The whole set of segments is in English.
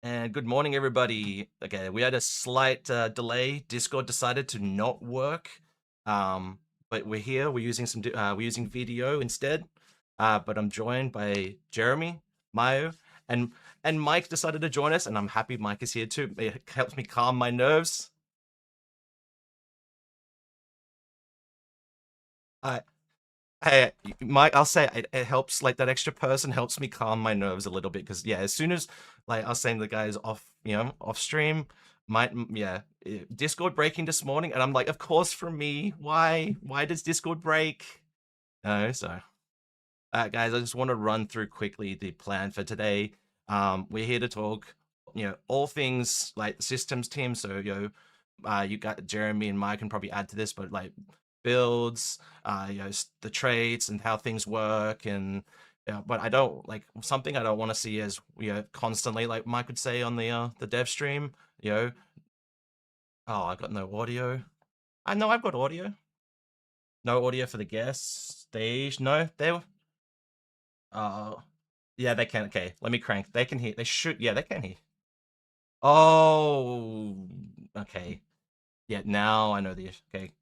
And good morning, everybody. Okay, we had a slight delay. Discord decided to not work, but we're here. We're using we're using video instead. But I'm joined by Jeremy, Mayo, and Mike decided to join us, and I'm happy Mike is here too. It helps me calm my nerves. Hey, Mike, I'll say it helps. Like that extra person helps me calm my nerves a little bit because yeah, as soon as like I was saying, the guys off, off stream, Discord breaking this morning, and I'm like, of course from me. Why? Why does Discord break? So, guys, I just want to run through quickly the plan for today. We're here to talk, all things like the systems team. So, you got Jeremy and Mike can probably add to this, but like builds, the traits and how things work, and but I don't like something I don't want to see as constantly, like Mike would say on the dev stream, oh, I got no audio. I know I've got audio. No audio for the guest stage. No, they were. Yeah, they can. Okay, let me crank. They can hear. They should. Yeah, they can hear. Oh, okay. Yeah, now I know the issue. Okay.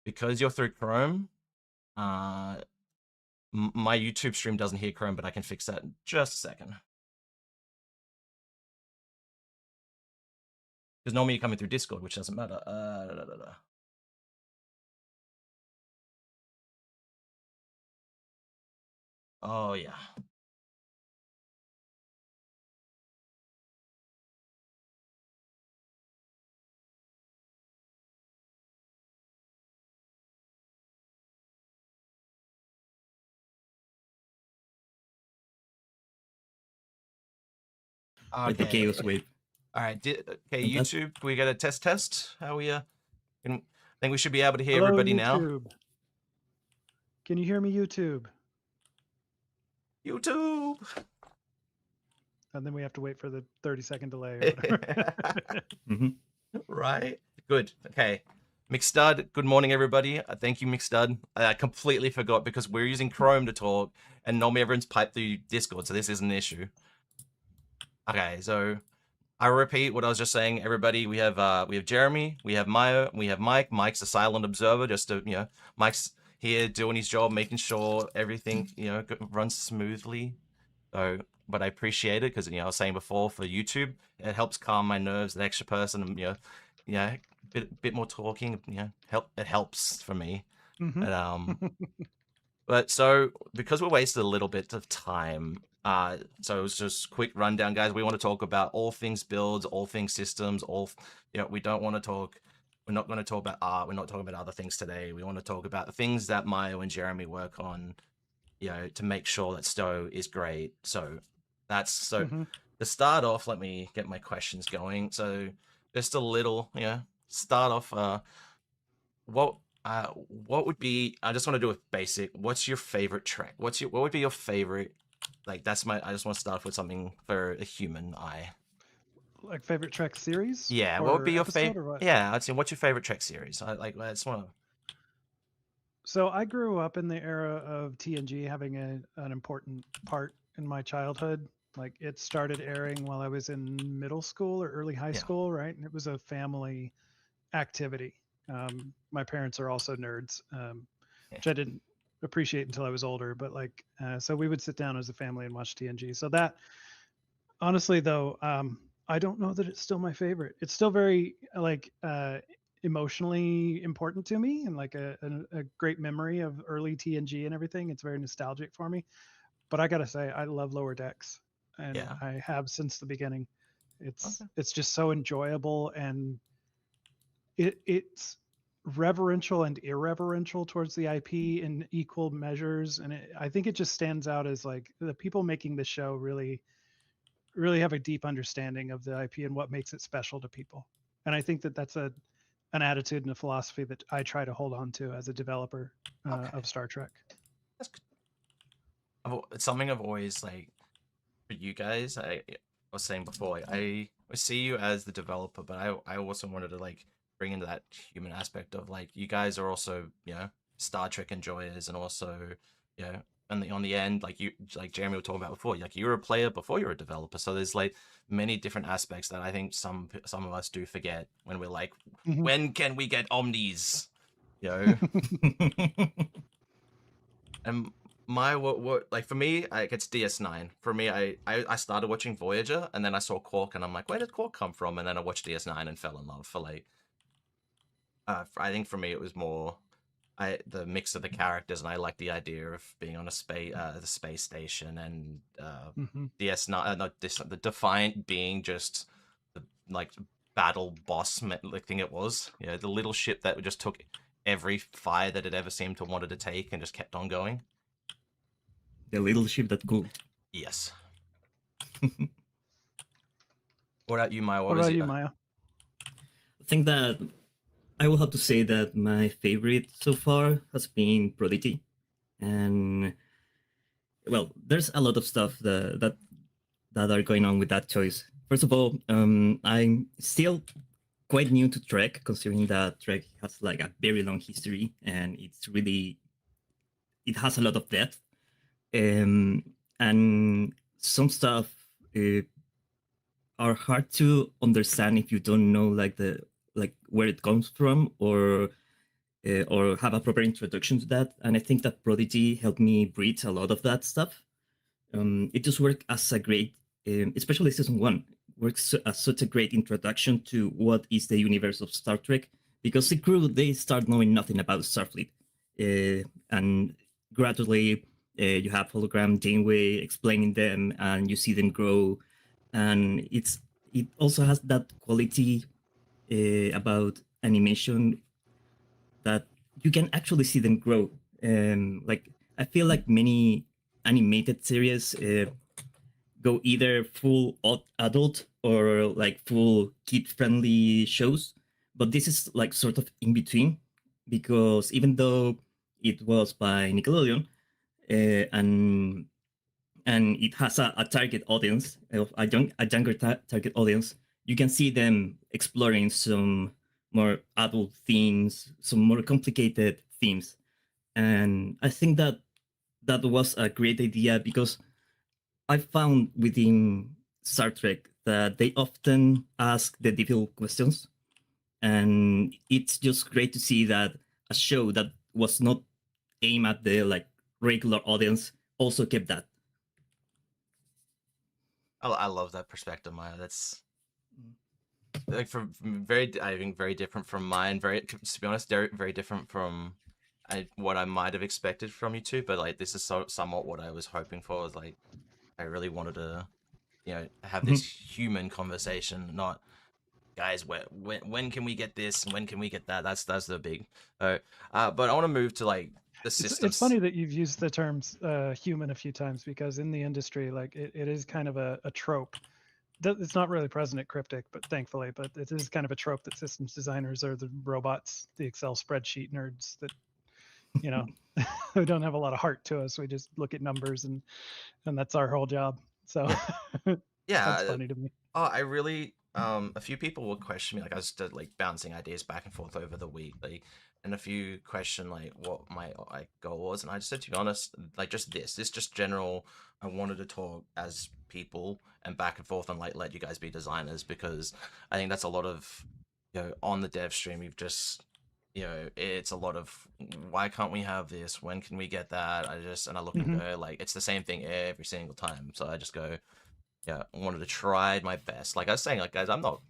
Because you're through Chrome, my YouTube stream doesn't hear Chrome, but I can fix that in just a second. Because normally you're coming through Discord, which doesn't matter. Oh, yeah. With the chaos wave. All right. Okay, YouTube, we got a test. How we I think we should be able to hear everybody YouTube. now. Can you hear me, YouTube? YouTube. And then we have to wait for the 30-second delay. Or whatever. Right. Good. Okay. McStud, good morning, everybody. Thank you, McStud. I completely forgot because we're using Chrome to talk, and normally everyone's piped through Discord, so this is an issue. Okay, so I repeat what I was just saying, everybody. We have Jeremy, we have Mayo, we have Mike. Mike's a silent observer, just to Mike's here doing his job, making sure everything runs smoothly. So, but I appreciate it because I was saying before, for YouTube, it helps calm my nerves. The extra person, bit more talking, it helps for me. But so because we're wasted a little bit of time, so it's just quick rundown, guys. We want to talk about all things builds, all things systems, we don't want to talk we're not going to talk about art. We're not talking about other things today. We want to talk about the things that Mayo and Jeremy work on, to make sure that Stowe is great. So that's so. Hmm. To start off, let me get my questions going. So just a little, start off. What would be? I just want to do a basic. What's your favorite track? What would be your favorite? Like that's my. I just want to start off with something for a human eye. Like favorite Trek series Yeah, what would be or your episode favorite? or what? Yeah, I'd say what's your favorite Trek series? I just want to. So I grew up in the era of TNG having an important part in my childhood. Like it started airing while I was in middle school or early high Yeah, school, right? And it was a family activity. My parents are also nerds, yeah. which I didn't appreciate until I was older. But like, so we would sit down as a family and watch TNG. So that, honestly, though, I don't know that it's still my favorite. It's still very like emotionally important to me, and like a great memory of early TNG and everything. It's very nostalgic for me. But I gotta say, I love Lower Decks, and Yeah. I have since the beginning. Okay. It's just so enjoyable, and it's reverential and irreverential towards the IP in equal measures, and I think it just stands out as like the people making the show really have a deep understanding of the IP and what makes it special to people. And I think that that's an attitude and a philosophy that I try to hold on to as a developer Okay. of Star Trek. That's good. It's something I've always like for you guys. I was saying before, like I see you as the developer, but I also wanted to like bring into that human aspect of like you guys are also Star Trek enjoyers and also you know on the end like you like Jeremy was talking about before, like you were a player before you were a developer. So there's like many different aspects that I think some of us do forget when we're like, Mhm. when can we get omnis? You know, and my what like for me, like it's DS9. For me, I started watching Voyager and then I saw Quark and I'm like, where did Quark come from? And then I watched DS9 and fell in love for like I think for me it was more the mix of the characters and I like the idea of being on a the space station and Mhm. DS9 not this the Defiant being just the like battle boss like thing it was. The little ship that just took every fire that it ever seemed to wanted to take and just kept on going. The little ship that could. Yes. What about you, Maya? What What was about it? you, Maya? I think that I will have to say that my favorite so far has been Prodigy, and well, there's a lot of stuff that are going on with that choice. First of all, I'm still quite new to Trek, considering that Trek has like a very long history and it has a lot of depth, um, and some stuff uh, are hard to understand if you don't know like where it comes from or have a proper introduction to that. And I think that Prodigy helped me breathe a lot of that stuff. It just worked as a great, especially season one, works as such a great introduction to what is the universe of Star Trek, because the crew they start knowing nothing about Starfleet, and gradually you have hologram Janeway explaining them, and you see them grow, and it also has that quality about animation that you can actually see them grow. Like I feel like many animated series go either full adult or like full kid friendly shows, but this is like sort of in between because even though it was by Nickelodeon and it has a target audience of a younger target audience, you can see them exploring some more adult themes, some more complicated themes, and I think that that was a great idea because I found within Star Trek that they often ask the difficult questions, and it's just great to see that a show that was not aimed at the like regular audience also kept that. I love that perspective, Maya. That's like from very I think very different from mine. Very to be honest, very different from what I might have expected from you two. But like this is somewhat what I was hoping for. Was like I really wanted to have this Mhm. human conversation, not guys, when can we get this and when can we get that? That's the big. But I want to move to like the It's systems. funny that you've used the terms human a few times, because in the industry, like it is kind of a trope. It's not really present at Cryptic, but thankfully, but it is kind of a trope that systems designers are the robots, the Excel spreadsheet nerds that, you know, who don't have a lot of heart to us. We just look at numbers and that's our whole job. So Yeah. that's funny to me. Oh, I really a few people would question me, like I was just, like bouncing ideas back and forth over the week, like, and a few question like what my like goal was, and I just said, to be honest, like just this just general. I wanted to talk as people and back and forth and like let you guys be designers, because I think that's a lot of, on the dev stream you've just, it's a lot of why can't we have this, when can we get that. And I look and go like it's the same thing every single time, so I just go, yeah, I wanted to try my best. Like I was saying, like guys, I'm not,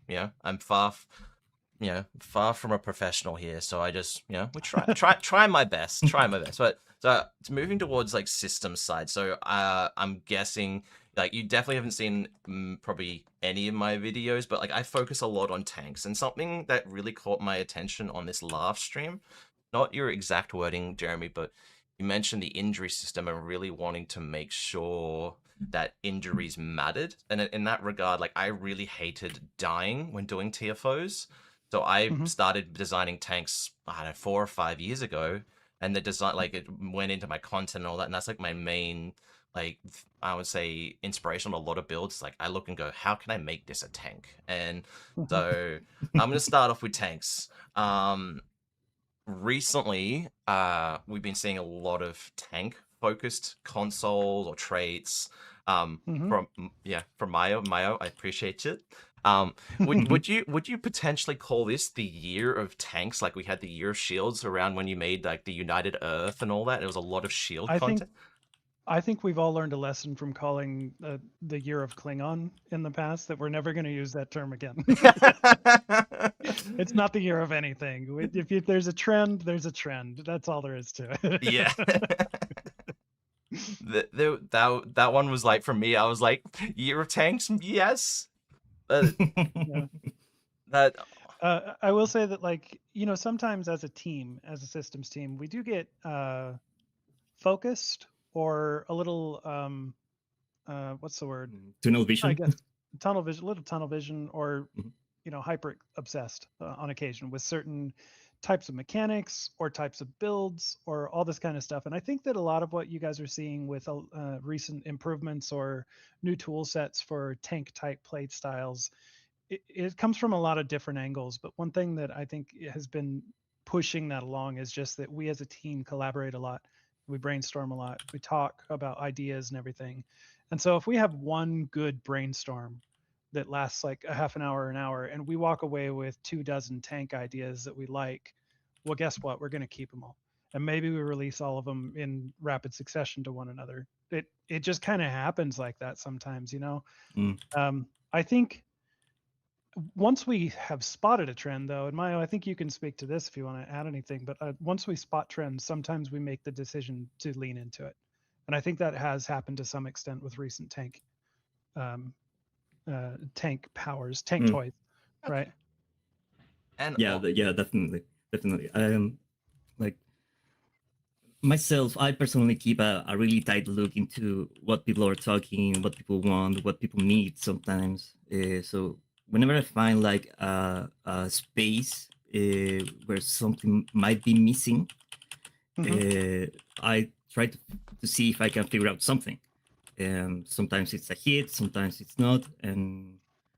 I'm far from a professional here. So I just, we try my best, try my best. But so it's moving towards like system side. So I'm guessing like you definitely haven't seen probably any of my videos, but like I focus a lot on tanks, and something that really caught my attention on this live stream, not your exact wording, Jeremy, but you mentioned the injury system and really wanting to make sure that injuries mattered. And in that regard, like I really hated dying when doing TFOs. So I started designing tanks, I don't know, 4 or 5 years ago, and the design, like it went into my content and all that. And that's like my main, like I would say, inspiration on a lot of builds. Like I look and go, how can I make this a tank? And so I'm going to start off with tanks. Recently, we've been seeing a lot of tank focused consoles or traits from Mayo. I appreciate it. Would you potentially call this the year of tanks? Like we had the year of shields around when you made like the United Earth and all that. It was a lot of shield content. I think we've all learned a lesson from calling the year of Klingon in the past, that we're never going to use that term again. It's not the year of anything. If there's a trend, there's a trend. That's all there is to it. Yeah. That one was like, for me, I was like, year of tanks, yes. Yeah. That I will say that, like, sometimes as a team, as a systems team, we do get focused or a little what's the word? Tunnel vision. I guess little tunnel vision, or hyper obsessed on occasion with certain types of mechanics or types of builds or all this kind of stuff. And I think that a lot of what you guys are seeing with recent improvements or new tool sets for tank type play styles, it comes from a lot of different angles. But one thing that I think has been pushing that along is just that we as a team collaborate a lot. We brainstorm a lot. We talk about ideas and everything. And so if we have one good brainstorm that lasts like a half an hour, and we walk away with 24 tank ideas that we like, well, guess what? We're going to keep them all. And maybe we release all of them in rapid succession to one another. It just kind of happens like that sometimes, I think once we have spotted a trend, though, and Mayo, I think you can speak to this if you want to add anything, but once we spot trends, sometimes we make the decision to lean into it. And I think that has happened to some extent with recent tank powers, tank toys, right? and Yeah, definitely. Like myself, I personally keep a really tight look into what people are talking, what people want, what people need sometimes. So whenever I find like a space where something might be missing, I try to see if I can figure out something. Sometimes it's a hit, sometimes it's not, and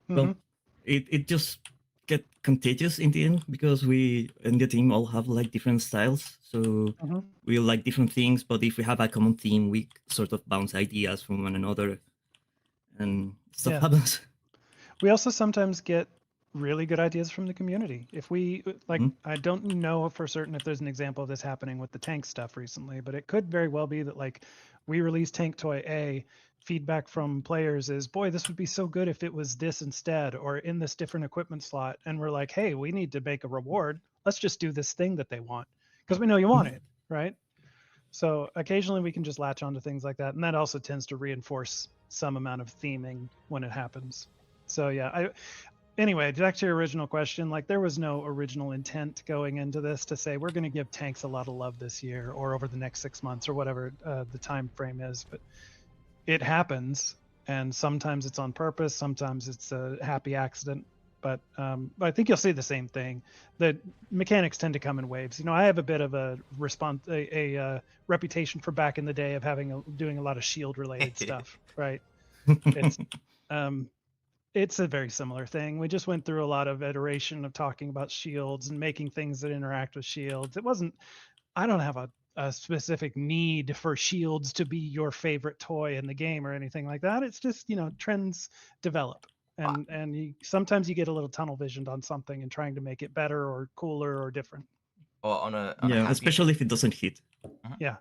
well, it just get contagious in the end, because we in the team all have like different styles, so we like different things. But if we have a common theme, we sort of bounce ideas from one another, and stuff happens. We also sometimes get really good ideas from the community. If we like, I don't know for certain if there's an example of this happening with the tank stuff recently, but it could very well be that like we release tank toy A, feedback from players is, boy, this would be so good if it was this instead, or in this different equipment slot. And we're like, hey, we need to make a reward. Let's just do this thing that they want, because we know you want it, right? So occasionally we can just latch onto things like that. And that also tends to reinforce some amount of theming when it happens. So yeah, anyway, back to your original question, like there was no original intent going into this to say we're going to give tanks a lot of love this year or over the next 6 months or whatever the time frame is, but it happens, and sometimes it's on purpose, sometimes it's a happy accident. But I think you'll see the same thing. The mechanics tend to come in waves. You know, I have a bit of a reputation for back in the day of doing a lot of shield related stuff, right? It's it's a very similar thing. We just went through a lot of iteration of talking about shields and making things that interact with shields. It wasn't, I don't have a specific need for shields to be your favorite toy in the game or anything like that. It's just, you know, trends develop. And sometimes you get a little tunnel visioned on something and trying to make it better or cooler or different. Or on a Yeah, happy especially if it doesn't hit. Yeah.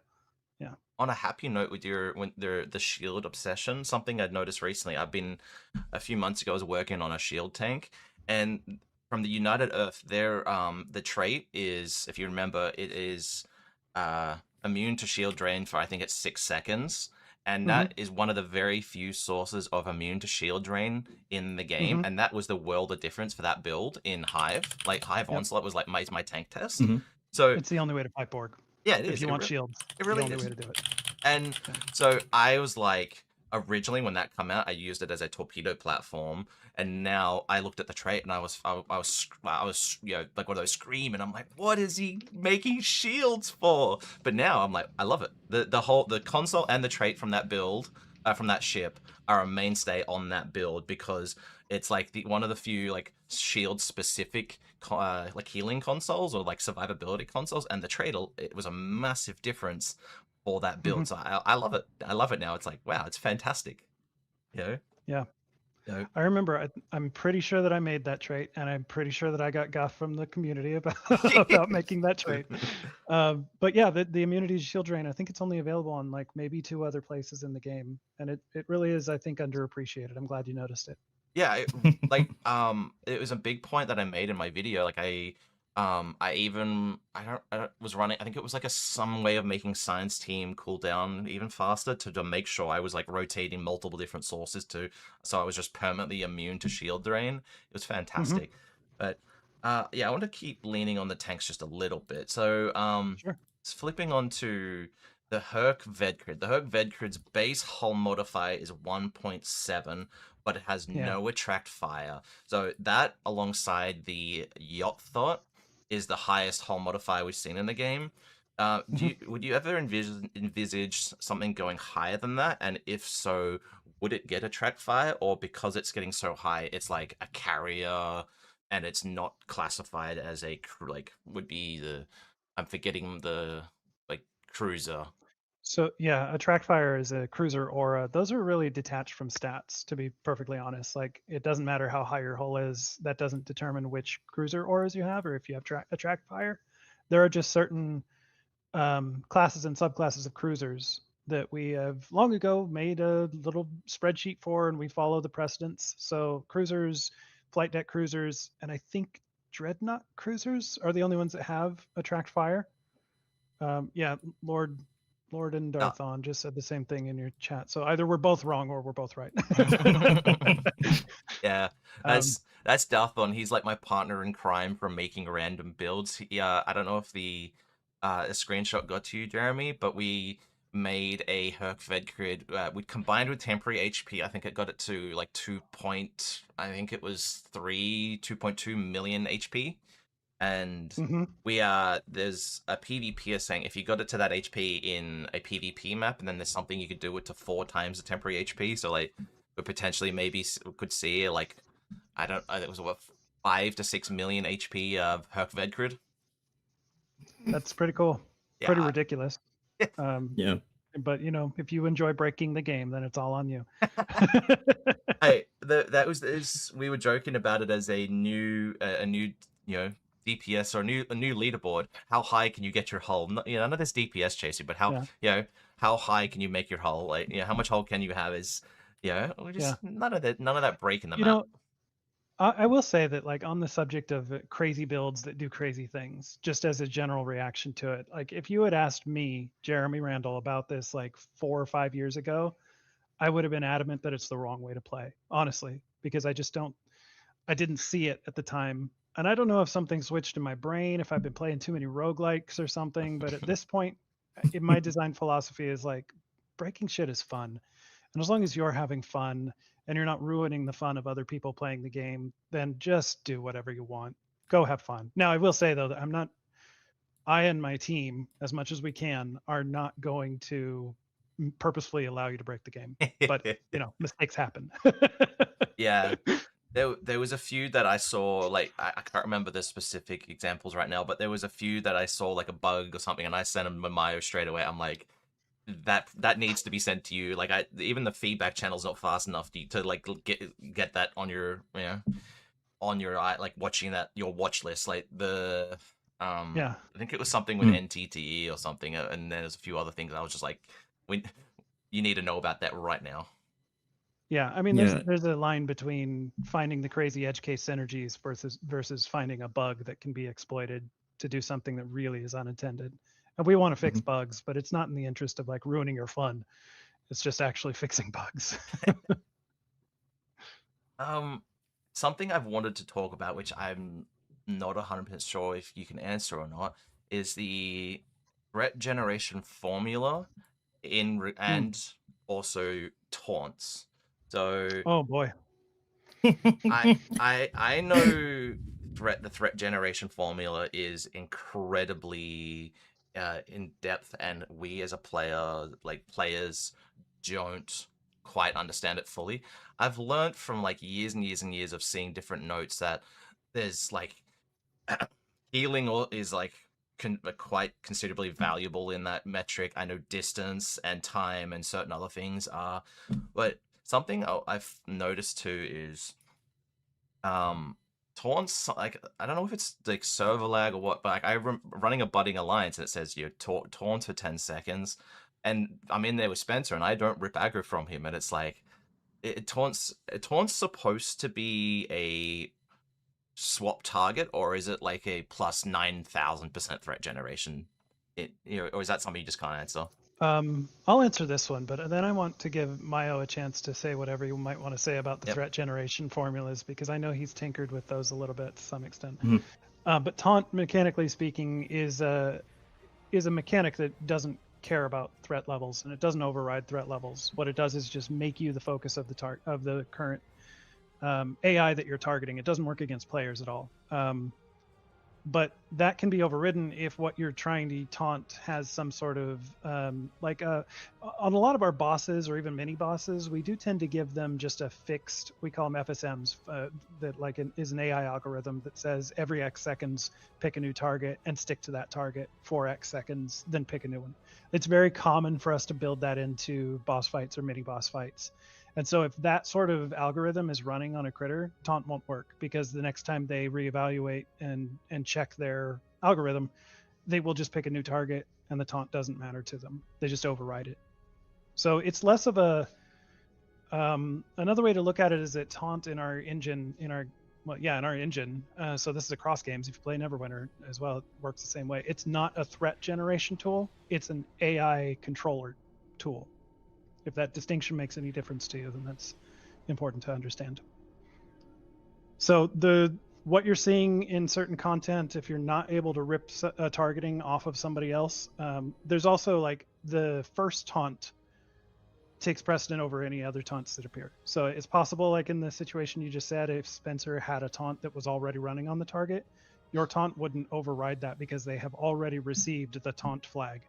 on a happy note with the shield obsession, something I'd noticed recently. A few months ago, I was working on a shield tank, and from the United Earth, the trait is, if you remember, it is immune to shield drain for, I think it's 6 seconds. And that is one of the very few sources of immune to shield drain in the game, and that was the world of difference for that build in Hive. Like Hive Onslaught was like my tank test. So It's the only way to fight Borg. yeah, it If is. you want shields, It really the only is. way to do it. And so I was like, originally when that came out, I used it as a torpedo platform, and now I looked at the trait and I was you know, like one of those screaming. I'm like, what is he making shields for? But now I'm like, I love it. The console and the trait from that build, from that ship, are a mainstay on that build because it's like one of the few like shield specific like healing consoles or like survivability consoles, and the trait, it was a massive difference for that build. So I love it. I love it now. It's like, wow, it's fantastic. You know? Yeah. You know? I remember I'm pretty sure that I made that trait, and I'm pretty sure that I got guff from the community about about making that trait. But yeah, the immunity to shield drain, I think it's only available on like maybe 2 other places in the game, and it really is, I think, underappreciated. I'm glad you noticed it. Yeah, it was a big point that I made in my video. Like I was running. I think it was like some way of making science team cool down even faster to make sure I was like rotating multiple different sources so I was just permanently immune to shield drain. It was fantastic. But yeah, I want to keep leaning on the tanks just a little bit. So Sure. flipping on to the Herc Vedcrid. The Herc Vedcrid's base hull modifier is 1.7, but it has no attract fire. So that, alongside the Yacht Thought, is the highest hull modifier we've seen in the game. Would you ever envisage something going higher than that? And if so, would it get attract fire, or because it's getting so high, it's like a carrier and it's not classified as a would be the I'm forgetting the like cruiser. So yeah, attract fire is a cruiser aura. Those are really detached from stats, to be perfectly honest. Like it doesn't matter how high your hull is. That doesn't determine which cruiser auras you have or if you have attract fire. There are just certain classes and subclasses of cruisers that we have long ago made a little spreadsheet for, and we follow the precedents. So cruisers, flight deck cruisers, and I think dreadnought cruisers are the only ones that have attract fire. Yeah, Lord and Darthon just said the same thing in your chat. So either we're both wrong or we're both right. Yeah, that's Darthon. He's like my partner in crime for making random builds. I don't know if the screenshot got to you, Jeremy, but we made a Herc Vedcrid. We combined with temporary HP. I think it got it to like 2.2 million HP. And there's a PvP saying if you got it to that HP in a PvP map, and then there's something you could do it to 4 times the temporary HP. So like we potentially maybe could see like it was what 5 to 6 million HP of Herc Vedcrid. That's pretty cool. Yeah, pretty ridiculous. Yeah. But you know, if you enjoy breaking the game, then it's all on you. Hey, we were joking about it as a new DPS or a new leaderboard. How high can you get your hull? None of this DPS chasing, but how high can you make your hull? Like how much hull can you have? Is none of that breaking the map. I will say that like on the subject of crazy builds that do crazy things, just as a general reaction to it, like if you had asked me, Jeremy Randall, about this like 4 or 5 years ago, I would have been adamant that it's the wrong way to play, honestly, because I just don't. I didn't see it at the time. And I don't know if something switched in my brain, if I've been playing too many roguelikes or something, but at this point, in my design philosophy is like breaking shit is fun. And as long as you're having fun and you're not ruining the fun of other people playing the game, then just do whatever you want. Go have fun. Now, I will say though that I and my team, as much as we can, are not going to purposefully allow you to break the game. But mistakes happen. Yeah. There was a few that I saw, like, I can't remember the specific examples right now, but there was a few that I saw, like, a bug or something, and I sent them to Mayo straight away. I'm like, that needs to be sent to you. Like, even the feedback channel's not fast enough to like, get that on your, on your, like, watching that, your watch list. Like, Yeah. I think it was something with NTTE or something, and there's a few other things. I was just like, you need to know about that right now. Yeah, I mean, Yeah. there's a line between finding the crazy edge case synergies versus finding a bug that can be exploited to do something that really is unintended. And we want to fix bugs, but it's not in the interest of like ruining your fun. It's just actually fixing bugs. Something I've wanted to talk about, which I'm not 100% sure if you can answer or not, is the threat generation formula and also taunts. So Oh boy. I know the threat generation formula is incredibly in depth, and we as a player, like players, don't quite understand it fully. I've learned from like years and years and years of seeing different notes that there's like healing is like quite considerably valuable in that metric. I know distance and time and certain other things are, but something I've noticed too is taunts. Like, I don't know if it's like server lag or what, but like I'm running a budding alliance and it says you taunt for 10 seconds, and I'm in there with Spencer and I don't rip aggro from him, and it's like taunt's supposed to be a swap target, or is it like a plus 9,000% threat generation? Or is that something you just can't answer? I'll answer this one, but then I want to give Mayo a chance to say whatever you might want to say about the threat generation formulas, because I know he's tinkered with those a little bit to some extent. But taunt, mechanically speaking, is a mechanic that doesn't care about threat levels, and it doesn't override threat levels. What it does is just make you the focus of the current AI that you're targeting. It doesn't work against players at all. But that can be overridden if what you're trying to taunt has some sort of on a lot of our bosses or even mini bosses, we do tend to give them just a fixed, we call them FSMs, that like is an AI algorithm that says every X seconds pick a new target and stick to that target for X seconds, then pick a new one. It's very common for us to build that into boss fights or mini boss fights. And so if that sort of algorithm is running on a critter, taunt won't work, because the next time they reevaluate and check their algorithm, they will just pick a new target and the taunt doesn't matter to them. They just override it. So it's less of a another way to look at it is that taunt in our engine, in our engine. So this is across games. If you play Neverwinter as well, it works the same way. It's not a threat generation tool. It's an AI controller tool. If that distinction makes any difference to you, then that's important to understand. So what you're seeing in certain content, if you're not able to rip targeting off of somebody else, there's also like the first taunt takes precedent over any other taunts that appear. So it's possible, like in the situation you just said, if Spencer had a taunt that was already running on the target, your taunt wouldn't override that because they have already received the taunt flag.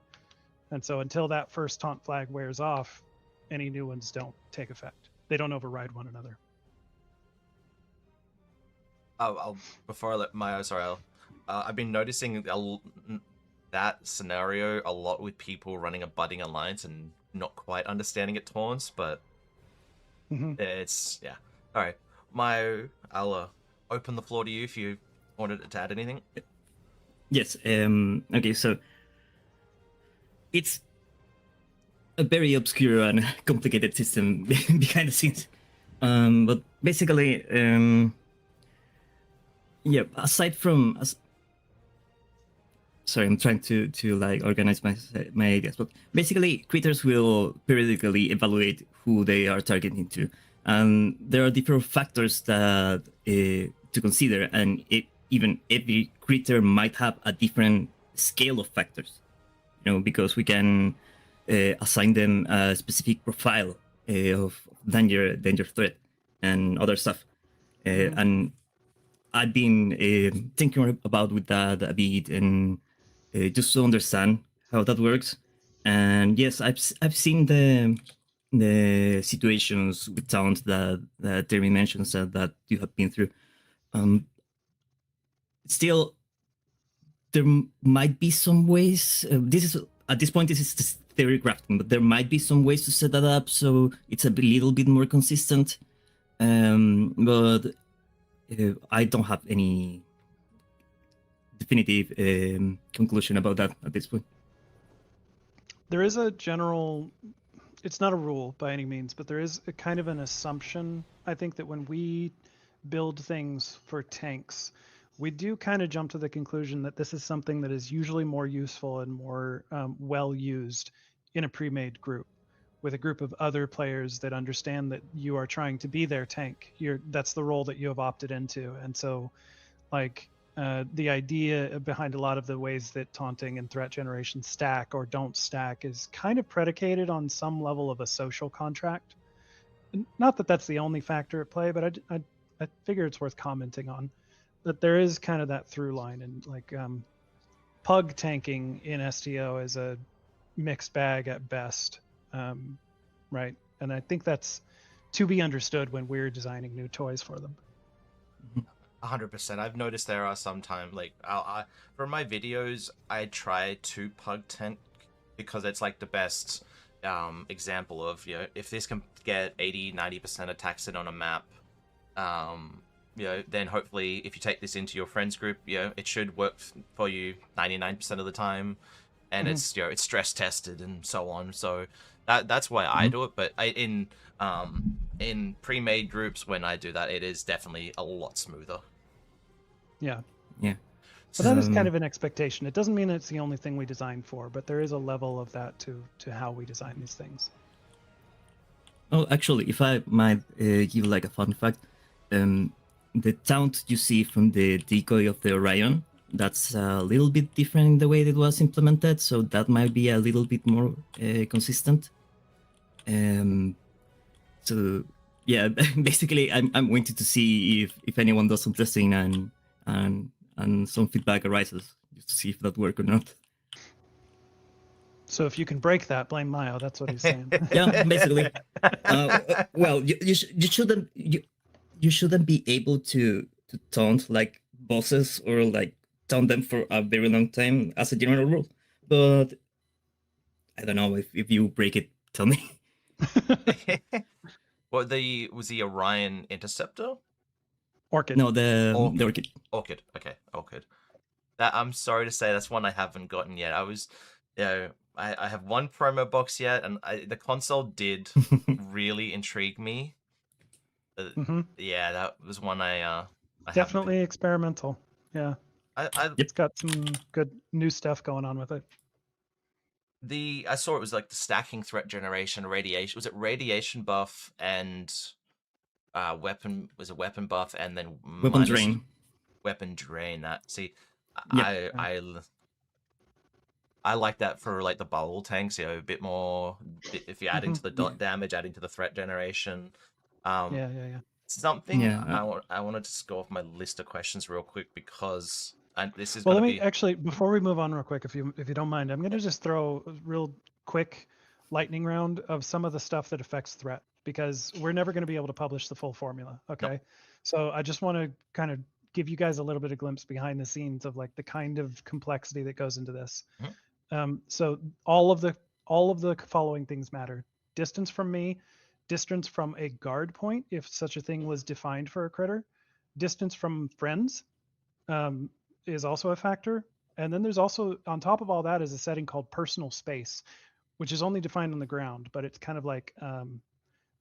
And so until that first taunt flag wears off, any new ones don't take effect. They don't override one another. Before I let Mayo, sorry, I've been noticing that scenario a lot with people running a budding alliance and not quite understanding it taunts, but it's, yeah. All right, Mayo, I'll open the floor to you if you wanted to add anything. Yes. Okay, so it's a very obscure and complicated system behind the scenes. But basically, yeah, aside from... Sorry, I'm trying to like organize my ideas. But basically, critters will periodically evaluate who they are targeting to. and there are different factors that to consider, and even every creature might have a different scale of factors. Because we can assign them a specific profile of danger threat, and other stuff. And I've been thinking about with that a bit, and just to understand how that works. And yes, I've seen the situations with taunt that Terry mentions that you have been through. Still, there might be some ways. This is at this point, this is just theory crafting, but there might be some ways to set that up so it's a little bit more consistent. But I don't have any definitive conclusion about that at this point. There is a general, it's not a rule by any means, but there is a kind of an assumption, I think, that when we build things for tanks, we do kind of jump to the conclusion that this is something that is usually more useful and more well used in a pre-made group, with a group of other players that understand that you are trying to be their tank. That's the role that you have opted into. And so, like, the idea behind a lot of the ways that taunting and threat generation stack or don't stack is kind of predicated on some level of a social contract. Not that that's the only factor at play, but I figure it's worth commenting on. That there is kind of that through line, and like pug tanking in STO is a mixed bag at best, right? And I think that's to be understood when we're designing new toys for them. 100%. I've noticed there are sometimes, like, for my videos, I try to pug tank because it's like the best example of, if this can get 80-90% attacks in on a map, then hopefully if you take this into your friends group, it should work for you 99% of the time, and it's it's stress tested and so on. So that's why I do it. But in pre-made groups, when I do that, it is definitely a lot smoother. Yeah. So But that is kind of an expectation. It doesn't mean it's the only thing we design for, but there is a level of that to how we design these things. Oh, actually, if I might give like a fun fact, the taunt you see from the decoy of the Orion, that's a little bit different in the way that it was implemented, so that might be a little bit more consistent. So yeah, basically, I'm waiting to see if anyone does some testing and some feedback arises, just to see if that works or not. So if you can break that, blame Mayo. That's what he's saying. Yeah, basically. Well, you shouldn't be able to taunt like bosses or like taunt them for a very long time as a general rule. But I don't know if you break it, tell me. What was the Orion Interceptor? Orchid. No, the Orchid. Orchid. Okay, Orchid. That, I'm sorry to say, that's one I haven't gotten yet. I have one promo box yet, and the console did really intrigue me. Yeah, that was one I definitely experimental. Yeah, it's got some good new stuff going on with it. I saw it was like the stacking threat generation, radiation. Was it radiation buff and weapon? Was it weapon buff and then weapon drain? Weapon drain. That, see, Yep. I like that for like the bubble tanks. A bit more. If you're adding to the dot damage, adding to the threat generation. Yeah. Something I wanted to just go off my list of questions real quick, because this is well. Let me actually, before we move on real quick, if you don't mind, I'm gonna just throw a real quick lightning round of some of the stuff that affects threat, because we're never going to be able to publish the full formula. Okay, Nope. So I just want to kind of give you guys a little bit of glimpse behind the scenes of like the kind of complexity that goes into this. So all of the following things matter: distance from me, distance from a guard point, if such a thing was defined for a critter, distance from friends is also a factor. And then there's also, on top of all that, is a setting called personal space, which is only defined on the ground, but it's kind of like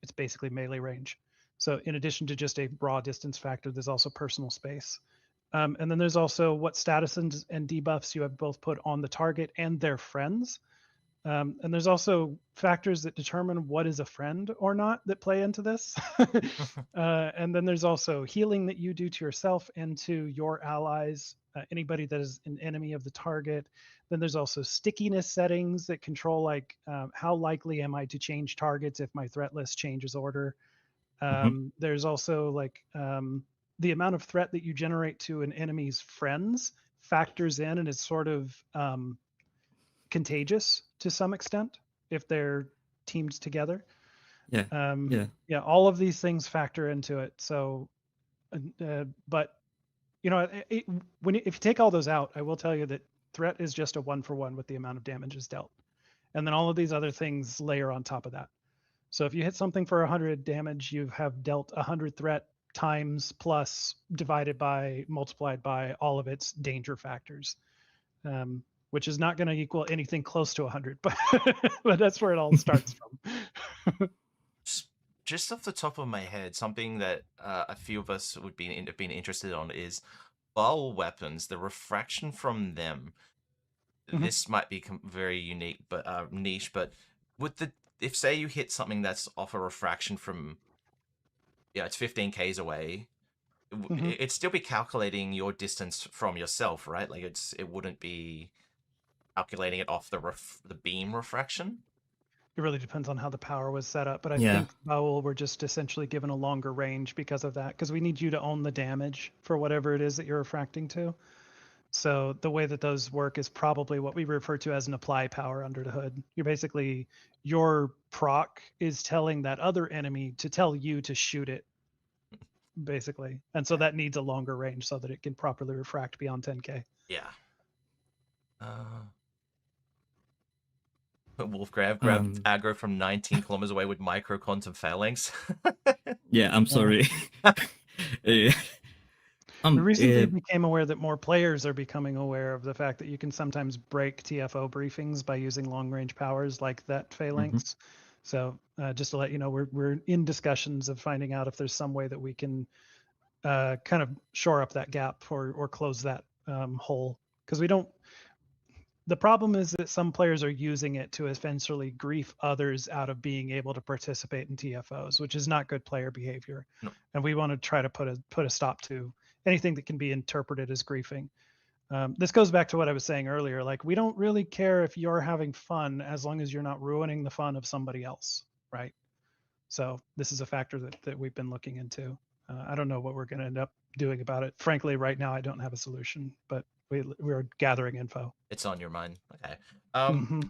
it's basically melee range. So in addition to just a raw distance factor, there's also personal space. And then there's also what status and debuffs you have both put on the target and their friends. And there's also factors that determine what is a friend or not that play into this. And then there's also healing that you do to yourself and to your allies, anybody that is an enemy of the target. Then there's also stickiness settings that control like how likely am I to change targets if my threat list changes order. There's also like the amount of threat that you generate to an enemy's friends factors in and is sort of contagious to some extent if they're teamed together. Yeah. Yeah. Yeah, all of these things factor into it. So, but you know, if you take all those out, I will tell you that threat is just a 1-for-1 with the amount of damage is dealt, and then all of these other things layer on top of that. So if you hit something for 100 damage, you have dealt 100 threat times plus divided by multiplied by all of its danger factors. Which is not going to equal anything close to 100, but but that's where it all starts from. Just off the top of my head, something that a few of us would be have been interested on is bow weapons. The refraction from them. This might be very unique, but niche. But would if say you hit something that's off a refraction from, yeah, it's 15 k's away, it'd still be calculating your distance from yourself, right? Like it wouldn't be calculating it off the beam refraction. It really depends on how the power was set up, but I Yeah. think Bowel were just essentially given a longer range because of that, because we need you to own the damage for whatever it is that you're refracting to. So the way that those work is probably what we refer to as an apply power under the hood. You're basically, your proc is telling that other enemy to tell you to shoot it, basically. And so that needs a longer range so that it can properly refract beyond 10k. Yeah. Wolf grabbed aggro from 19 kilometers away with micro quantum phalanx. Yeah, I'm sorry. We recently became aware that more players are becoming aware of the fact that you can sometimes break TFO briefings by using long range powers like that phalanx. So just to let you know, we're in discussions of finding out if there's some way that we can kind of shore up that gap or close that hole, because we don't. The problem is that some players are using it to essentially grief others out of being able to participate in TFOs, which is not good player behavior. No. And we want to try to put a stop to anything that can be interpreted as griefing. This goes back to what I was saying earlier. Like, we don't really care if you're having fun as long as you're not ruining the fun of somebody else, right? So this is a factor that we've been looking into. I don't know what we're going to end up doing about it. Frankly, right now I don't have a solution, but we're gathering info. It's on your mind. Okay. Mm-hmm.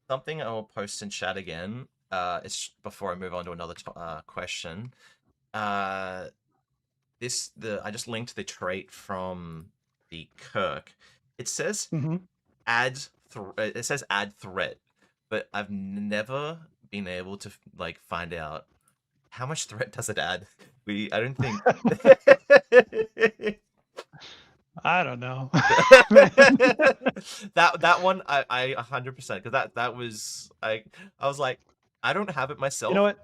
Something I will post in chat again. It's before I move on to another question. I just linked the trait from the Kirk. It says add threat, but I've never been able to like find out how much threat does it add. I don't think. I don't know. that one I 100%, because that was I was like, I don't have it myself. You know what?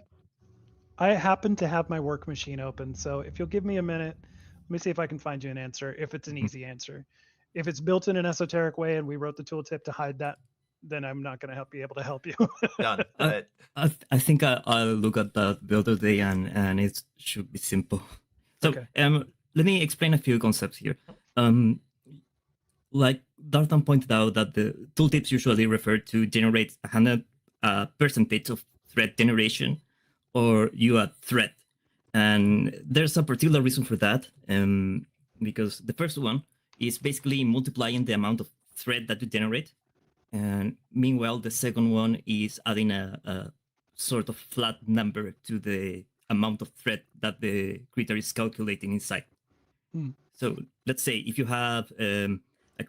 I happen to have my work machine open, so if you'll give me a minute, let me see if I can find you an answer. If it's an easy answer, if it's built in an esoteric way and we wrote the tooltip to hide that, then I'm not going to be able to help you. Done. I think I'll look at that the other day and it should be simple. So Okay. let me explain a few concepts here. Like Dartan pointed out that the tooltips usually refer to generate 100% of threat generation, or you add threat. And there's a particular reason for that, because the first one is basically multiplying the amount of threat that you generate. And meanwhile, the second one is adding a sort of flat number to the amount of threat that the creature is calculating inside. So let's say if you have a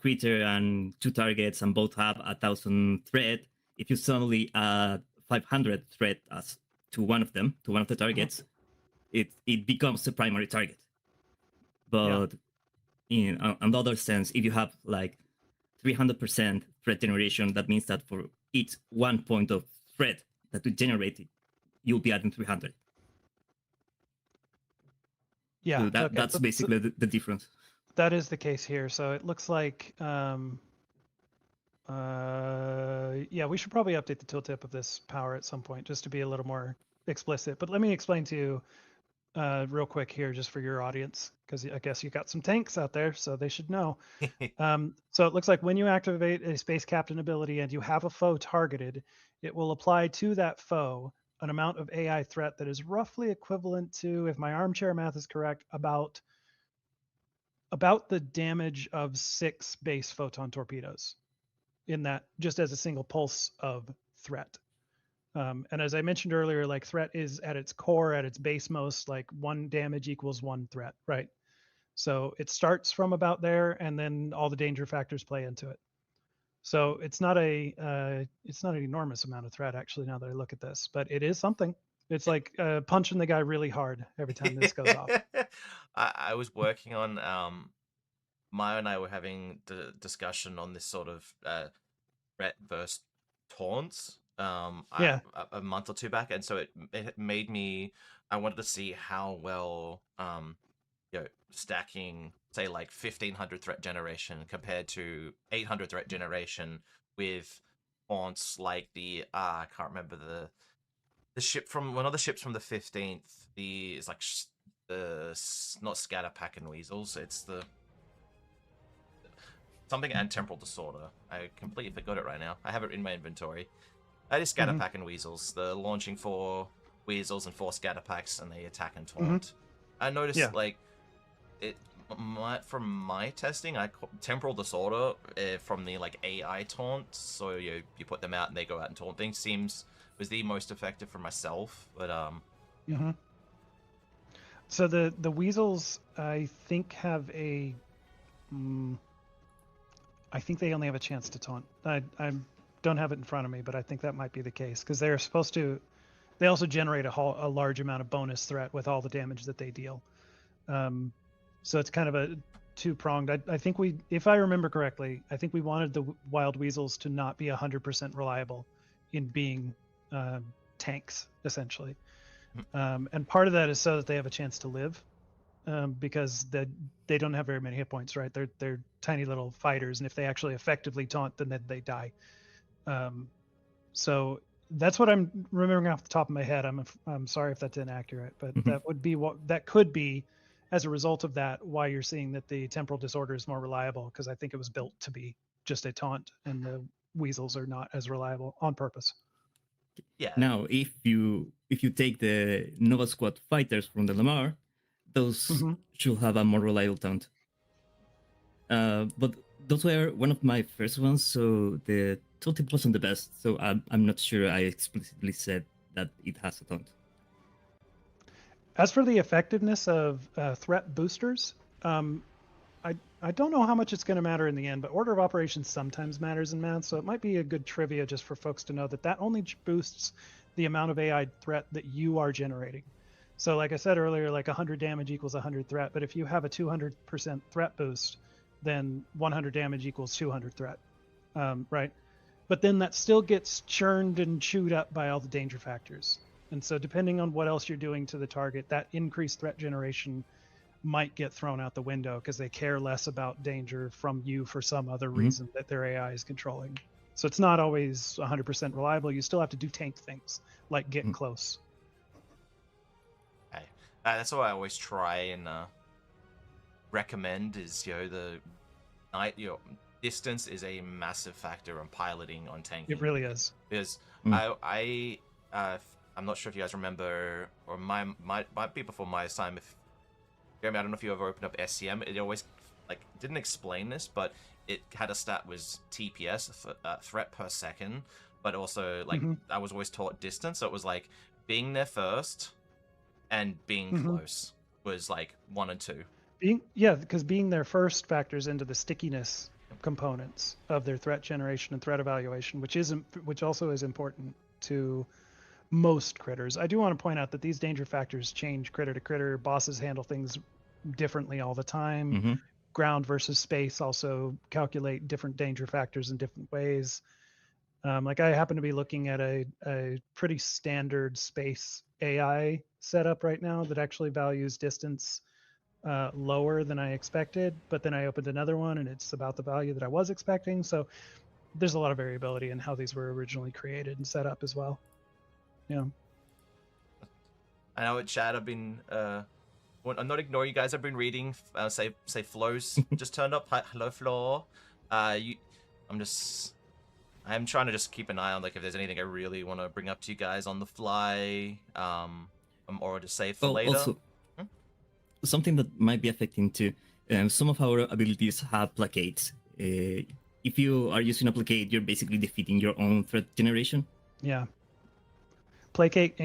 creature and two targets and both have 1,000 threat, if you suddenly add 500 threat to one of the targets, it becomes the primary target. But in another sense, if you have like 300% threat generation, that means that for each 1 point of threat that you generate, you'll be adding 300. Yeah, so that's basically the difference. That is the case here. So it looks like Yeah, we should probably update the tooltip of this power at some point just to be a little more explicit. But let me explain to you real quick here, just for your audience, because I guess you got some tanks out there, so they should know. So it looks like when you activate a space captain ability and you have a foe targeted, it will apply to that foe an amount of AI threat that is roughly equivalent to, if my armchair math is correct, about the damage of 6 base photon torpedoes in that, just as a single pulse of threat. And as I mentioned earlier, like threat is at its core, at its base most, like 1 damage equals 1 threat, right? So it starts from about there, and then all the danger factors play into it. So it's not an enormous amount of threat, actually, now that I look at this, but it is something. It's like punching the guy really hard every time this goes off. I was working on Mayo and I were having the discussion on this sort of threat versus taunts Yeah. a month or two back, and so it made me. I wanted to see how well stacking, say, like 1500 threat generation compared to 800 threat generation with taunts like the I can't remember the ship from one of the ships from the 15th. It's like not scatter pack and weasels. It's the something and temporal disorder. I completely forgot it right now. I have it in my inventory. That is scatter pack and weasels. The launching 4 weasels and 4 scatter packs, and they attack and taunt. I noticed like it. From my testing, temporal disorder from the like AI taunt. So you put them out and they go out and taunt things. Was the most effective for myself, but So the weasels, I think, have a. I think they only have a chance to taunt. I don't have it in front of me, but I think that might be the case because they're supposed to. They also generate a large amount of bonus threat with all the damage that they deal. So it's kind of a two-pronged. I think if I remember correctly, I think we wanted the wild weasels to not be 100% reliable in being tanks, essentially. And part of that is so that they have a chance to live, because they don't have very many hit points, right? They're tiny little fighters, and if they actually effectively taunt, then they die. So that's what I'm remembering off the top of my head. I'm sorry if that's inaccurate, but that would be that could be, as a result of that, why you're seeing that the temporal disorder is more reliable, because I think it was built to be just a taunt, and the weasels are not as reliable on purpose. Yeah. Now, if you take the Nova Squad fighters from the Lamar, those should have a more reliable taunt. But those were one of my first ones, so the tooltip wasn't the best. So I'm not sure I explicitly said that it has a taunt. As for the effectiveness of threat boosters, I don't know how much it's going to matter in the end, but order of operations sometimes matters in math, so it might be a good trivia just for folks to know that only boosts the amount of AI threat that you are generating. So like I said earlier, like 100 damage equals 100 threat, but if you have a 200% threat boost, then 100 damage equals 200 threat, right? But then that still gets churned and chewed up by all the danger factors. And so depending on what else you're doing to the target, that increased threat generation might get thrown out the window because they care less about danger from you for some other reason that their AI is controlling. So it's not always 100% reliable. You still have to do tank things like get close. Okay. That's what I always try and recommend is the distance is a massive factor on piloting on tanking. It really is. Because I'm not sure if you guys remember, or might be before my time. Jeremy, I don't know if you ever opened up SCM. It always didn't explain this, but it had a stat was TPS, threat per second, but also I was always taught distance. So it was like being there first and being close was like 1 and 2. Because being there first factors into the stickiness components of their threat generation and threat evaluation, which also is important to most critters. I do want to point out that these danger factors change critter to critter. Bosses handle things differently all the time. Ground versus space also calculate different danger factors in different ways. Like I happen to be looking at a pretty standard space AI setup right now that actually values distance lower than I expected, but then I opened another one and it's about the value that I was expecting. So there's a lot of variability in how these were originally created and set up as well. Yeah. I know at chat I've been I'm not ignoring you guys. I've been reading. Say Flo's just turned up. Hi, hello Flo. I'm trying to just keep an eye on like if there's anything I really want to bring up to you guys on the fly, or to save for later. Also, something that might be affecting too. Some of our abilities have placates. If you are using a placate, you're basically defeating your own threat generation. Yeah. Placate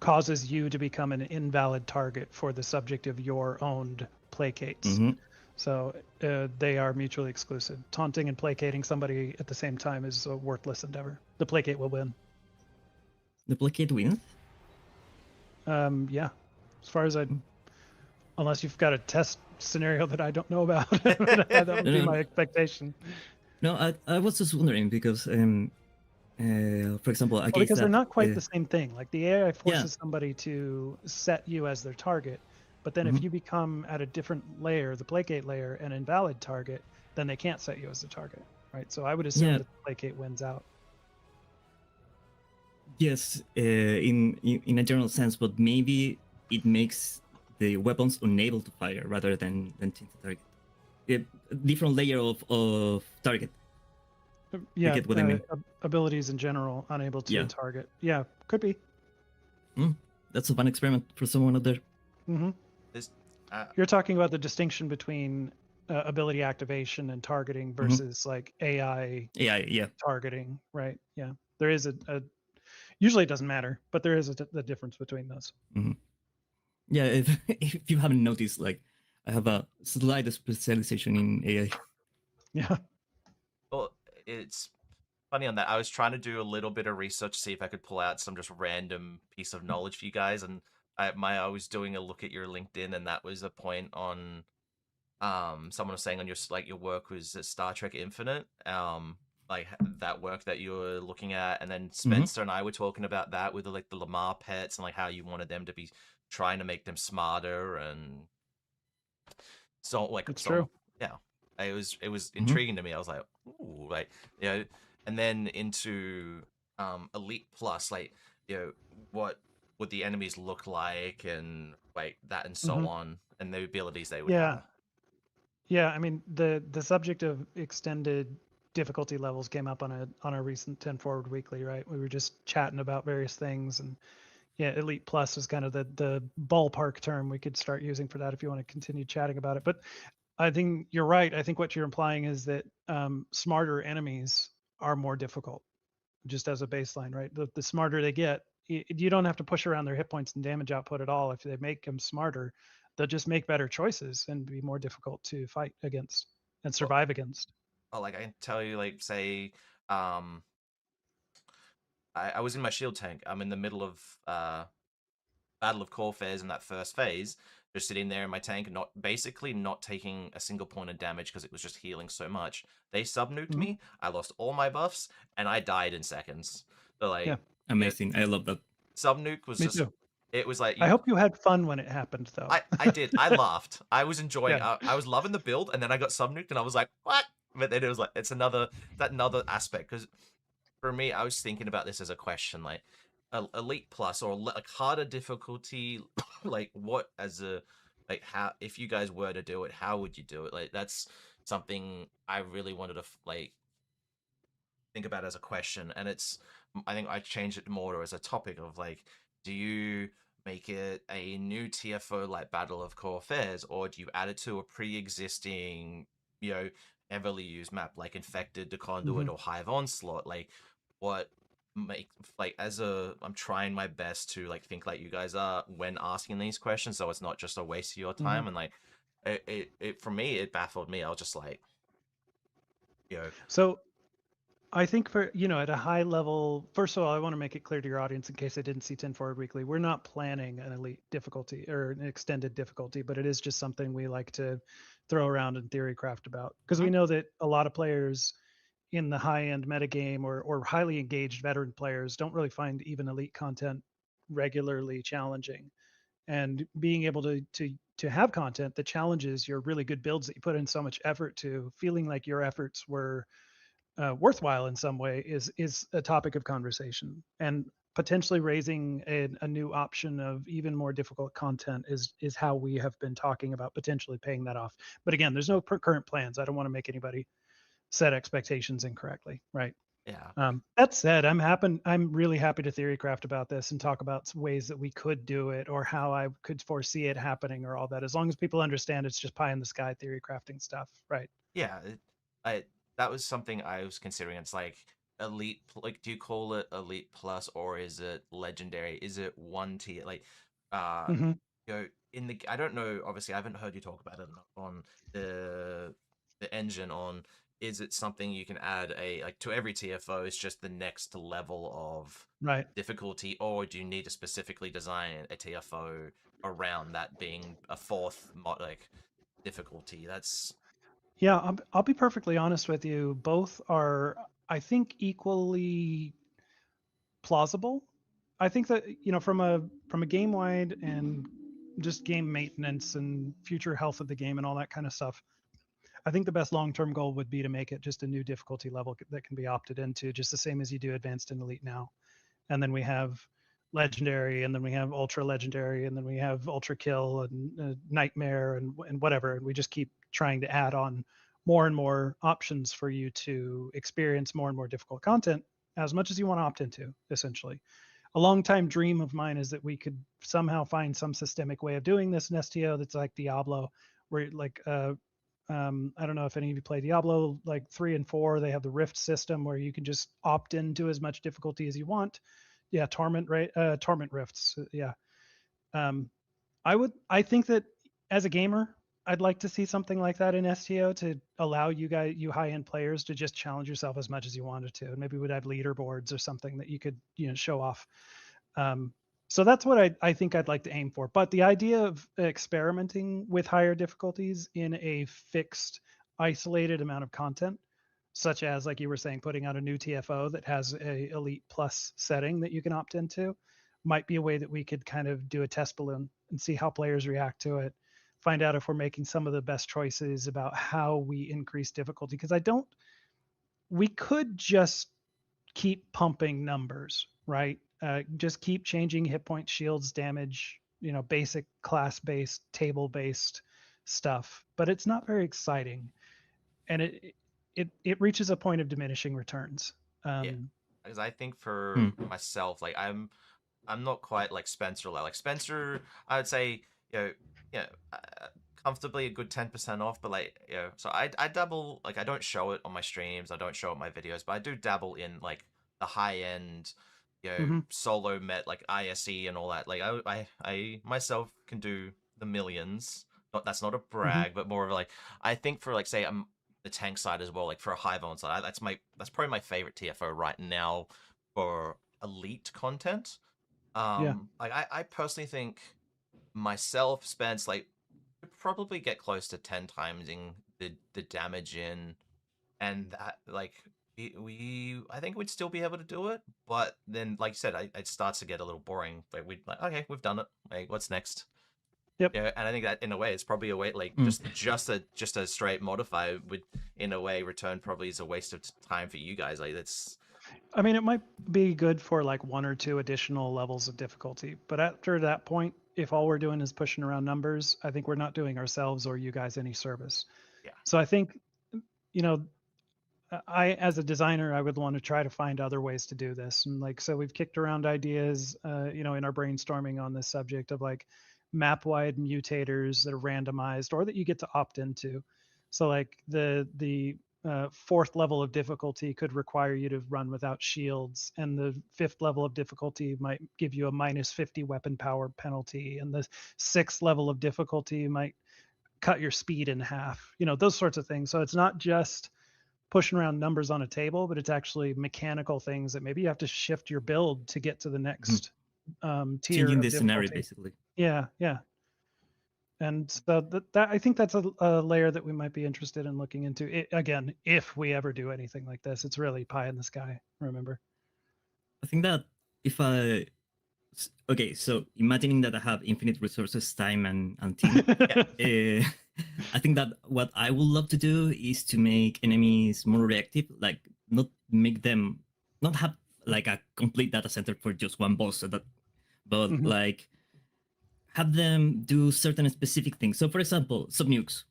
causes you to become an invalid target for the subject of your owned placates. Mm-hmm. So they are mutually exclusive. Taunting and placating somebody at the same time is a worthless endeavor. The placate will win. The placate wins? Yeah. As far as unless you've got a test scenario that I don't know about, that would be my expectation. No, I was just wondering because, for example, because they're not quite the same thing. Like the AI forces somebody to set you as their target, but then if you become at a different layer, the placate layer, an invalid target, then they can't set you as the target, right? So I would assume that the placate wins out. Yes, in a general sense, but maybe it makes the weapons unable to fire rather than change the target. A different layer of target. Yeah, get what I mean. Abilities in general unable to target. Yeah, could be. That's a fun experiment for someone out there. Mm-hmm. You're talking about the distinction between ability activation and targeting versus like AI targeting, right? Yeah, there is a usually it doesn't matter, but there is a difference between those. Yeah, if you haven't noticed, like I have a slight specialization in AI. Yeah. Well, it's funny on that. I was trying to do a little bit of research to see if I could pull out some just random piece of knowledge for you guys, and I was doing a look at your LinkedIn, and that was a point on someone was saying on your work was at Star Trek Infinite, like that work that you were looking at, and then Spencer and I were talking about that with the Lamar pets and like how you wanted them to be trying to make them smarter, and so like it's true. Yeah, it was intriguing to me. I was like, ooh, like, you know, and then into Elite Plus, like, you know, what would the enemies look like and like that and so on, and the abilities they would have. Yeah, I mean the subject of extended difficulty levels came up on a recent 10 Forward Weekly, right? We were just chatting about various things, and yeah, Elite Plus is kind of the ballpark term we could start using for that if you want to continue chatting about it. But I think you're right. I think what you're implying is that smarter enemies are more difficult, just as a baseline, right? The smarter they get, you don't have to push around their hit points and damage output at all. If they make them smarter, they'll just make better choices and be more difficult to fight against and survive against. Oh, like I can tell you, like, say, I was in my shield tank. I'm in the middle of Battle of Corfairs in that first phase, just sitting there in my tank, basically not taking a single point of damage because it was just healing so much. They sub-nuked me, I lost all my buffs, and I died in seconds. So like, amazing. I love that. Sub-nuke was it was like, I hope you had fun when it happened, though. I did. I laughed. I was enjoying. I was loving the build, and then I got sub-nuked, and I was like, what? But then it was like, it's another aspect, because for me, I was thinking about this as a question, like Elite Plus or like harder difficulty, like what as a like how, if you guys were to do it, how would you do it? Like that's something I really wanted to like think about as a question, and I think I changed it more as a topic of like, do you make it a new TFO like Battle of Corfairs, or do you add it to a pre-existing, you know, heavily used map like Infected, the Conduit, or Hive Onslaught? Like, what make like I'm trying my best to like think like you guys are when asking these questions, so it's not just a waste of your time. And like, it for me, it baffled me. I was just like, you know. So I think for, at a high level, first of all, I want to make it clear to your audience in case I didn't see 10 Forward Weekly, we're not planning an elite difficulty or an extended difficulty, but it is just something we like to throw around and theory craft about, because we know that a lot of players in the high-end metagame or highly engaged veteran players don't really find even elite content regularly challenging. And being able to have content that challenges your really good builds that you put in so much effort to, feeling like your efforts were worthwhile in some way is a topic of conversation, and potentially raising a new option of even more difficult content is how we have been talking about potentially paying that off. But again, there's no current plans. I don't want to make anybody set expectations incorrectly, right? Yeah. That said, I'm really happy to theorycraft about this and talk about ways that we could do it or how I could foresee it happening or all that. As long as people understand it's just pie in the sky theory crafting stuff, right? Yeah, I that was something I was considering. It's like elite, like do you call it elite plus or is it legendary? Is it one tier? Like, uh, Hmm. in the I don't know. Obviously, I haven't heard you talk about it on the engine. On is it something you can add a like to every TFO? It's just the next level of Right. difficulty, or do you need to specifically design a TFO around that being a fourth like difficulty? That's Yeah, I'll be perfectly honest with you. Both are, I think, equally plausible. I think that from a game wide and just game maintenance and future health of the game and all that kind of stuff, I think the best long term goal would be to make it just a new difficulty level that can be opted into, just the same as you do advanced and elite now. And then we have legendary, and then we have ultra legendary, and then we have ultra kill and nightmare and whatever. And we just keep trying to add on more and more options for you to experience more and more difficult content as much as you want to opt into, essentially. A long time dream of mine is that we could somehow find some systemic way of doing this in STO that's like Diablo, where like I don't know if any of you play Diablo, like 3 and 4, they have the Rift system where you can just opt into as much difficulty as you want. Yeah, Torment, right? Torment Rifts. Yeah. Um, I think that as a gamer, I'd like to see something like that in STO to allow you high-end players to just challenge yourself as much as you wanted to. And maybe we'd have leaderboards or something that you could, show off. So that's what I think I'd like to aim for. But the idea of experimenting with higher difficulties in a fixed, isolated amount of content, such as, like you were saying, putting out a new TFO that has a Elite Plus setting that you can opt into, might be a way that we could kind of do a test balloon and see how players react to it, find out if we're making some of the best choices about how we increase difficulty. Because we could just keep pumping numbers, right? Just keep changing hit point, shields, damage, basic class-based, table-based stuff. But it's not very exciting, and it reaches a point of diminishing returns. yeah. Because I think Hmm. for myself, like I'm not quite like Spencer. Like Spencer, I would say you know, comfortably a good 10% off. But like so I dabble like I don't show it on my streams, I don't show it in my videos, but I do dabble in like the high end, Mm-hmm. solo met like ISE and all that. Like I myself can do the millions. Not that's not a Mm-hmm. brag, but more of like I think for like say the tank side as well, like for a high vol side, that's probably my favorite TFO right now for elite content. Yeah. Like I personally think myself, Spence, like could probably get close to 10 timesing the damage in, and that like I think we'd still be able to do it, but then like you said, it starts to get a little boring. Like we'd like okay, we've done it. Like what's next? Yep. Yeah, and I think that in a way it's probably a way like Hmm. just a straight modify would in a way return probably is a waste of time for you guys. Like that's I mean, it might be good for like 1 or 2 additional levels of difficulty, but after that point, if all we're doing is pushing around numbers, I think we're not doing ourselves or you guys any service. yeah. So I think, you know, as a designer, I would want to try to find other ways to do this. And like, so we've kicked around ideas, in our brainstorming on this subject of like map-wide mutators that are randomized or that you get to opt into. So like the fourth level of difficulty could require you to run without shields, and the fifth level of difficulty might give you a -50 weapon power penalty, and the sixth level of difficulty might cut your speed in half. Those sorts of things. So it's not just pushing around numbers on a table, but it's actually mechanical things that maybe you have to shift your build to get to the next tier Changing of the scenario, difficulty. basically. Yeah. And so that I think that's a layer that we might be interested in looking into. Again, if we ever do anything like this, it's really pie in the sky. Remember? I think that if I okay, so imagining that I have infinite resources, time, and team, I think that what I would love to do is to make enemies more reactive, like not make them not have like a complete data center for just one boss, so that, but Mhm. like have them do certain specific things. So, for example, subnukes.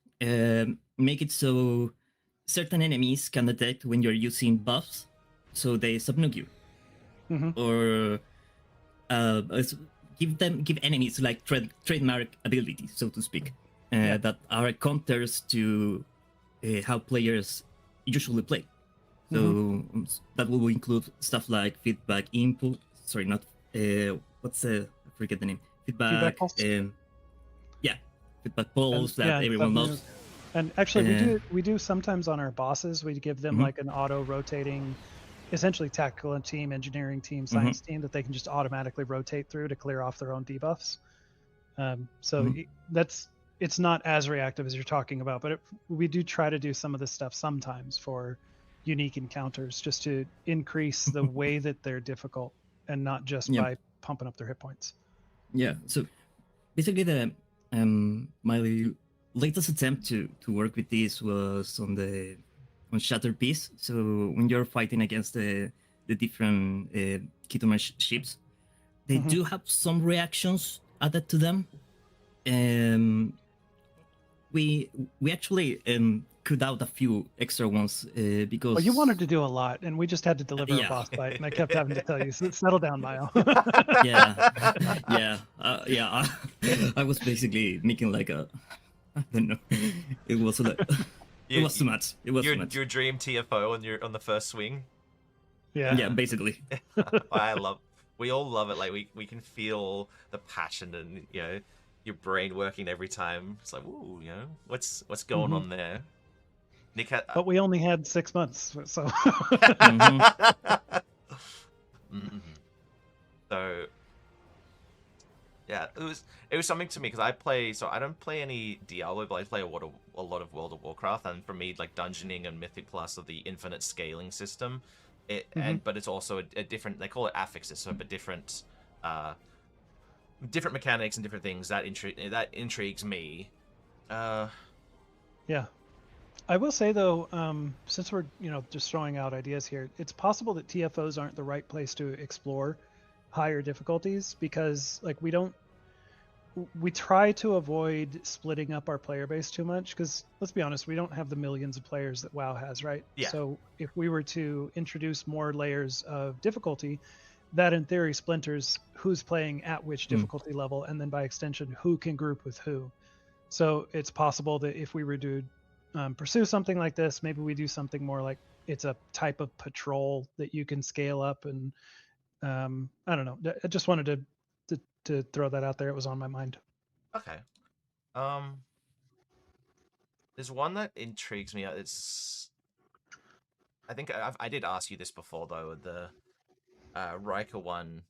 Make it so certain enemies can detect when you're using buffs, so they subnuke you. Mhm. Or give enemies like trademark abilities, so to speak, Yeah. that are counters to how players usually play. So that will include stuff like feedback input. Sorry, not what's I forget the name. Feedback Feedback. pulse. Yeah, feedback And polls that yeah, everyone loves. and actually, Uh, we do sometimes on our bosses. We give them Mhm. like an auto rotating, essentially tactical and team, engineering team, science team that they can just automatically rotate through to clear off their own debuffs. So Mhm. it's not as reactive as you're talking about, but we do try to do some of this stuff sometimes for unique encounters, just to increase the way that they're difficult, and not just Yeah, by pumping up their hit points. yeah. So basically, the my latest attempt to work with this was on Shatter Piece. So when you're fighting against the different Kitoma ships, they Mhm. do have some reactions added to them. Um, we we actually cut out a few extra ones because Well, you wanted to do a lot, and we just had to deliver a yeah, boss fight, and I kept having to tell you, settle down, Mayo." yeah, yeah. I was basically making like a I don't know. It was like it You, was too much. It was too much. your dream TFO on the first swing. Yeah, Yeah. basically. I love. We all love it. Like we can feel the passion and your brain working every time. It's like, ooh, what's going Mhm. on there? Nick had. But we only had 6 months, so Mhm. So yeah, it was something to me because I play. So I don't play any Diablo, but I play a lot of World of Warcraft, and for me, like dungeoning and Mythic Plus are the infinite scaling system. Mhm. But it's also a different. They call it affixes, so but uh different mechanics and different things that intrigues me. Uh, Yeah. I will say though, since we're just throwing out ideas here, it's possible that TFOs aren't the right place to explore higher difficulties, because like we try to avoid splitting up our player base too much, because let's be honest, we don't have the millions of players that WoW has, right? yeah, So if we were to introduce more layers of difficulty, that in theory splinters who's playing at which Mm. difficulty level, and then by extension who can group with who. So it's possible that if we were to pursue something like this, maybe we do something more like it's a type of patrol that you can scale up. And I don't know. I just wanted to throw that out there. It was on my mind. okay. Um, there's one that intrigues me. It's I think I did ask you this before though. The Riker one,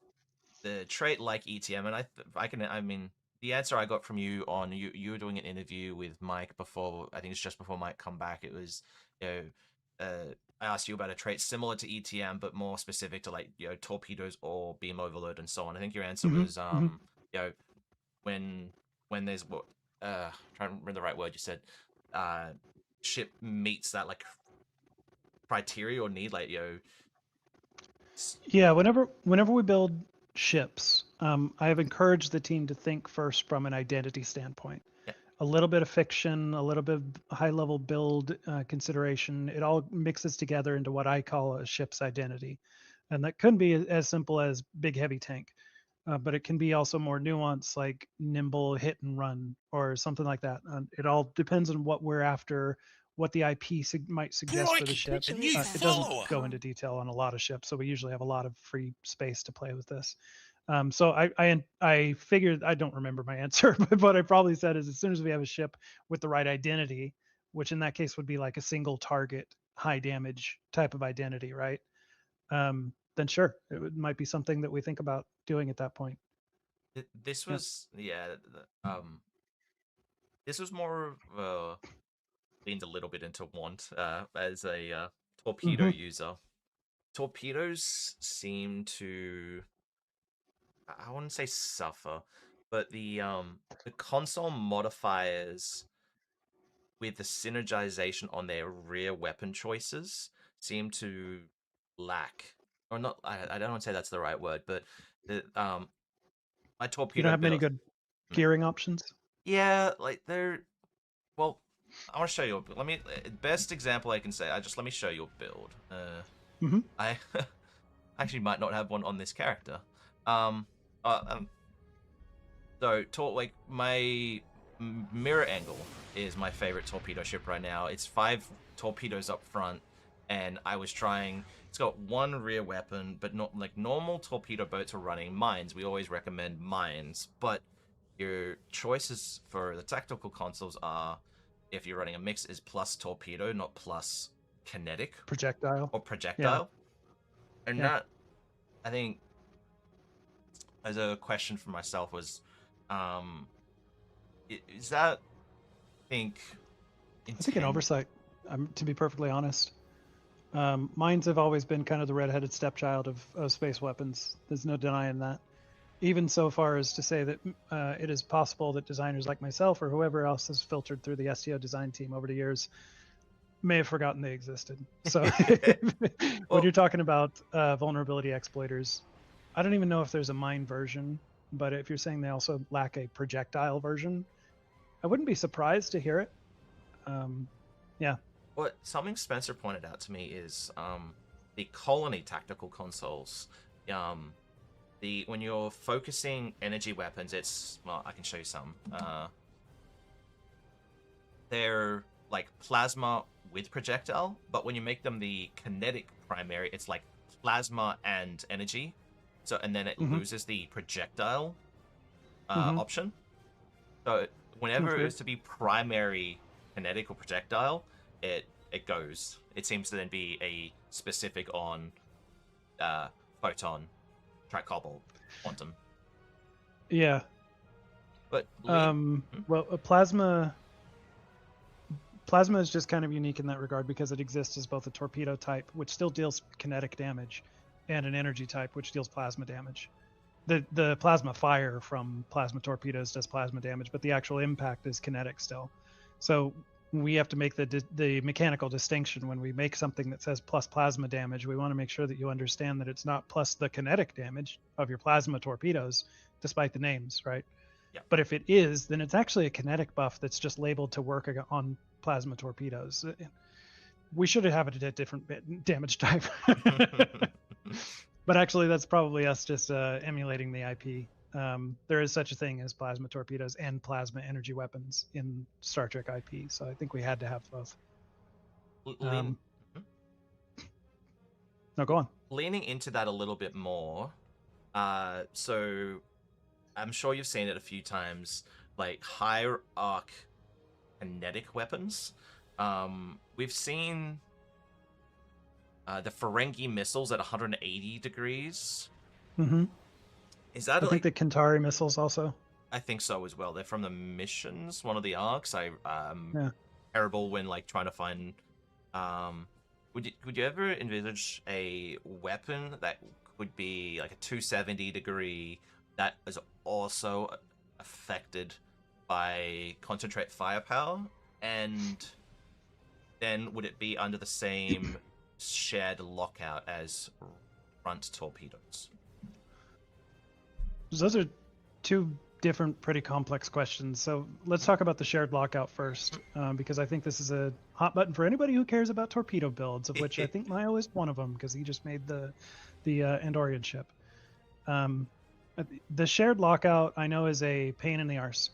the trait like ETM, and I mean the answer I got from you on you were doing an interview with Mike before. I think it's just before Mike come back. It was you know I asked you about a trait similar to ETM but more specific to like torpedoes or beam overload and so on. I think your answer Hmm. was Hmm. you know when there's what trying to remember the right word you said, uh ship meets that like criteria or need, like Yeah. Whenever we build ships, I have encouraged the team to think first from an identity standpoint. yeah. A little bit of fiction, a little bit of high level build consideration. It all mixes together into what I call a ship's identity. And that could be as simple as big, heavy tank, but it can be also more nuanced, like nimble hit and run or something like that. It all depends on what we're after, what the IP might suggest for the ship. It doesn't go into detail on a lot of ships, so we usually have a lot of free space to play with this. So I figured, I don't remember my answer, but what I probably said is, as soon as we have a ship with the right identity, which in that case would be like a single target, high damage type of identity, right? Then sure, might be something that we think about doing at that point. This Yep. was this was more of leaned a little bit into want as a torpedo Hmm. user. Torpedoes seem to, I wouldn't say suffer, but the console modifiers with the synergization on their rear weapon choices seem to lack, or not. I don't want to say that's the right word, but the my You torpedo don't have many build. good gearing options. Yeah, like they're well. I want to show you. Let me best example I can say. Let me show you a build. Hmm. I actually might not have one on this character. Um, uh, um like my mirror angle is my favorite torpedo ship right now. It's 5 torpedoes up front, and I was trying. It's got 1 rear weapon, but not like normal torpedo boats are running mines. We always recommend mines, but your choices for the tactical consoles are, if you're running a mix, is plus torpedo, not plus kinetic Projectile. or Yeah. projectile. And Yeah. that, I think, as a question for myself was, um, is that, I think, I think an intent? oversight. To be perfectly honest, mines have always been kind of the redheaded stepchild of space weapons. There's no denying that. Even so far as to say that it is possible that designers like myself or whoever else has filtered through the STO design team over the years may have forgotten they existed. So when Well, you're talking about vulnerability exploiters, I don't even know if there's a mine version, but if you're saying they also lack a projectile version, I wouldn't be surprised to hear it. Yeah. what something Spencer pointed out to me is the colony tactical consoles. Um, the when you're focusing energy weapons, it's, well, I can show you some. They're like plasma with projectile, but when you make them the kinetic primary, it's like plasma and energy. So, and then it Hmm. loses the projectile Hmm. option. So whenever That's it weird. was to be primary kinetic or projectile, it goes. It seems to then be a specific on photon, tricobalt, quantum. Yeah. But lean. Well, plasma is just kind of unique in that regard because it exists as both a torpedo type, which still deals kinetic damage, and an energy type, which deals plasma damage. The plasma fire from plasma torpedoes does plasma damage, but the actual impact is kinetic still. So we have to make the mechanical distinction when we make something that says plus plasma damage. We want to make sure that you understand that it's not plus the kinetic damage of your plasma torpedoes, despite the names, right? Yeah. But if it is, then it's actually a kinetic buff that's just labeled to work on plasma torpedoes. We should have it a different damage type. But actually, that's probably us just emulating the IP. There is such a thing as plasma torpedoes and plasma energy weapons in Star Trek IP, so I think we had to have both. Lean, No, go on. leaning into that a little bit more. So I'm sure you've seen it a few times, like higher arc kinetic weapons. We've seen the Ferengi missiles at 180 degrees. Mm-hmm. Is that I think like? the Kentari missiles also. I think so as well. They're from the missions, one of the arcs. Yeah. Terrible when like trying to find. Would you ever envisage a weapon that could be like a 270 degree that is also affected by concentrate firepower, and then would it be under the same shared lockout as front torpedoes? Those are two different, pretty complex questions. So let's talk about the shared lockout first, because I think this is a hot button for anybody who cares about torpedo builds, of which I think Mayo is one of them because he just made the Andorian ship. The shared lockout I know is a pain in the arse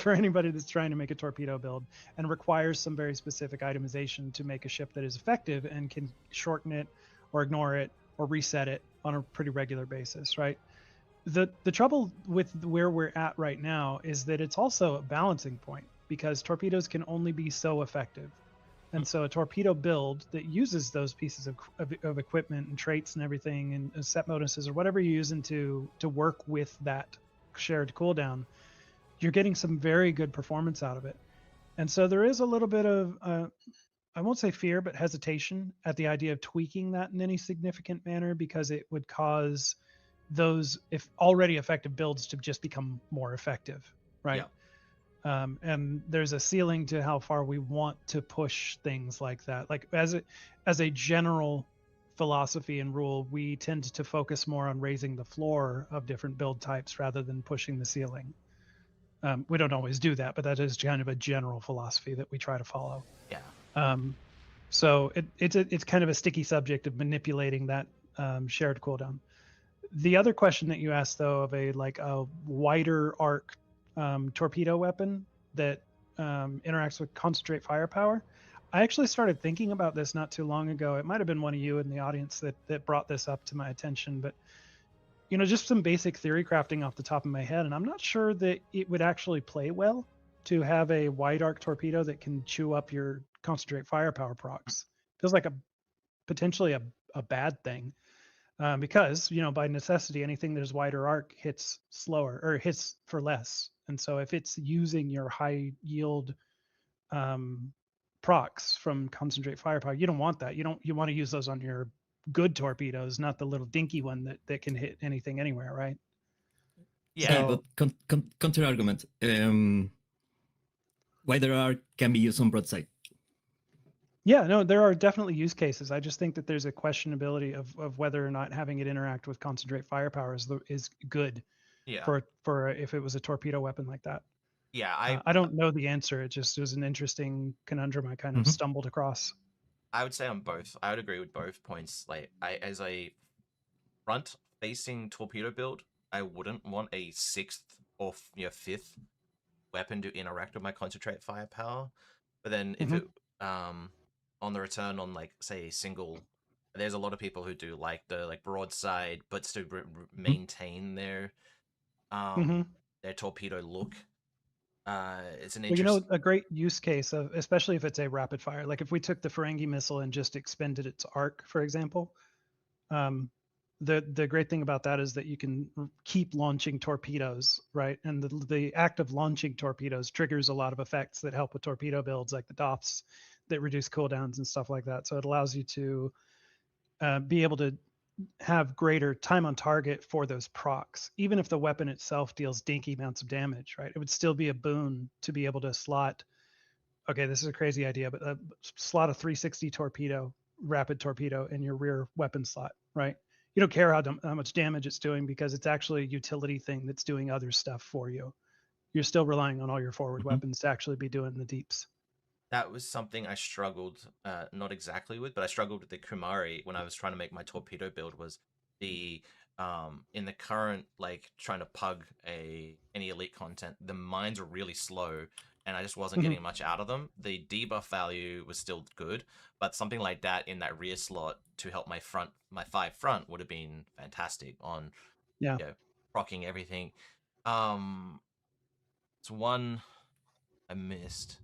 for anybody that's trying to make a torpedo build, and requires some very specific itemization to make a ship that is effective and can shorten it or ignore it or reset it on a pretty regular basis, right? The trouble with where we're at right now is that it's also a balancing point because torpedoes can only be so effective. And so a torpedo build that uses those pieces of equipment and traits and everything and set bonuses or whatever you're using to work with that shared cooldown, you're getting some very good performance out of it. And so there is a little bit of I won't say fear, but hesitation at the idea of tweaking that in any significant manner because it would cause those if already effective builds to just become more effective, right? Yeah. And there's a ceiling to how far we want to push things like that. Like as a general philosophy and rule, we tend to focus more on raising the floor of different build types rather than pushing the ceiling. We don't always do that, but that is kind of a general philosophy that we try to follow. Yeah. So it's kind of a sticky subject of manipulating that shared cooldown. The other question that you asked, though, of a wider arc torpedo weapon that interacts with concentrate firepower, I actually started thinking about this not too long ago. It might have been one of you in the audience that brought this up to my attention, but just some basic theory crafting off the top of my head, and I'm not sure that it would actually play well to have a wide arc torpedo that can chew up your concentrate firepower procs. Feels like a potentially a bad thing. Because by necessity, anything that is wider arc hits slower or hits for less. And so if it's using your high yield procs from concentrate firepower, you don't want that. You want to use those on your good torpedoes, not the little dinky one that can hit anything anywhere, right? Yeah. But counter argument. Wider arc can be used on broadside. Yeah, no, there are definitely use cases. I just think that there's a questionability of whether or not having it interact with concentrate firepower is good. Yeah. For if it was a torpedo weapon like that. Yeah. I don't know the answer. It just was an interesting conundrum I kind of stumbled across. I would say on both. I would agree with both points. Like, as a front-facing torpedo build, I wouldn't want a 6th or 5th weapon to interact with my concentrate firepower. But then if it on the return on say a single, there's a lot of people who do like the broadside, but still maintain their torpedo look. It's an interesting. A great use case of, especially if it's a rapid fire, like if we took the Ferengi missile and just expended its arc, for example. The great thing about that is that you can keep launching torpedoes, right? And the act of launching torpedoes triggers a lot of effects that help with torpedo builds, like the DOFs that reduce cooldowns and stuff like that. So it allows you to be able to have greater time on target for those procs, even if the weapon itself deals dinky amounts of damage, right? It would still be a boon to be able to slot. Okay, this is a crazy idea, but slot a 360 torpedo, rapid torpedo in your rear weapon slot, right? You don't care how much damage it's doing because it's actually a utility thing that's doing other stuff for you. You're still relying on all your forward weapons to actually be doing the deeps. That was something I struggled, not exactly with, but I struggled with the Kumari when I was trying to make my torpedo build. Was the in the current trying to pug any elite content, the mines are really slow, and I just wasn't getting much out of them. The debuff value was still good, but something like that in that rear slot to help my 5 front would have been fantastic on proccing everything. It's one I missed.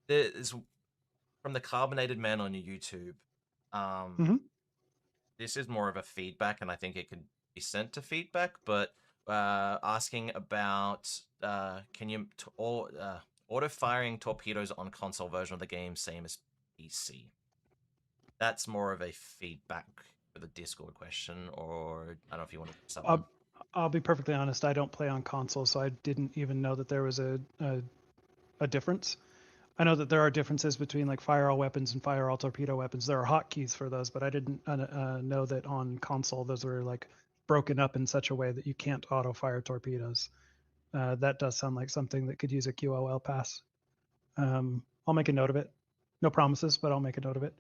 There's from the Carbonated Man on YouTube. This is more of a feedback, and I think it could be sent to feedback, but asking about can you auto-firing torpedoes on console version of the game, same as PC? That's more of a feedback for the Discord question, or I don't know if you want to press that one. I'll be perfectly honest. I don't play on console, so I didn't even know that there was a difference. I know that there are differences between fire all weapons and fire all torpedo weapons. There are hotkeys for those, but I didn't know that on console those were broken up in such a way that you can't auto fire torpedoes. That does sound like something that could use a QOL pass. I'll make a note of it. No promises, but I'll make a note of it.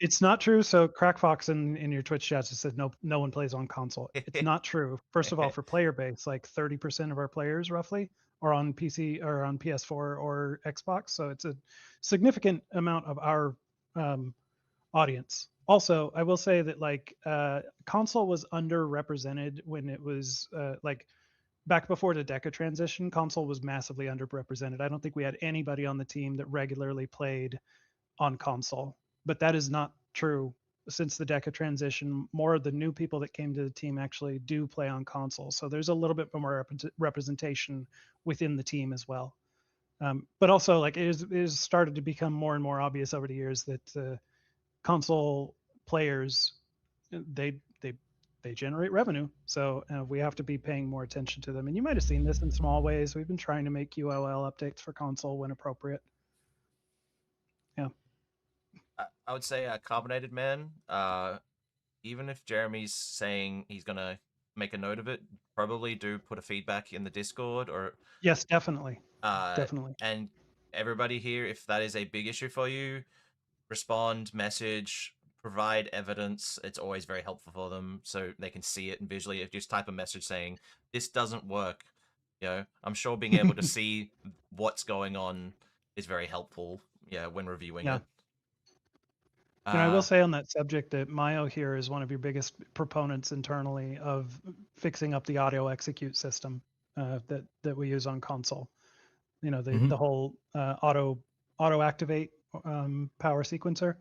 It's not true. So Crackfox in your Twitch chat just said no one plays on console. It's not true. First of all, for player base, 30% of our players roughly are on PC or on PS4 or Xbox. So it's a significant amount of our audience. Also, I will say that console was underrepresented when it was back before the Deca transition. Console was massively underrepresented. I don't think we had anybody on the team that regularly played on console, but that is not true since the Deca transition. More of the new people that came to the team actually do play on console, so there's a little bit more representation within the team as well. But also, it is started to become more and more obvious over the years that console players they they generate revenue. So we have to be paying more attention to them. And you might have seen this in small ways. We've been trying to make QOL updates for console when appropriate. Yeah. I would say Carbonated Man. Even if Jeremy's saying he's gonna make a note of it, probably do put a feedback in the Discord or Yes, definitely. uh, Definitely. and everybody here, if that is a big issue for you, respond, message, provide evidence. It's always very helpful for them so they can see it and visually. If you just type a message saying this doesn't work, I'm sure being able to see what's going on is very helpful. Yeah, when reviewing Yeah. it. I will say on that subject that Mayo here is one of your biggest proponents internally of fixing up the auto execute system that we use on console. The whole auto activate power sequencer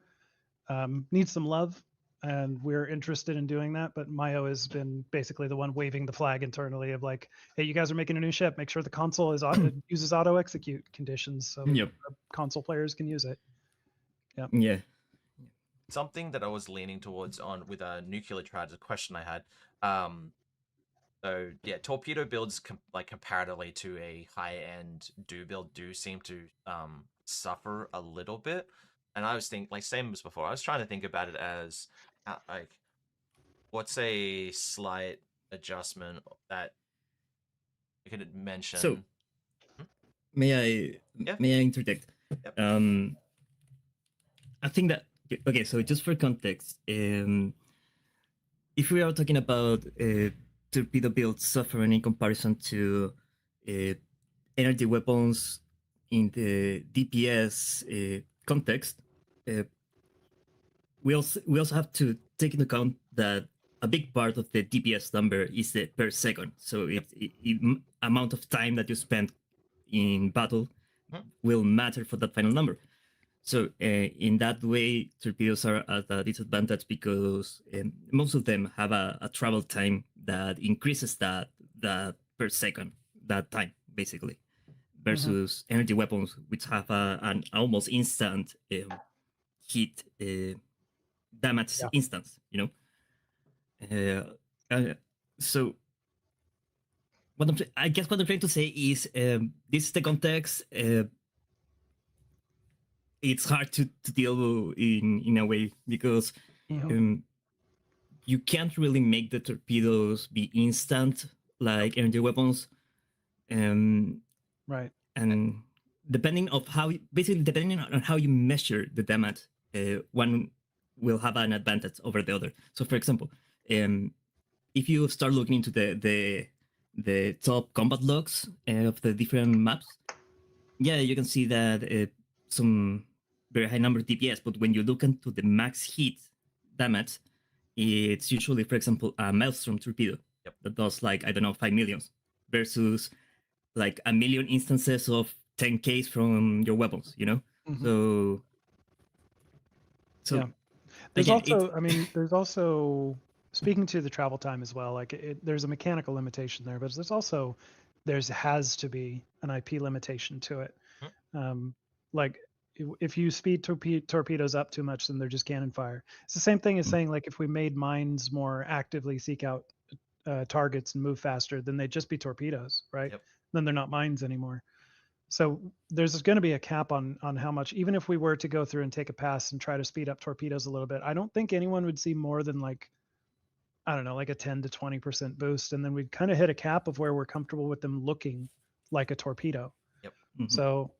needs some love, and we're interested in doing that. But Mayo has been basically the one waving the flag internally of like, hey, you guys are making a new ship. Make sure the console uses auto execute conditions so Yep. console players can use it. Yeah. Yeah. Something that I was leaning towards on with a nuclear triad, a question I had. So yeah, torpedo builds like comparatively to a high end do build do seem to suffer a little bit, and I was thinking like same as before. I was trying to think about it as like what's a slight adjustment that you could mention. So may I Yeah. may I interject? Yep. I think that okay. So just for context, if we are talking about torpedo builds suffering in comparison to energy weapons in the DPS context, we also have to take into account that a big part of the DPS number is the per second. So amount of time that you spend in battle will matter for that final number. So in that way, torpedoes are at a disadvantage because most of them have a travel time that increases that per second, that time basically, versus energy weapons which have an almost instant hit damage instance. So I guess what I'm trying to say is this is the context. It's hard to deal in a way because you can't really make the torpedoes be instant like energy weapons. Right. And depending on how you measure the damage, one will have an advantage over the other. So, for example, if you start looking into the top combat logs of the different maps, yeah, you can see that some very high number of DPS. But when you look into the max hit damage, it's usually, for example, a Maelstrom torpedo that does like, I don't know, 5 millions versus like a million instances of 10Ks from your weapons, So yeah. There's again, there's also speaking to the travel time as well. Like there's a mechanical limitation there, but there has to be an IP limitation to it. Like if you speed torpedoes up too much, then they're just cannon fire. It's the same thing as saying like if we made mines more actively seek out targets and move faster, then they'd just be torpedoes, right? Then they're not mines anymore. So there's going to be a cap on how much, even if we were to go through and take a pass and try to speed up torpedoes a little bit, I don't think anyone would see more than like, I don't know, like a 10 to 20% boost. And then we'd kind of hit a cap of where we're comfortable with them looking like a torpedo. So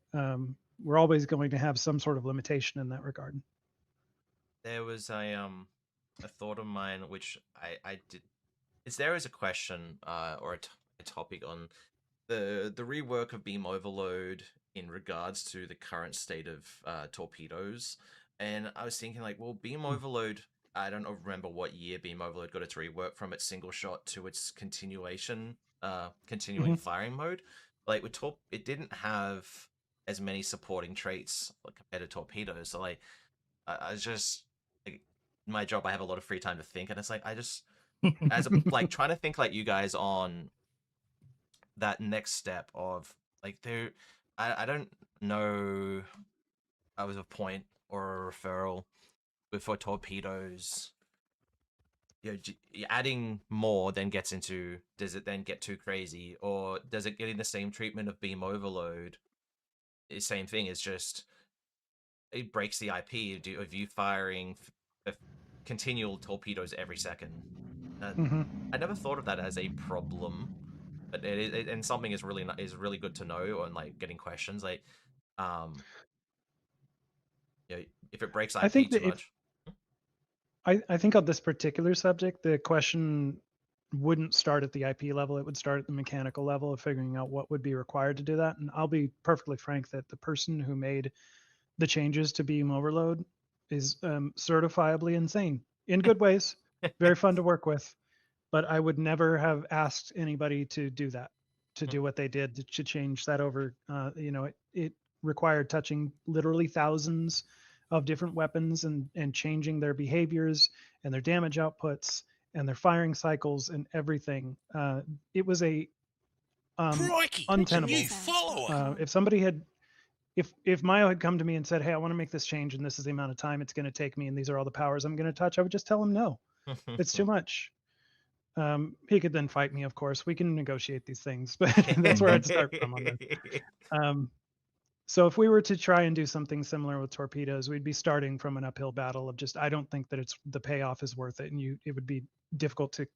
we're always going to have some sort of limitation in that regard. There was a thought of mine which I did. Is there is a question or a topic on the rework of beam overload in regards to the current state of torpedoes, and I was thinking like, well, beam overload. I don't remember what year beam overload got its rework from its single shot to its continuing firing mode. Like with it didn't have as many supporting traits compared to torpedoes. So like, I was just like, my job. I have a lot of free time to think, and it's like I just as a, like trying to think like you guys on that next step of like I don't know I was a point or a referral for torpedoes adding more then gets into, does it then get too crazy, or does it get in the same treatment of beam overload? The same thing. It's just it breaks the IP of you firing continual torpedoes every second. Hmm. I never thought of that as a problem, but and something is really good to know on like getting questions like, um, if it breaks I IP think too that if much. I think on this particular subject, the question wouldn't start at the IP level. It would start at the mechanical level of figuring out what would be required to do that. And I'll be perfectly frank that the person who made the changes to beam overload is certifiably insane in good ways, very fun to work with. But I would never have asked anybody to do that, to do what they did to change that over. It required touching literally thousands of different weapons and changing their behaviors and their damage outputs and their firing cycles and everything. It was a Crikey, a new untenable. follower. If somebody had, if Mayo had come to me and said, "Hey, I want to make this change, and this is the amount of time it's going to take me, and these are all the powers I'm going to touch," I would just tell him no. It's too much. He could then fight me, of course. We can negotiate these things, but that's where I'd start from on this. Um, so if we were to try and do something similar with torpedoes, we'd be starting from an uphill battle of just I don't think that it's the payoff is worth it, and it would be difficult to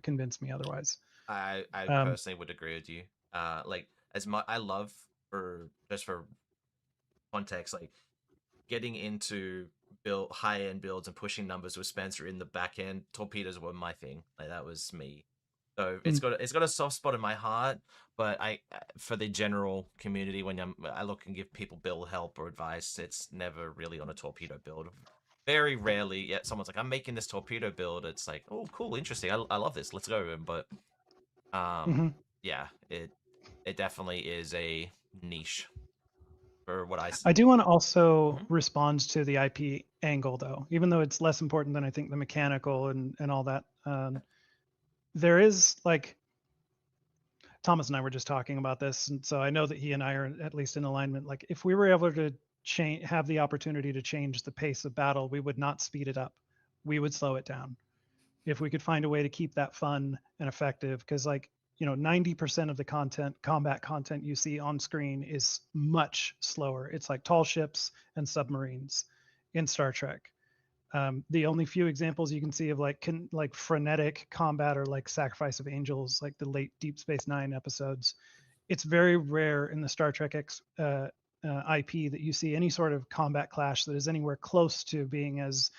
convince me otherwise. I Um, personally would agree with you. Like as much I love for just for context, like getting into build high end builds and pushing numbers with Spencer in the back end, torpedoes were my thing. Like that was me. So mm, it's got a soft spot in my heart, but I for the general community when I look and give people build help or advice, it's never really on a torpedo build. Very rarely, yeah, someone's like, "I'm making this torpedo build." It's like, "Oh, cool, interesting. I love this. Let's go." But mhm. yeah, it definitely is a niche for what I. I do want to also Mhm. respond to the IP angle, though, even though it's less important than I think the mechanical and all that. There is like Thomas and I were just talking about this, and so I know that he and I are at least in alignment. Like, if we were able to have the opportunity to change the pace of battle, we would not speed it up. We would slow it down. If we could find a way to keep that fun and effective, because 90% of the combat content you see on screen is much slower. It's like tall ships and submarines in Star Trek. The only few examples you can see of like frenetic combat or like Sacrifice of Angels, like the late Deep Space Nine episodes. It's very rare in the Star Trek IP that you see any sort of combat clash that is anywhere close to being as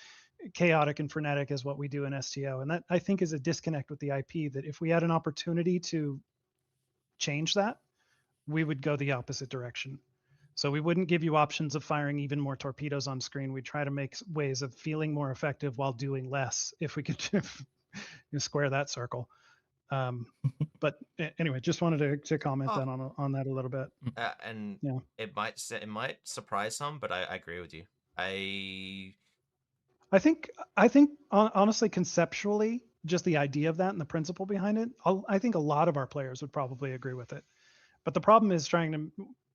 chaotic and frenetic as what we do in STO. And that I think is a disconnect with the IP. That if we had an opportunity to change that, we would go the opposite direction. So we wouldn't give you options of firing even more torpedoes on screen. We'd try to make ways of feeling more effective while doing less, if we could square that circle. But anyway, just wanted to comment Oh, on that a little bit. and Yeah, it might surprise some, but I agree with you. I I think honestly, conceptually, just the idea of that and the principle behind it, I think a lot of our players would probably agree with it. But the problem is trying to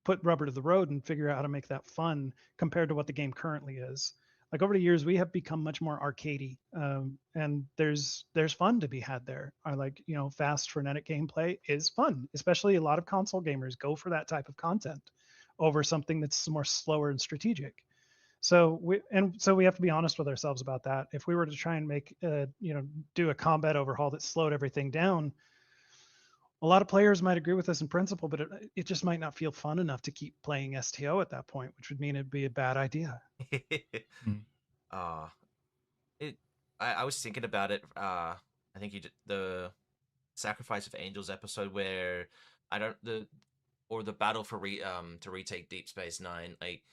put rubber to the road and figure out how to make that fun compared to what the game currently is. Like over the years, we have become much more arcadey, and there's fun to be had there. I like fast frenetic gameplay is fun, especially a lot of console gamers go for that type of content over something that's more slower and strategic. So we have to be honest with ourselves about that. If we were to try and do a combat overhaul that slowed everything down, a lot of players might agree with us in principle, but it just might not feel fun enough to keep playing STO at that point, which would mean it'd be a bad idea. Mm. uh it I was thinking about it. I think you did the Sacrifice of Angels episode where I don't the or the battle for to retake Deep Space Nine. Like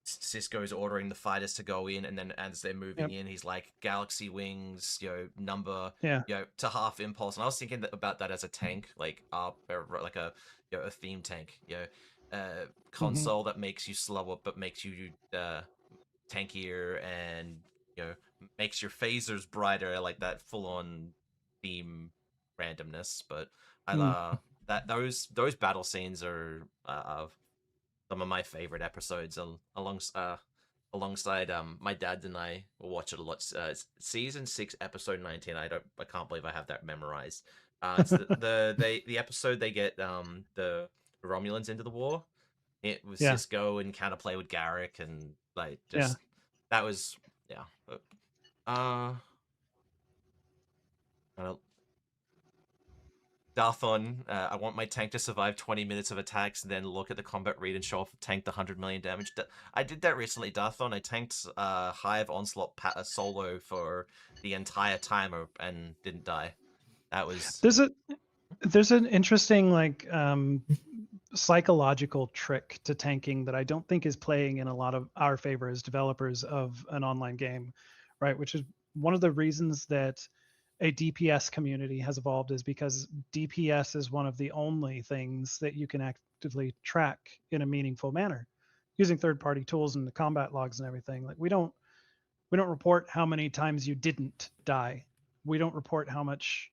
Cisco's ordering the fighters to go in, and then as they're moving Yep. in, he's like galaxy wings, number, Yeah. to half impulse. And I was thinking about that as a tank, like like a a theme tank, Hmm. console that makes you slower but makes you tankier, and makes your phasers brighter, like that full on theme randomness. But I Mm. that those battle scenes are some of my favorite episodes along alongside my dad and I will watch it a lot. Season 6, episode 19. I can't believe I have that memorized. It's the episode they get the Romulans into the war. It was Yeah. Cisco and kind of play with Garrick and like Yeah. just that was yeah. Uh, Darthon, I want my tank to survive 20 minutes of attacks and then look at the combat read and show off tanked 100 million damage. I did that recently, Darthon. I tanked Hive Onslaught solo for the entire time and didn't die. That was... There's an interesting like psychological trick to tanking that I don't think is playing in a lot of our favor as developers of an online game, right? Which is one of the reasons that a DPS community has evolved, is because DPS is one of the only things that you can actively track in a meaningful manner using third-party tools and the combat logs and everything. Like we don't report how many times you didn't die. We don't report how much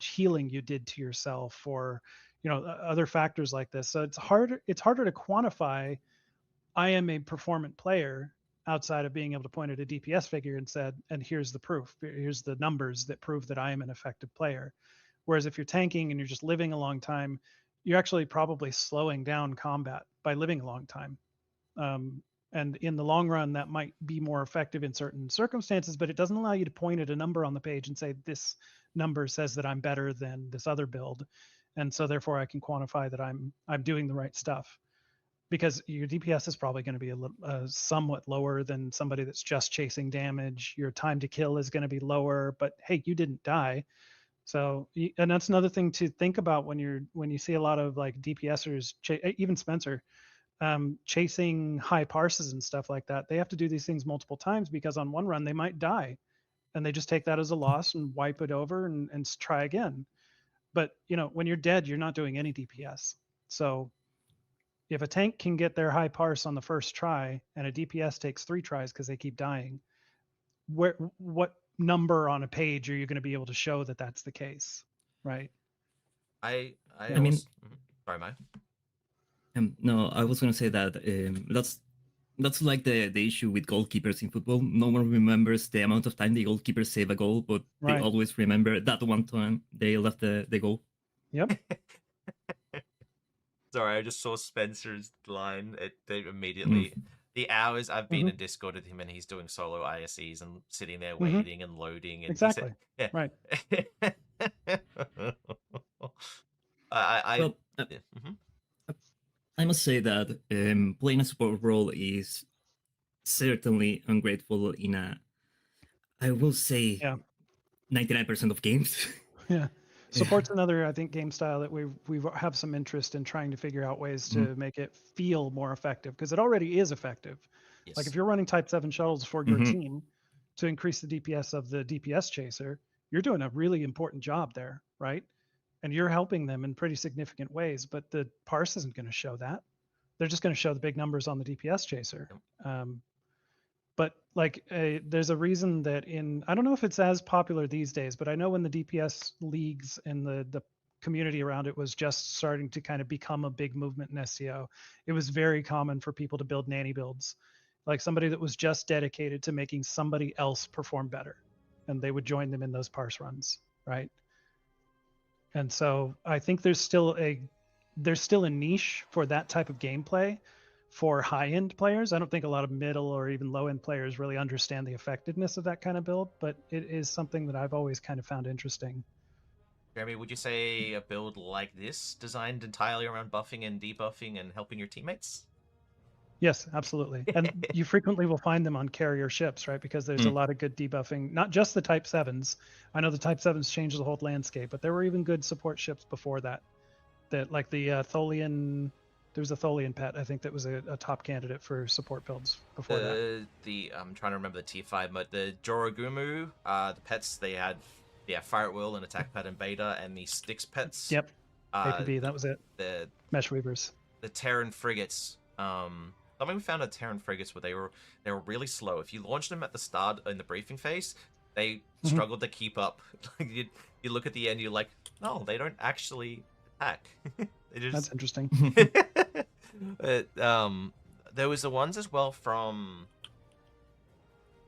healing you did to yourself, or other factors like this. So it's harder to quantify I am a performant player outside of being able to point at a DPS figure and here's the proof. Here's the numbers that prove that I am an effective player. Whereas if you're tanking and you're just living a long time, you're actually probably slowing down combat by living a long time. And in the long run, that might be more effective in certain circumstances, but it doesn't allow you to point at a number on the page and say, this number says that I'm better than this other build. And so therefore I can quantify that I'm doing the right stuff. Because your DPS is probably going to be somewhat lower than somebody that's just chasing damage. Your time to kill is going to be lower, but hey, you didn't die. So, and that's another thing to think about when you see a lot of like DPSers, even Spencer, chasing high parses and stuff like that. They have to do these things multiple times because on one run they might die, and they just take that as a loss and wipe it over and try again. But when you're dead, you're not doing any DPS. So if a tank can get their high parse on the first try and a DPS takes 3 tries because they keep dying, what number on a page are you going to be able to show that that's the case, right? I mean, sorry, Mayo. No, I was going to say that that's like the issue with goalkeepers in football. No one remembers the amount of time the goalkeepers save a goal, but they always remember that one time they left the goal. Yep. Sorry, I just saw Spencer's line. They immediately... The hours I've been in Discord with him and he's doing solo ISEs and sitting there waiting and loading. And exactly. Yeah. Right. I must say that playing a support role is certainly ungrateful in I will say, 99% of games. Yeah. Support's another, I think, game style that we have some interest in trying to figure out ways to make it feel more effective, because it already is effective. Yes. Like if you're running type 7 shuttles for your team to increase the DPS of the DPS chaser, you're doing a really important job there, right? And you're helping them in pretty significant ways, but the parse isn't going to show that. They're just going to show the big numbers on the DPS chaser. But like there's a reason that I don't know if it's as popular these days, but I know when the DPS leagues and the community around it was just starting to kind of become a big movement in SEO, it was very common for people to build nanny builds, like somebody that was just dedicated to making somebody else perform better, and they would join them in those parse runs, right? And so I think there's still a niche for that type of gameplay for high-end players. I don't think a lot of middle or even low-end players really understand the effectiveness of that kind of build, but it is something that I've always kind of found interesting. Jeremy, would you say a build like this designed entirely around buffing and debuffing and helping your teammates? Yes, absolutely. And you frequently will find them on carrier ships, right? Because there's a lot of good debuffing, not just the Type 7s. I know the Type 7s changed the whole landscape, but there were even good support ships before that. That like the Tholian... There was a Tholian pet, I think, that was a top candidate for support builds before that. I'm trying to remember the T5, but the Jorogumu, the pets, they had Fire at Will and Attack Pet and Beta, and the Styx pets. Yep, A to B, that was it. The Mesh Weavers. The Terran frigates. We found a Terran frigates where they were really slow. If you launched them at the start in the briefing phase, they struggled to keep up. you look at the end, you're like, no, they don't actually attack. That's interesting. The there was the ones as well from.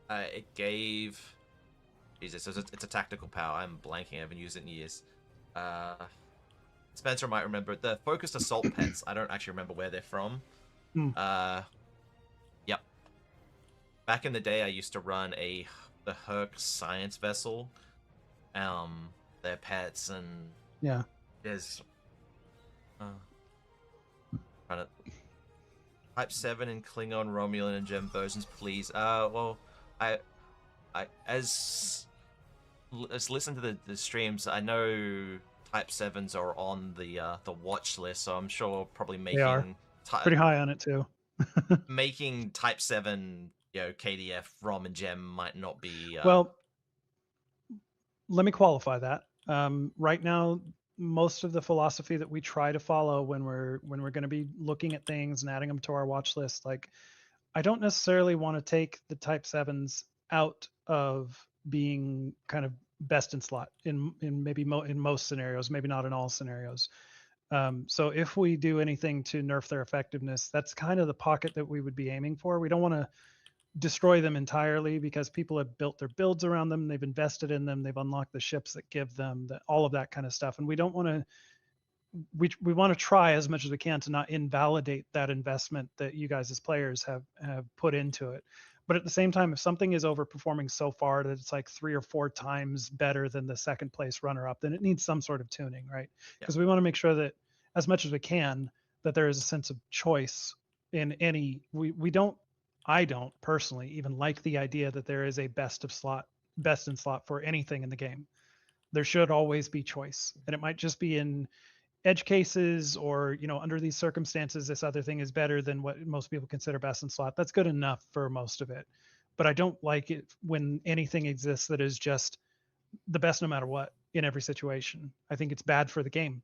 It gave. Jesus, it's a tactical power. I'm blanking. I haven't used it in years. Spencer might remember the focused assault pets. I don't actually remember where they're from. Hmm. Yep. Back in the day, I used to run the Herc science vessel. Their pets and Yeah. there's trying to Type 7 and Klingon, Romulan, and Gem versions, please. Well, I as listen to the streams, I know Type 7s are on the watch list, so I'm sure probably They are. making Pretty high on it too. making Type 7, KDF, ROM, and Gem might not be. Well, let me qualify that. Right now, most of the philosophy that we try to follow when we're going to be looking at things and adding them to our watch list, like I don't necessarily want to take the Type 7s out of being kind of best in slot in maybe in most scenarios, maybe not in all scenarios. So if we do anything to nerf their effectiveness, that's kind of the pocket that we would be aiming for. We don't want to destroy them entirely because people have built their builds around them, they've invested in them, they've unlocked the ships that give them all of that kind of stuff, and we don't want to. We want to try as much as we can to not invalidate that investment that you guys as players have put into it. But at the same time, if something is overperforming so far that it's like 3 or 4 times better than the second place runner up, then it needs some sort of tuning, right? Because we want to make sure that as much as we can, that there is a sense of choice in any. I don't personally even like the idea that there is a best in slot for anything in the game. There should always be choice, and it might just be in edge cases or under these circumstances this other thing is better than what most people consider best in slot. That's good enough for most of it, but I don't like it when anything exists that is just the best no matter what in every situation. I think it's bad for the game.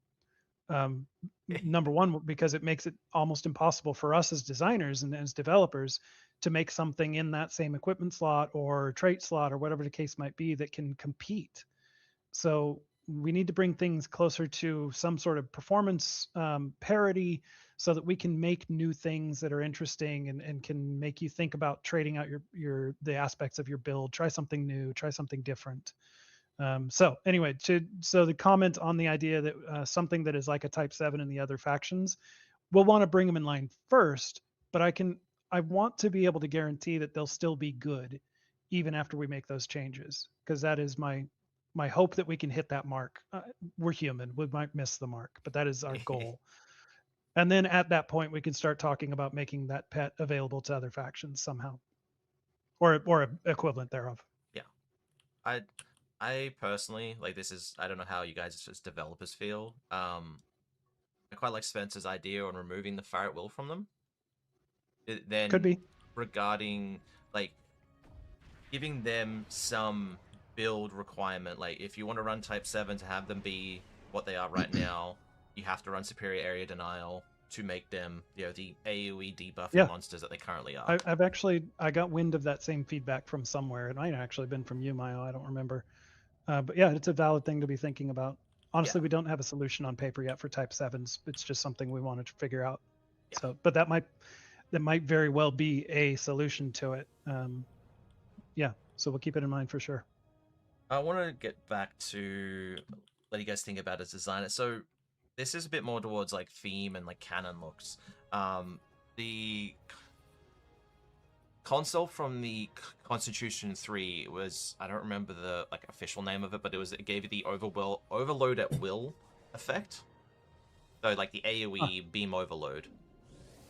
Number one, because it makes it almost impossible for us as designers and as developers to make something in that same equipment slot or trait slot or whatever the case might be that can compete. So we need to bring things closer to some sort of performance parity so that we can make new things that are interesting and can make you think about trading out the aspects of your build, try something new, try something different. So anyway, so the comment on the idea that something that is like a Type 7 in the other factions, we'll want to bring them in line first, but I want to be able to guarantee that they'll still be good even after we make those changes, because that is my hope that we can hit that mark. We're human, we might miss the mark, but that is our goal. And then at that point, we can start talking about making that pet available to other factions somehow, or equivalent thereof. Yeah, I personally like this is. I don't know how you guys as developers feel. I quite like Spencer's idea on removing the ferret will from them. Then Could be regarding like giving them some build requirement. Like if you want to run Type 7 to have them be what they are right now, you have to run Superior Area Denial to make them, the AoE debuffing monsters that they currently are. I got wind of that same feedback from somewhere. It might have actually been from you, Mayo. I don't remember. But yeah, it's a valid thing to be thinking about. Honestly, we don't have a solution on paper yet for Type 7s. It's just something we wanted to figure out. Yeah. So, but that might very well be a solution to it. Yeah, so we'll keep it in mind for sure. I want to get back to what you guys think about as designers. So this is a bit more towards like theme and like canon looks. The console from the Constitution 3 was, I don't remember the like official name of it, but it gave you the overload at will effect. So like the AoE beam overload.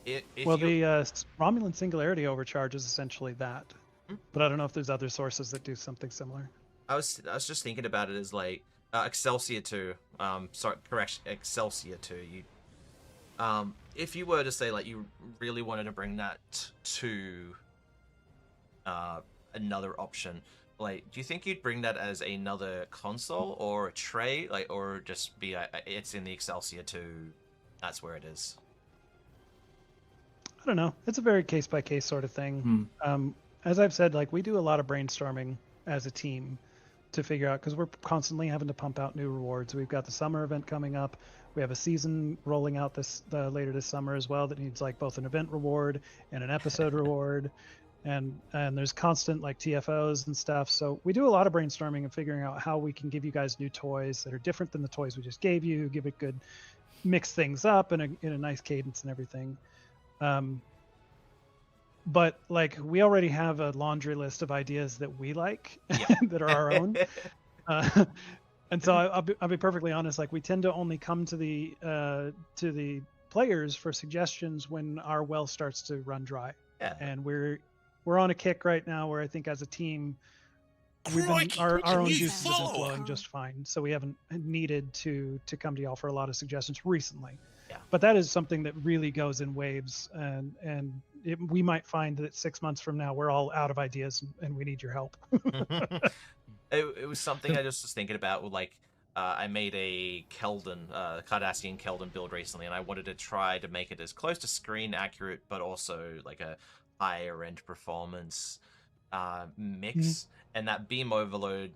The Romulan Singularity Overcharge is essentially that, but I don't know if there's other sources that do something similar. I was just thinking about it as like Excelsior 2. Excelsior 2. If you were to say like you really wanted to bring that to another option, like do you think you'd bring that as another console or a tray, like, or just be it's in the Excelsior 2, that's where it is? I don't know. It's a very case by case sort of thing. As I've said, like we do a lot of brainstorming as a team to figure out, because we're constantly having to pump out new rewards. We've got the summer event coming up. We have a season rolling out later this summer as well that needs like both an event reward and an episode reward, and there's constant like TFOs and stuff. So we do a lot of brainstorming and figuring out how we can give you guys new toys that are different than the toys we just gave you, give it good, mix things up in a nice cadence and everything. But like we already have a laundry list of ideas that we like that are our own. And so I'll be perfectly honest. Like we tend to only come to the players for suggestions when our well starts to run dry. Yeah. And we're on a kick right now where I think as a team, Crikey, our own you juices have been follow. flowing just fine. So we haven't needed to come to y'all for a lot of suggestions recently. Yeah. But that is something that really goes in waves, and we might find that 6 months from now we're all out of ideas and we need your help. It was something I just was thinking about. Like, I made a Keldon, Cardassian Keldon build recently, and I wanted to try to make it as close to screen accurate, but also like a higher end performance mix. And that beam overload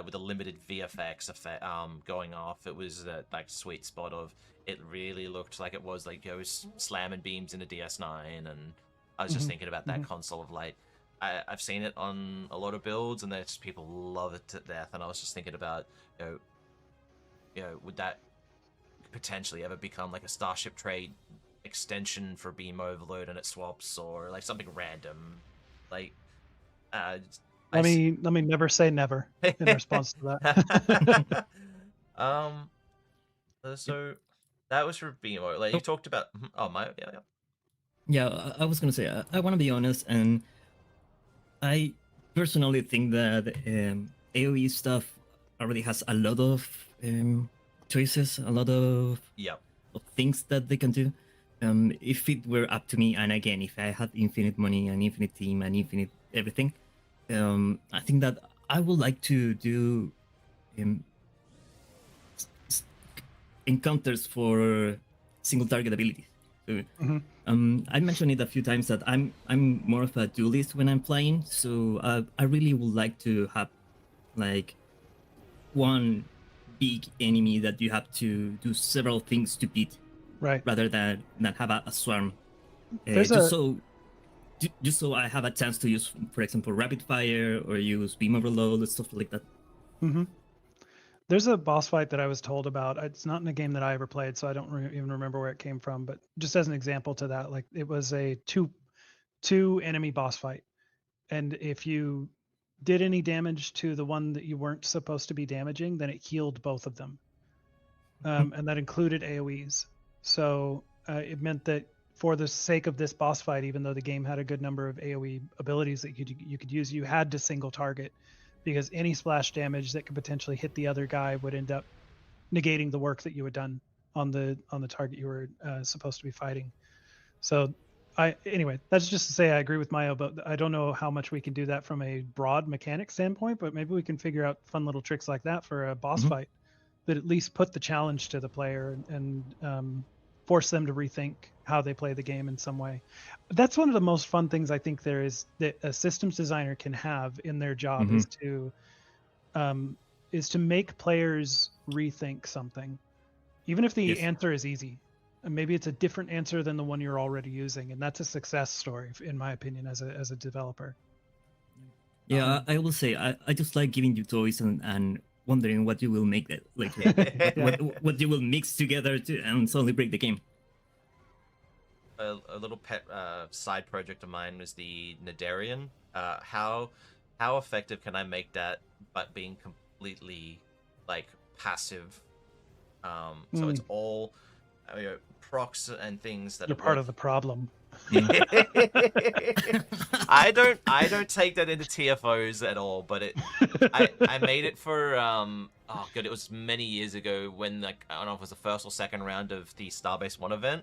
with a limited VFX effect going off, it was that like sweet spot of it really looked like it was like slamming beams into DS9, and I was just thinking about that console of like I've seen it on a lot of builds, and there's people love it to death, and I was just thinking about would that potentially ever become like a Starship Trade extension for beam overload and it swaps, or like something random like let me never say never in response to that. So that was for beam overload. Like you talked about Mayo. Yeah, I was gonna say I want to be honest, and I personally think that AOE stuff already has a lot of choices, a lot of things that they can do. If it were up to me, and again, if I had infinite money and infinite team and infinite everything, I think that I would like to do encounters for single target abilities. So, I mentioned it a few times that I'm more of a duelist when I'm playing, so I really would like to have like one big enemy that you have to do several things to beat, Right. rather than have a swarm. There's Just so I have a chance to use, for example, rapid fire or use beam overload and stuff like that. There's a boss fight that I was told about. It's not in a game that I ever played, so I don't even remember where it came from. But just as an example to that, like it was a two enemy boss fight, and if you did any damage to the one that you weren't supposed to be damaging, then it healed both of them, and that included AOE's. So it meant that for the sake of this boss fight, even though the game had a good number of AOE abilities that you could use, you had to single target, because any splash damage that could potentially hit the other guy would end up negating the work that you had done on the target you were supposed to be fighting. So anyway, that's just to say I agree with Mayo, but I don't know how much we can do that from a broad mechanic standpoint, but maybe we can figure out fun little tricks like that for a boss fight that at least put the challenge to the player and force them to rethink how they play the game in some way. That's one of the most fun things I think there is that a systems designer can have in their job is to make players rethink something, even if the answer is easy. And maybe it's a different answer than the one you're already using, and that's a success story, in my opinion, as a developer. Yeah, I will say I just like giving you toys and wondering what you will make that later, what you will mix together to and suddenly break the game. A little pet side project of mine was the Nadarian. How effective can I make that, but being completely like passive? So it's all procs and things that you're part of the problem. I don't take that into TFOs at all, but I made it for it was many years ago when like I don't know if it was the first or second round of the Starbase 1 event,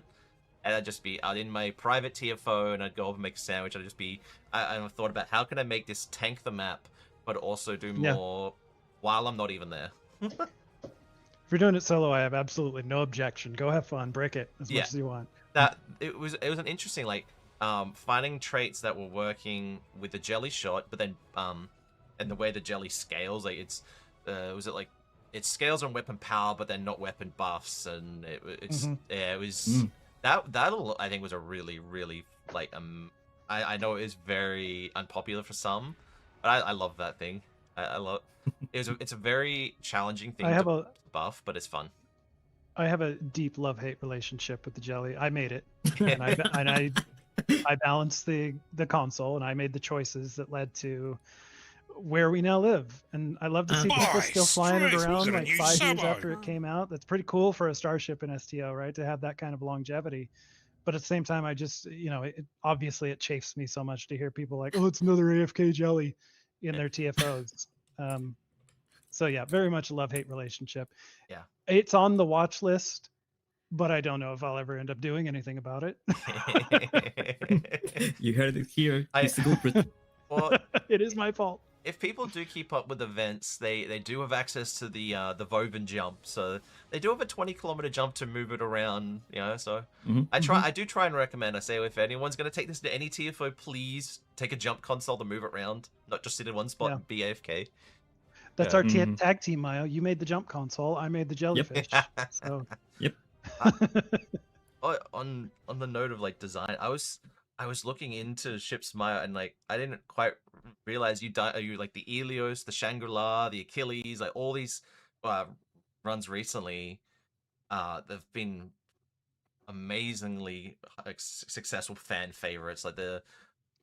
and I'd just be out in my private TFO and I'd go over and make a sandwich. I'd just be I thought about how can I make this tank the map but also do more while I'm not even there. If you're doing it solo, I have absolutely no objection. Go have fun, break it as much as you want. That it was an interesting like finding traits that were working with the jelly shot, but then and the way the jelly scales, like it's was it like it scales on weapon power, but then not weapon buffs, and it's yeah, it was that'll I think was a really like I know it is very unpopular for some, but I love that thing. I love it's a very challenging thing to buff, but it's fun. I have a deep love-hate relationship with the jelly. I made it, and I balanced the console, and I made the choices that led to where we now live. And I love to see people still flying it around like 5 years after it came out. That's pretty cool for a starship in STO, right? To have that kind of longevity. But at the same time, I just, obviously it chafes me so much to hear people like, oh, it's another AFK jelly in their TFOs. So yeah, very much a love-hate relationship. Yeah. It's on the watch list, but I don't know if I'll ever end up doing anything about it. You heard it here. It's the culprit. Well, it is my fault. If people do keep up with events, they do have access to the Woven jump, so they do have a 20-kilometer jump to move it around. So I do try and recommend. I say if anyone's going to take this to any TFO, please take a jump console to move it around, not just sit in one spot and be AFK. That's our tag team, Mayo. You made the jump console. I made the jellyfish. So. Yep. On the note of like design, I was looking into ships Mayo, and like I didn't quite realize you like the Helios, the Shangri-La, the Achilles, like all these runs recently. They've been amazingly successful fan favorites. Like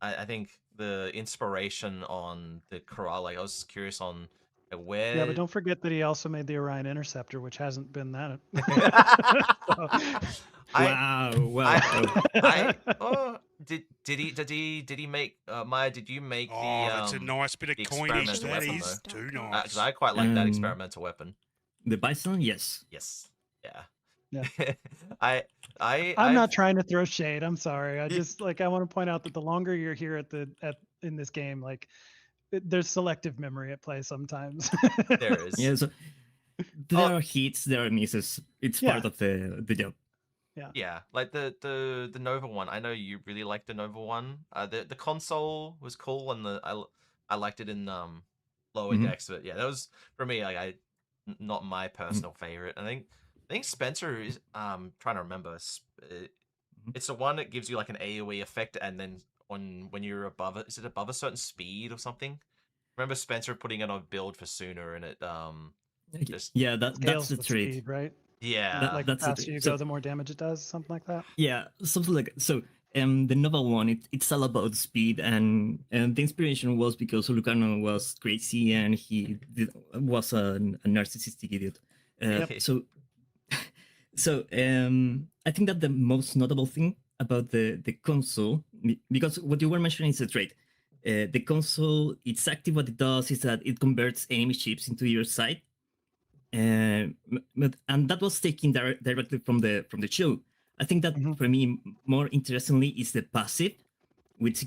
I think the inspiration on the Corral. Like I was curious on where. Yeah, but don't forget that he also made the Orion Interceptor, which hasn't been that. Wow. Did he make Maya? Did you make that's a nice bit of coinage. That is too nice. Because I quite like that experimental weapon. The Bison, yes. Yeah. I'm not trying to throw shade. I'm sorry. I just I want to point out that the longer you're here in this game, like there's selective memory at play sometimes. There is. Yeah. So there are hits, there are misses. It's part of the job. Yeah, like the Nova one. I know you really liked the Nova one. The console was cool, and I liked it in lower decks. But yeah, that was for me like not my personal favorite. I think Spencer is trying to remember. It's the one that gives you like an AOE effect, and then when you're above it, is it above a certain speed or something? Remember Spencer putting it on build for Sooner, and it that's the trait, speed, right? Yeah, like the faster you go, the more damage it does, something like that. Yeah, something like so. The Nova one, it's all about speed, and the inspiration was because Lucano was crazy and he was a narcissistic idiot. So I think that the most notable thing about the console, because what you were mentioning is a trait. The console, exactly what it does is that it converts enemy ships into your side. And that was taken directly from the show. I think that for me, more interestingly, is the passive, which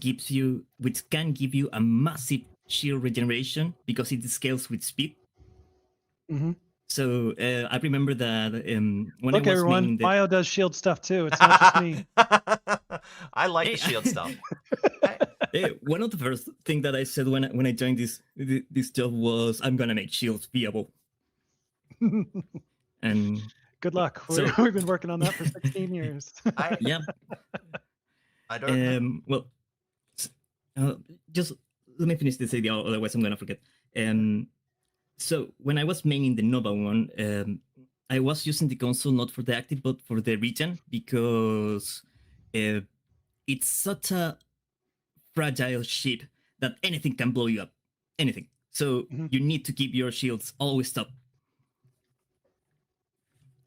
can give you a massive shield regeneration because it scales with speed. So I remember that when I was everyone, Mayo does shield stuff too. It's not just me. I like the shield stuff. One of the first things that I said when I joined this job was, I'm gonna make shields viable. And good luck. We've been working on that for 16 years. I don't. Well, just let me finish this idea, otherwise I'm gonna forget. So when I was maining the Nova one, I was using the console not for the active but for the regen, because it's such a fragile ship that anything can blow you up. Anything. So you need to keep your shields always up.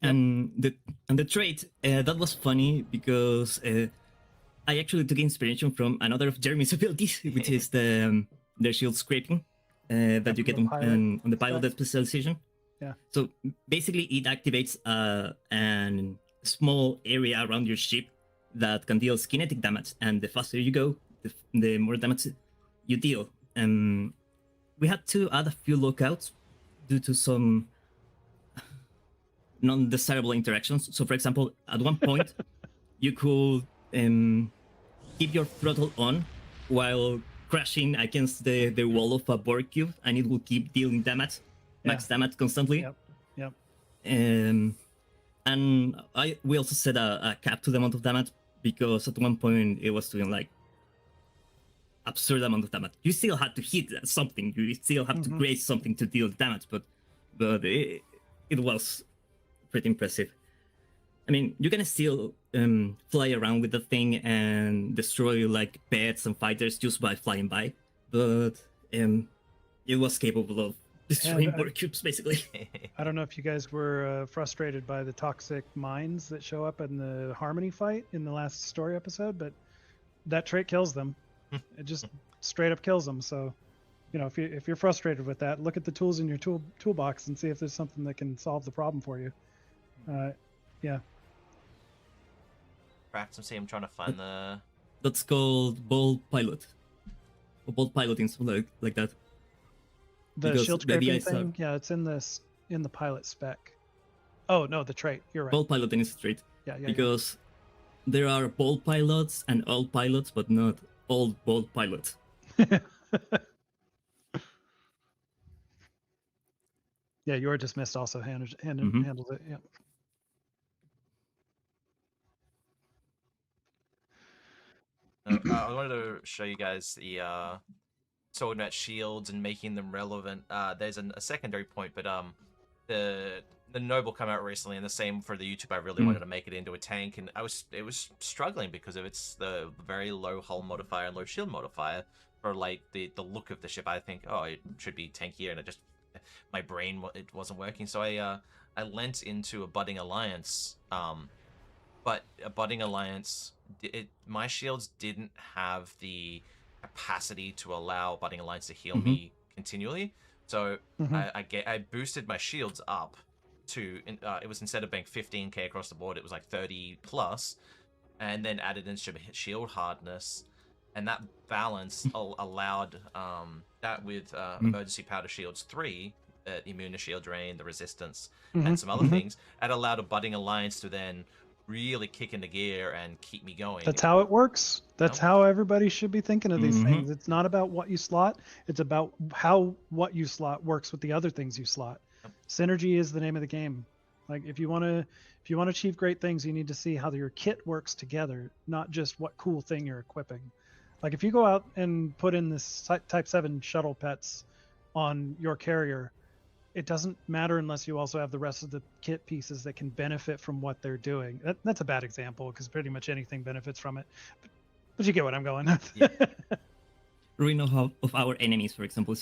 And the trait that was funny because I actually took inspiration from another of Jeremy's abilities, which is the shield scraping that you get on the pilot specialization. Yeah. So basically, it activates a small area around your ship that can deal kinetic damage, and the faster you go, the more damage you deal. We had to add a few lockouts due to some non-desirable interactions. So, for example, at one point, you could keep your throttle on while crashing against the wall of a Bort cube, and it will keep dealing damage, max damage constantly. Yep. And we also set a cap to the amount of damage, because at one point it was doing like absurd amount of damage. You still had to hit something, you still have to graze something to deal damage, but it was pretty impressive. I mean, you can still fly around with the thing and destroy like pets and fighters just by flying by, but it was capable of destroying Bort cubes basically. I don't know if you guys were frustrated by the toxic mines that show up in the Harmony fight in the last story episode, but that trait kills them. It just straight up kills them. So, if you're frustrated with that, look at the tools in your toolbox and see if there's something that can solve the problem for you. Yeah. Perhaps I'm trying to find the. That's called Bolt Pilot. Or Bolt Piloting, something like that. The Because shield the scraping DIs thing, yeah, it's in the pilot spec. Oh no, the trait. You're right. Bolt Piloting is straight. Yeah. Because there are Bolt pilots and old pilots, but not old Bolt pilots. Yeah, Your Dismissed also handles it. Yeah. I wanted to show you guys the talking about shields and making them relevant. There's a secondary point, but the Noble come out recently, and the same for the YouTube. I really wanted to make it into a tank, and it was struggling because of the very low hull modifier and low shield modifier for like the look of the ship. I think, oh, it should be tankier, and my brain, it wasn't working. So I lent into a Budding Alliance, but a Budding Alliance, my shields didn't have the capacity to allow Budding Alliance to heal me continually. So I boosted my shields up to, it was, instead of being 15k across the board, it was like 30 plus, and then added in shield hardness, and that balance allowed that with emergency powder shields 3, immune to shield drain, the resistance, and some other things, it allowed a Budding Alliance to then really kick into gear and keep me going. That's how it works. That's how everybody should be thinking of these things. It's not about what you slot. It's about how what you slot works with the other things you slot. Synergy is the name of the game. Like if you want to achieve great things, you need to see how your kit works together, not just what cool thing you're equipping. Like if you go out and put in this Type 7 shuttle pets on your carrier, it doesn't matter unless you also have the rest of the kit pieces that can benefit from what they're doing. That's a bad example because pretty much anything benefits from it. But you get what I'm going at. Yeah. Ruin of our enemies, for example,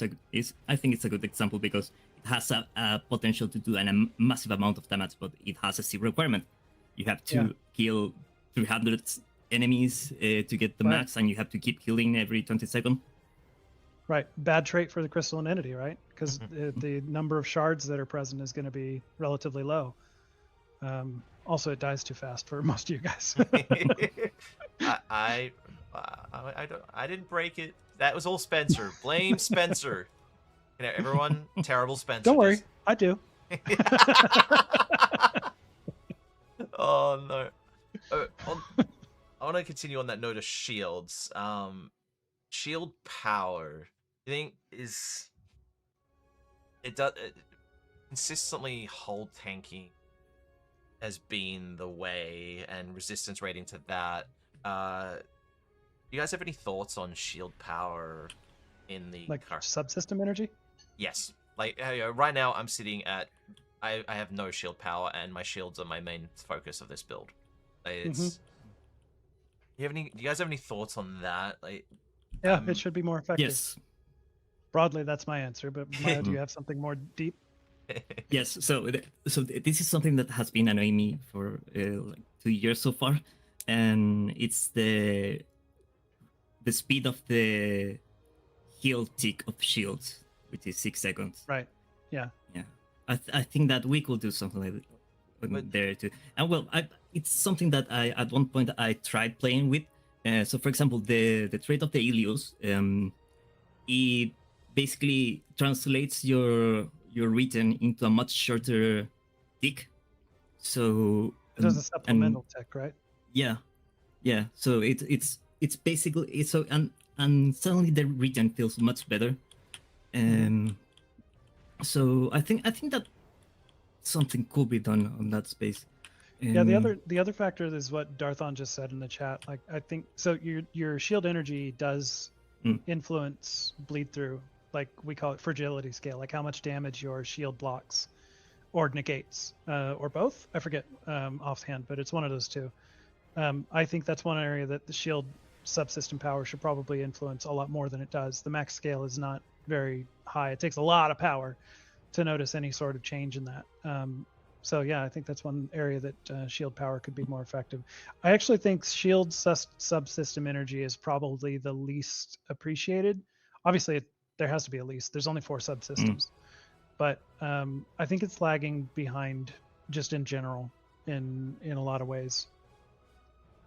I think it's a good example because it has a potential to do a massive amount of damage, but it has a zero requirement. You have to kill 300 enemies to get the max, and you have to keep killing every 20 seconds. Right. Bad trait for the crystalline entity, right? Because the number of shards that are present is going to be relatively low. Also, it dies too fast for most of you guys. I didn't break it. That was all Spencer. Blame Spencer. Everyone, terrible Spencer. Don't worry, I do. Oh no. I want to continue on that note of shields. Shield power, I think, consistently hold tanking has been the way, and resistance rating to that. You guys have any thoughts on shield power in the subsystem energy? Yes. Like right now, I'm sitting at I have no shield power, and my shields are my main focus of this build. It's. Do you guys have any thoughts on that? Like. Yeah, it should be more effective. Yes. Broadly, that's my answer. But Mayo, do you have something more deep? Yes. So this is something that has been annoying me for like 2 years so far, and it's the speed of the heal tick of shields, which is 6 seconds. Right. Yeah. Yeah. I think that we could do something like that there too. And well, it's something that at one point I tried playing with. So, for example, the trait of the Ilios, it basically translates your written into a much shorter tick. So it does a supplemental tick, right? Yeah. So it's basically and and suddenly the regen feels much better. So I think that something could be done on that space. Yeah, the other factor is what Darthon just said in the chat. Like, I think so. Your shield energy does influence bleed through, like we call it fragility scale, like how much damage your shield blocks or negates, or both. I forget offhand, but it's one of those two. I think that's one area that the shield subsystem power should probably influence a lot more than it does. The max scale is not very high. It takes a lot of power to notice any sort of change in that. So yeah, I think that's one area that shield power could be more effective. I actually think shield subsystem energy is probably the least appreciated. Obviously, there has to be at least. There's only 4 subsystems, but I think it's lagging behind just in general in a lot of ways.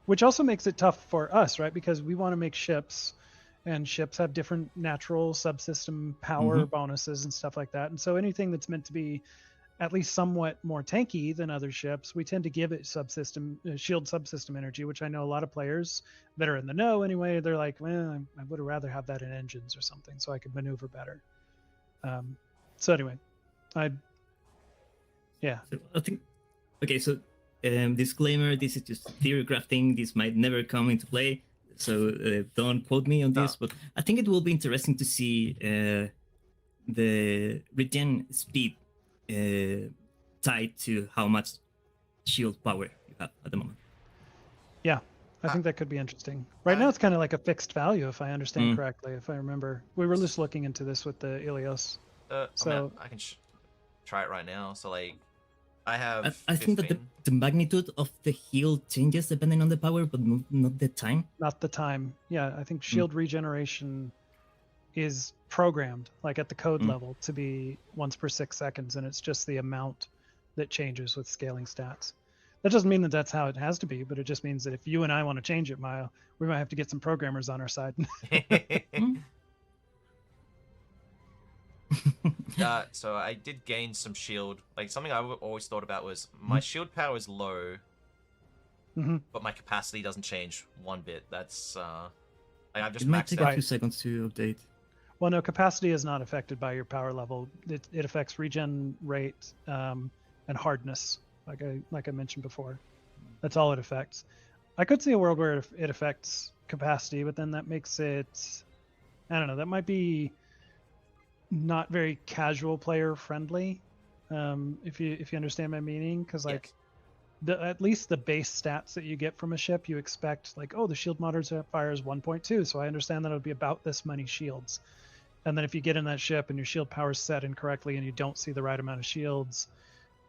Which also makes it tough for us, right? Because we want to make ships, and ships have different natural subsystem power bonuses and stuff like that. And so anything that's meant to be at least somewhat more tanky than other ships, we tend to give it shield subsystem energy, which I know a lot of players that are in the know anyway, they're like, well, I would have rather have that in engines or something so I could maneuver better. So anyway, So I think, okay, so disclaimer, this is just theory crafting. This might never come into play, so don't quote me on this, but I think it will be interesting to see the regen speed tied to how much shield power you have at the moment. Yeah, I think that could be interesting. Right now, it's kind of like a fixed value, if I understand correctly. If I remember, we were just looking into this with the Ilios. So I can try it right now. So like, I have. I think that the magnitude of the heal changes depending on the power, but not the time. Not the time. Yeah, I think shield regeneration is programmed, like at the code level, to be once per 6 seconds, and it's just the amount that changes with scaling stats. That doesn't mean that that's how it has to be, but it just means that if you and I want to change it, Mayo, we might have to get some programmers on our side. So I did gain some shield. Like, something I always thought about was my shield power is low, but my capacity doesn't change one bit. That's like, I've just it might maxed take out. a few seconds to update. Well, no, capacity is not affected by your power level. It affects regen rate and hardness, like I mentioned before. That's all it affects. I could see a world where it affects capacity, but then that makes it, I don't know, that might be not very casual player friendly, if you understand my meaning, because like at least the base stats that you get from a ship, you expect like, oh, the shield modifier is 1.2, so I understand that it'll be about this many shields. And then if you get in that ship and your shield power is set incorrectly and you don't see the right amount of shields,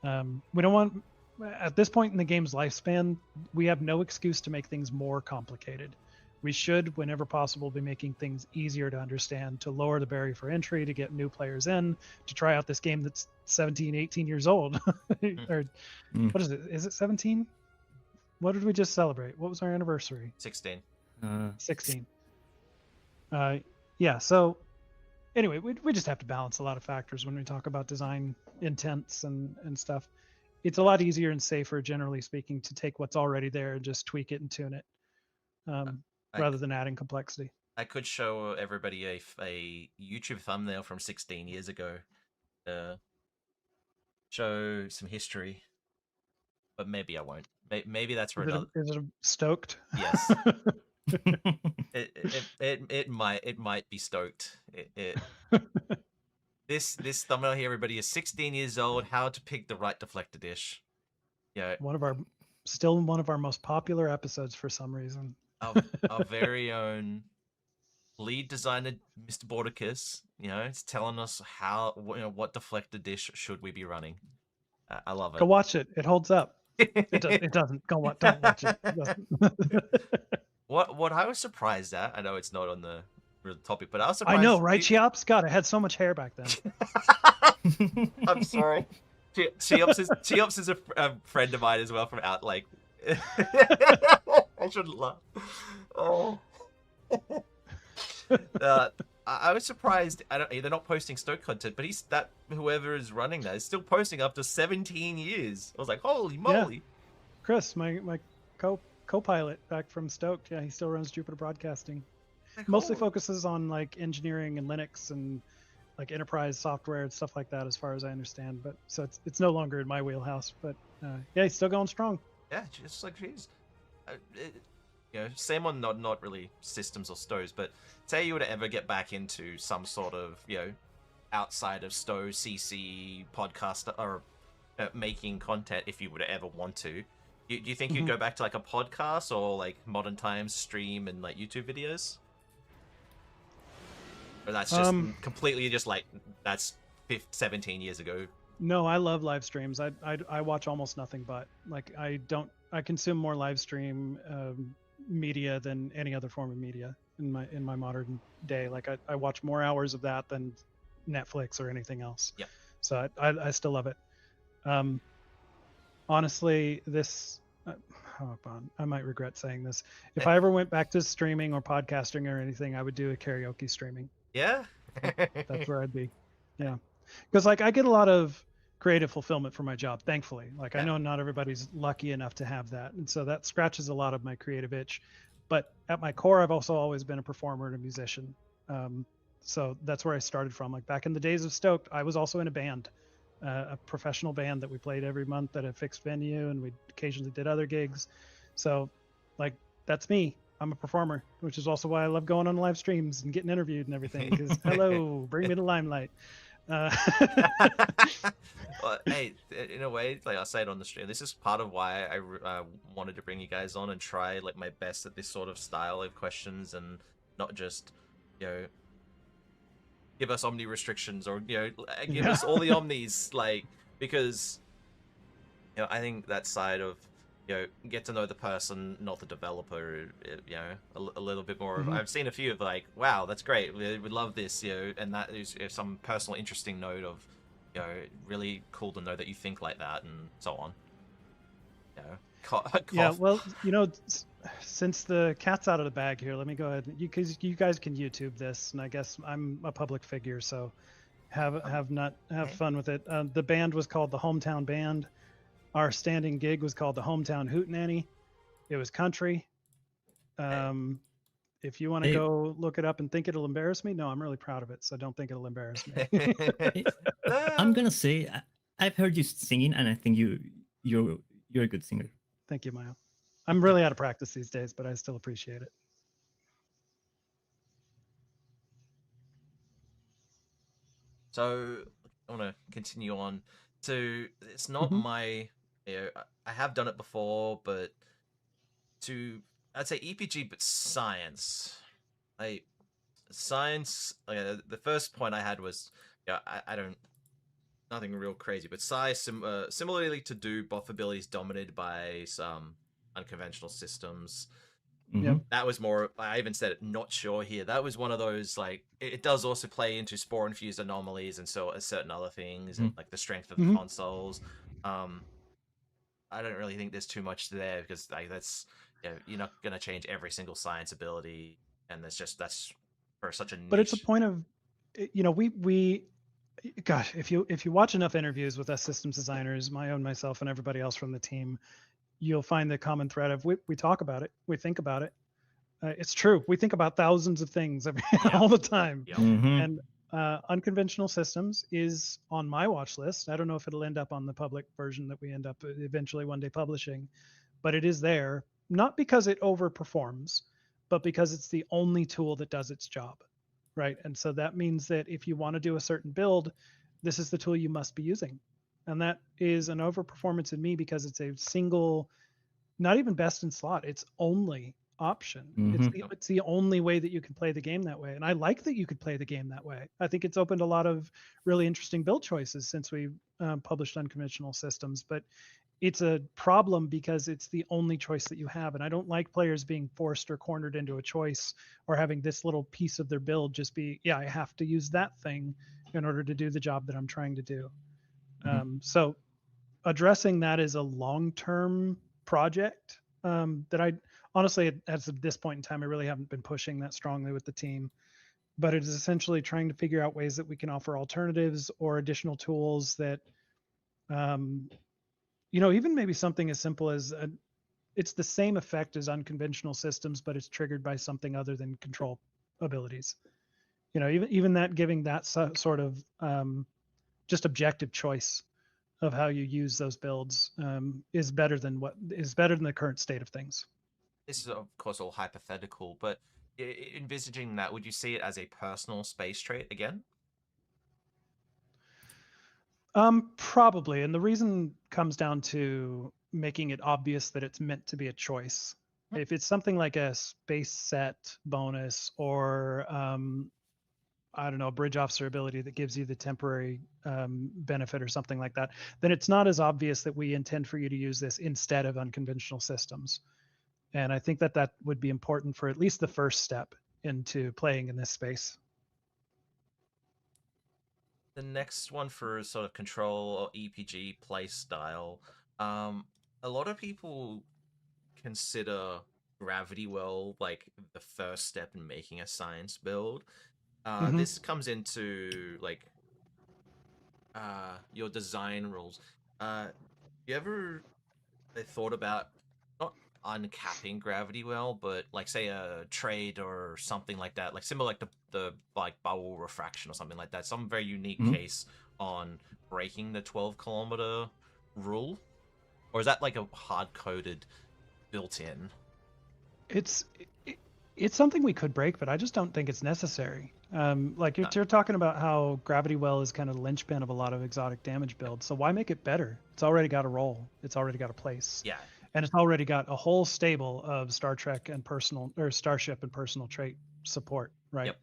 we don't want, at this point in the game's lifespan, we have no excuse to make things more complicated. We should, whenever possible, be making things easier to understand, to lower the barrier for entry, to get new players in, to try out this game that's 17, 18 years old. Or what is it? Is it 17? What did we just celebrate? What was our anniversary? 16. 16. Yeah, so anyway, we just have to balance a lot of factors when we talk about design intents and stuff. It's a lot easier and safer, generally speaking, to take what's already there and just tweak it and tune it. Rather than adding complexity. I could show everybody a YouTube thumbnail from 16 years ago. Show some history. But maybe I won't. Maybe that's for another. Is it stoked? Yes. it might be stoked. This thumbnail here, everybody, is 16 years old. How to pick the right deflector dish. Yeah. Still one of our most popular episodes for some reason. Our very own lead designer, Mr. Borticus, it's telling us how, what deflector dish should we be running. I love it. Go watch it. It holds up. It doesn't. Don't watch it. What I was surprised at, I know it's not on the real topic, but I was surprised. I know, right, Cheops? God, I had so much hair back then. I'm sorry. Cheops is a friend of mine as well from out, like... I shouldn't laugh. Oh. I was surprised. They're not posting Stoke content, but whoever is running that is still posting after 17 years. I was like, holy moly! Yeah. Chris, my co-pilot back from Stoked, yeah, he still runs Jupiter Broadcasting. mostly focuses on like engineering and Linux and like enterprise software and stuff like that, as far as I understand. But so it's no longer in my wheelhouse. But yeah, he's still going strong. Yeah, just like she's, same on not really systems or stows, but say you were to ever get back into some sort of outside of stow CC podcast or making content, if you would ever want to, do you think you'd go back to like a podcast or like modern times stream and like YouTube videos? Or that's just completely just like that's 17 years ago? No, I love live streams. I watch almost nothing but like I consume more live stream media than any other form of media in my modern day. Like I watch more hours of that than Netflix or anything else. Yeah. So I still love it. Honestly, this I might regret saying this. If I ever went back to streaming or podcasting or anything, I would do a karaoke streaming. Yeah. That's where I'd be. Yeah. Because like I get a lot of creative fulfillment from my job, thankfully. Like I know not everybody's lucky enough to have that. And so that scratches a lot of my creative itch. But at my core, I've also always been a performer and a musician. So that's where I started from. Like back in the days of Stoked, I was also in a band, a professional band that we played every month at a fixed venue, and we occasionally did other gigs. So like that's me. I'm a performer, which is also why I love going on live streams and getting interviewed and everything. Because hello, bring me to limelight. Well, hey, in a way, like I said on the stream, this is part of why I wanted to bring you guys on and try like my best at this sort of style of questions, and not just give us omni restrictions or give us all the omnis, like, because I think that side of get to know the person, not the developer, a little bit more. I've seen a few of like, wow, that's great, we love this, and that is some personal interesting note of really cool to know that you think like that and so on. Yeah, well, since the cat's out of the bag here, let me go ahead. You guys can YouTube this, and I guess I'm a public figure, so have fun with it. The band was called the Hometown Band. Our standing gig was called the Hometown Hootenanny. It was country. If you want to go look it up and think it'll embarrass me, no, I'm really proud of it, so don't think it'll embarrass me. I'm gonna say I've heard you singing, and I think you're a good singer. Thank you, Mayo. I'm really out of practice these days, but I still appreciate it. So I want to continue on. So it's not my, I have done it before, but I'd say EPG, but science. Science. The first point I had was, I don't, nothing real crazy, but similarly to do buff abilities dominated by some unconventional systems. That was more, I even said it, not sure here. That was one of those, like, it does also play into spore infused anomalies and so certain other things, and like the strength of the consoles. I don't really think there's too much there, because like that's you're not gonna change every single science ability, and that's for such a niche. But it's a point of, we gosh, if you watch enough interviews with us systems designers, myself, and everybody else from the team, you'll find the common thread of we talk about it, we think about it. It's true. We think about thousands of things all the time. And Unconventional Systems is on my watch list. I don't know if it'll end up on the public version that we end up eventually one day publishing, but it is there, not because it overperforms, but because it's the only tool that does its job, right? And so that means that if you want to do a certain build, this is the tool you must be using. And that is an overperformance in me, because it's a single, not even best in slot, it's only option. It's the only way that you can play the game that way. And I like that you could play the game that way. I think it's opened a lot of really interesting build choices since we published Unconventional Systems, but it's a problem because it's the only choice that you have. And I don't like players being forced or cornered into a choice, or having this little piece of their build just be, I have to use that thing in order to do the job that I'm trying to do. So addressing that is a long-term project that I honestly, at this point in time, I really haven't been pushing that strongly with the team, but it is essentially trying to figure out ways that we can offer alternatives or additional tools that, even maybe something as simple as it's the same effect as Unconventional Systems, but it's triggered by something other than control abilities. You know, even that giving that sort of just objective choice of how you use those builds is better than the current state of things. This is of course all hypothetical, but envisaging that, would you see it as a personal space trait again? Probably, and the reason comes down to making it obvious that it's meant to be a choice. If it's something like a space set bonus or I don't know, a bridge officer ability that gives you the temporary benefit or something like that, then it's not as obvious that we intend for you to use this instead of unconventional systems. And I think that that would be important for at least the first step into playing in this space. The next one for sort of control or EPG play style, a lot of people consider gravity well like the first step in making a science build. This comes into like your design rules. You ever thought about not uncapping gravity well, but like say a trade or something like that, like similar like the like bubble refraction or something like that, some very unique case on breaking the 12-kilometer rule, or is that like a hard coded built in? It's something we could break, but I just don't think it's necessary. Like you're talking about how gravity well is kind of the linchpin of a lot of exotic damage builds. So why make it better? It's already got a role. It's already got a place. Yeah. And it's already got a whole stable of Star Trek and Starship and personal trait support, right? Yep.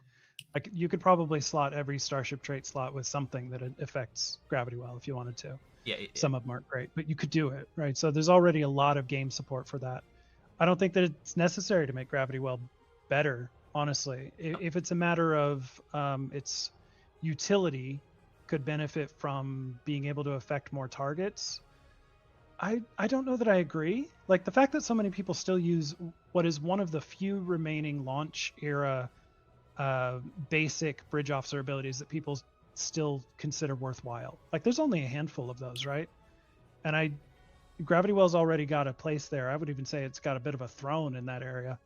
Like you could probably slot every Starship trait slot with something that affects gravity well if you wanted to. Yeah. Some of them aren't great, but you could do it, right? So there's already a lot of game support for that. I don't think that it's necessary to make gravity well better, honestly. If it's a matter of its utility could benefit from being able to affect more targets, I don't know that I agree. Like the fact that so many people still use what is one of the few remaining launch era basic bridge officer abilities that people still consider worthwhile. Like there's only a handful of those, right? And Gravity Well's already got a place there. I would even say it's got a bit of a throne in that area.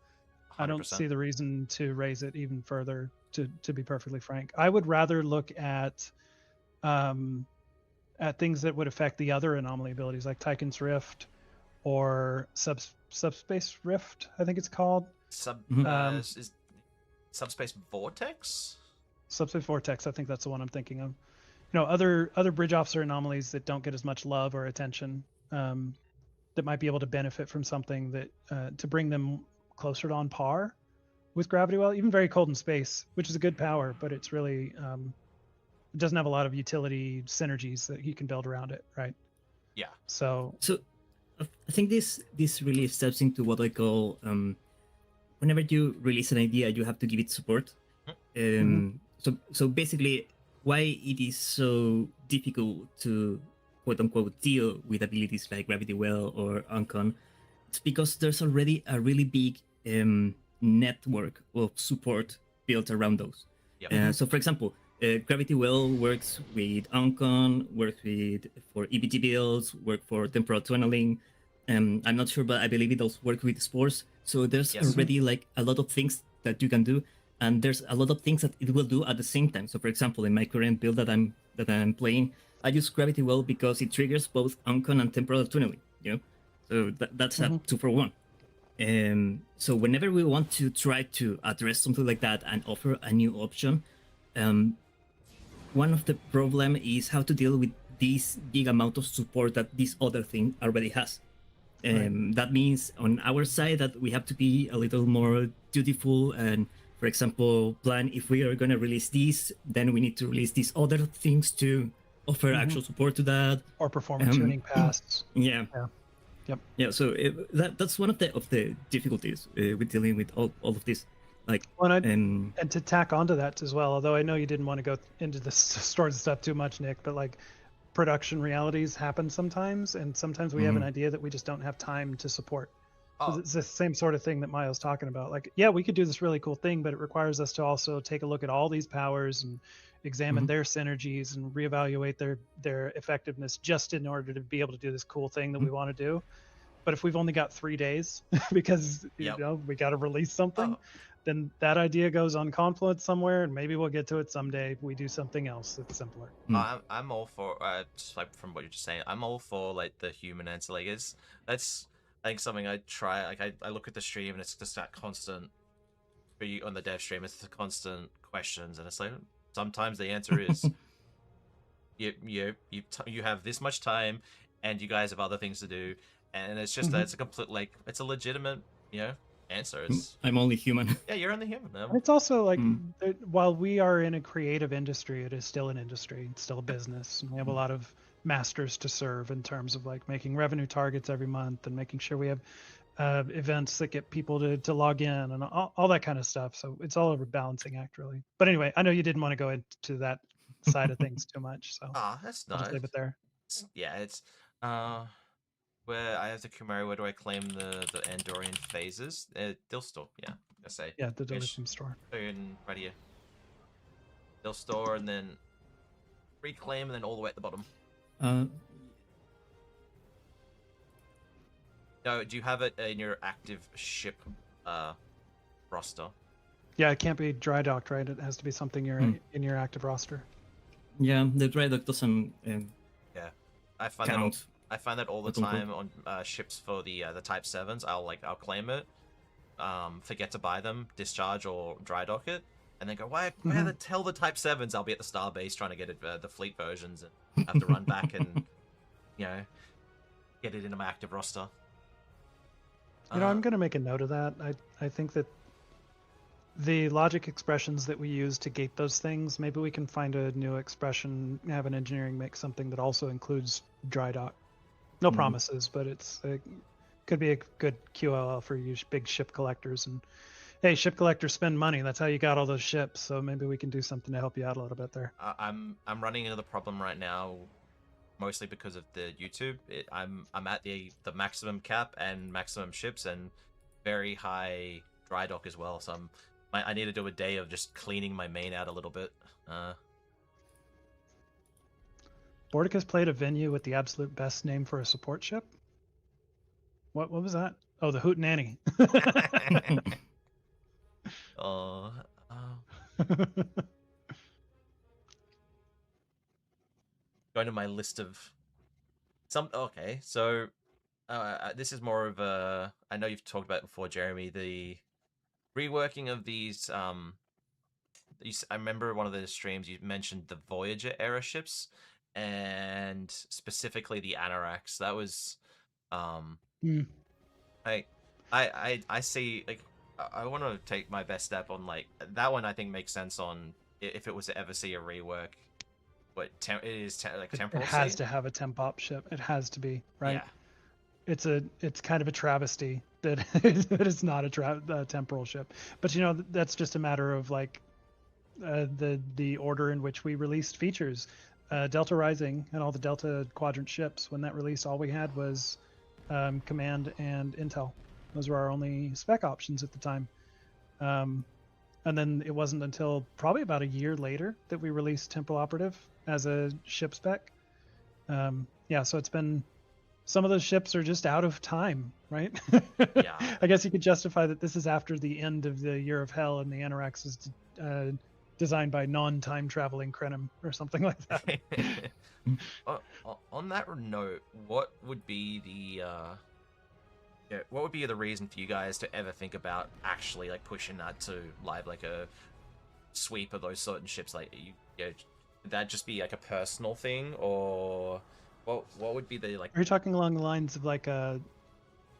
100%. I don't see the reason to raise it even further, to be perfectly frank. I would rather look at things that would affect the other anomaly abilities like Tychon's Rift or Subspace Rift, I think it's called. Is Subspace Vortex? Subspace Vortex, I think that's the one I'm thinking of. You know, other bridge officer anomalies that don't get as much love or attention that might be able to benefit from something that to bring them closer to on par with Gravity Well, even very cold in space, which is a good power, but it's really it doesn't have a lot of utility synergies that you can build around it, right? Yeah. So I think this really steps into what I call whenever you release an idea, you have to give it support. So basically, why it is so difficult to quote unquote deal with abilities like Gravity Well or Uncon, it's because there's already a really big network of support built around those. Yep. So for example, Gravity Well works with Uncon, works for EBT builds, work for temporal tunneling. I'm not sure, but I believe it does work with spores. So there's already like a lot of things that you can do, and there's a lot of things that it will do at the same time. So for example, in my current build that I'm playing, I use Gravity Well because it triggers both Uncon and temporal tunneling. You know, so that's a 2-for-1. So whenever we want to try to address something like that and offer a new option, one of the problem is how to deal with this big amount of support that this other thing already has. That means on our side that we have to be a little more dutiful and, for example, plan if we are going to release this, then we need to release these other things to offer actual support to that. Or performance tuning pasts. Yeah. Yep. Yeah. So that's one of the difficulties with dealing with all of this. Like, and to tack onto that as well, although I know you didn't want to go into the stores stuff too much, Nick, but like production realities happen sometimes, and sometimes we have an idea that we just don't have time to support. So it's the same sort of thing that Mayo's talking about. Like, yeah, we could do this really cool thing, but it requires us to also take a look at all these powers and examine their synergies and reevaluate their effectiveness just in order to be able to do this cool thing that we want to do. But if we've only got 3 days because Yep. we got to release something, Oh. then that idea goes on Confluence somewhere, and maybe we'll get to it someday. We do something else that's simpler. I'm all for just like from what you're just saying. I'm all for like the human answer. Like that's I think something I try. Like I look at the stream and it's just that constant. For you on the dev stream, it's the constant questions, and it's like sometimes the answer is you have this much time, and you guys have other things to do, and it's just it's a complete like it's a legitimate answer. It's I'm only human. yeah, you're only human. And it's also like while we are in a creative industry, it is still an industry. It's still a business, and we have a lot of masters to serve in terms of like making revenue targets every month and making sure we have events that get people to log in and all that kind of stuff. So it's all a balancing act, really. But anyway, I know you didn't want to go into that side of things too much, so That's I'll nice. just leave it there. Yeah, it's where I have the Kumari. Where do I claim the Andorian phases? They'll store. Yeah, I say. Yeah, the Delicium store. In right here. They'll store and then reclaim and then all the way at the bottom. No, do you have it in your active ship roster? Yeah, it can't be dry docked, right? It has to be something you're in your active roster. Yeah, the dry dock doesn't Yeah, I find count. I find that all the time on ships for the Type 7s. I'll claim it, forget to buy them, discharge or dry dock it, and then go where the hell the Type 7s? I'll be at the Starbase trying to get it, the fleet versions and have to run back and get it into my active roster. I'm going to make a note of that. I think that the logic expressions that we use to gate those things, maybe we can find a new expression, have an engineering make something that also includes dry dock. No promises, but it could be a good QLL for you big ship collectors. And hey, ship collectors spend money. That's how you got all those ships. So maybe we can do something to help you out a little bit there. I'm running into the problem right now, mostly because of the YouTube. I'm at the maximum cap and maximum ships and very high dry dock as well. So I need to do a day of just cleaning my main out a little bit. Borticus played a venue with the absolute best name for a support ship. What was that? Oh, the Hootenanny. Going to my list of okay, so this is more of a, I know you've talked about it before, Jeremy, the reworking of these I remember one of the streams you mentioned the Voyager era ships and specifically the Anorax. That was I see, like, I want to take my best step on, like, that one I think makes sense on if it was to ever see a rework. But it is like temporal. It has to have a temp op ship. It has to be, right? Yeah. It's kind of a travesty that it's not a temporal ship. But that's just a matter of like the order in which we released features. Delta Rising and all the Delta Quadrant ships, when that released, all we had was Command and Intel. Those were our only spec options at the time. And then it wasn't until probably about a year later that we released Temporal Operative as a ship spec. So it's been, some of those ships are just out of time, right? Yeah. I guess you could justify that this is after the end of the Year of Hell and the Anorax is designed by non-time traveling Krenim or something like that. On that note, what would be the reason for you guys to ever think about actually like pushing that to live, like a sweep of those certain ships? Like, would that just be like a personal thing, or what would be the, like? Are you talking along the lines of like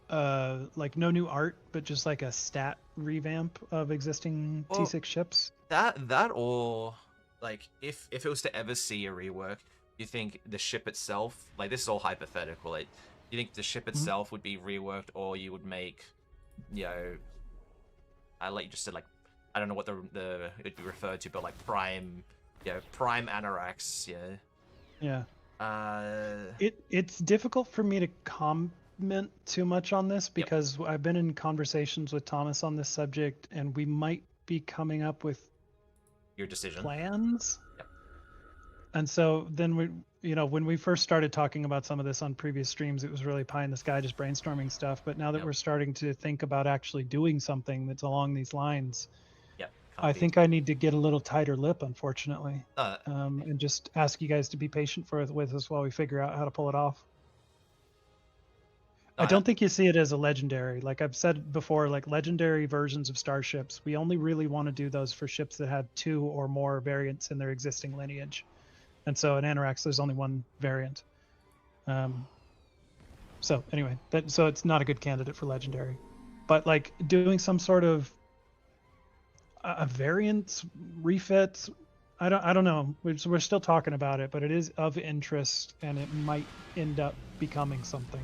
like no new art, but just like a stat revamp of existing T6 ships? That or like if it was to ever see a rework, you think the ship itself, like, this is all hypothetical, like, you think the ship itself would be reworked, or you would make, like you just said, like, I don't know what the it would be referred to, but like prime Anorax, Yeah. It's difficult for me to comment too much on this because I've been in conversations with Thomas on this subject, and we might be coming up with your decision plans. And so then when we first started talking about some of this on previous streams, it was really pie in the sky, just brainstorming stuff. But now that Yep. we're starting to think about actually doing something that's along these lines, Yep. I think I need to get a little tighter lip, unfortunately, Uh, and just ask you guys to be patient with us while we figure out how to pull it off. I don't think you see it as a legendary. Like I've said before, like legendary versions of starships, we only really want to do those for ships that have 2 or more variants in their existing lineage. And so in Anorax, there's only one variant. So anyway, so it's not a good candidate for legendary. But like doing some sort of a variant refit, I don't know. We're still talking about it, but it is of interest, and it might end up becoming something.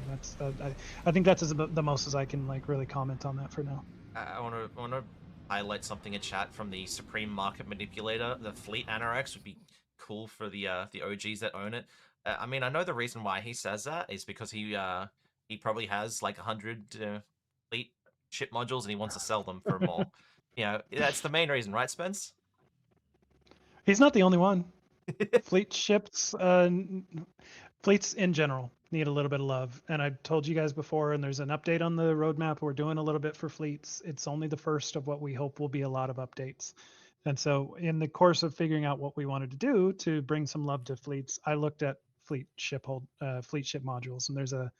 I think that's the most as I can like really comment on that for now. I want to highlight something in chat from the Supreme Market Manipulator. The Fleet Anorax would be cool for the OGs that own it. I mean, I know the reason why he says that is because he probably has like 100 fleet ship modules and he wants to sell them for more. You know, that's the main reason, right, Spence? He's not the only one. Fleet ships, fleets in general need a little bit of love. And I told you guys before, and there's an update on the roadmap. We're doing a little bit for fleets. It's only the first of what we hope will be a lot of updates. And so in the course of figuring out what we wanted to do to bring some love to fleets, I looked at fleet ship modules, and there's a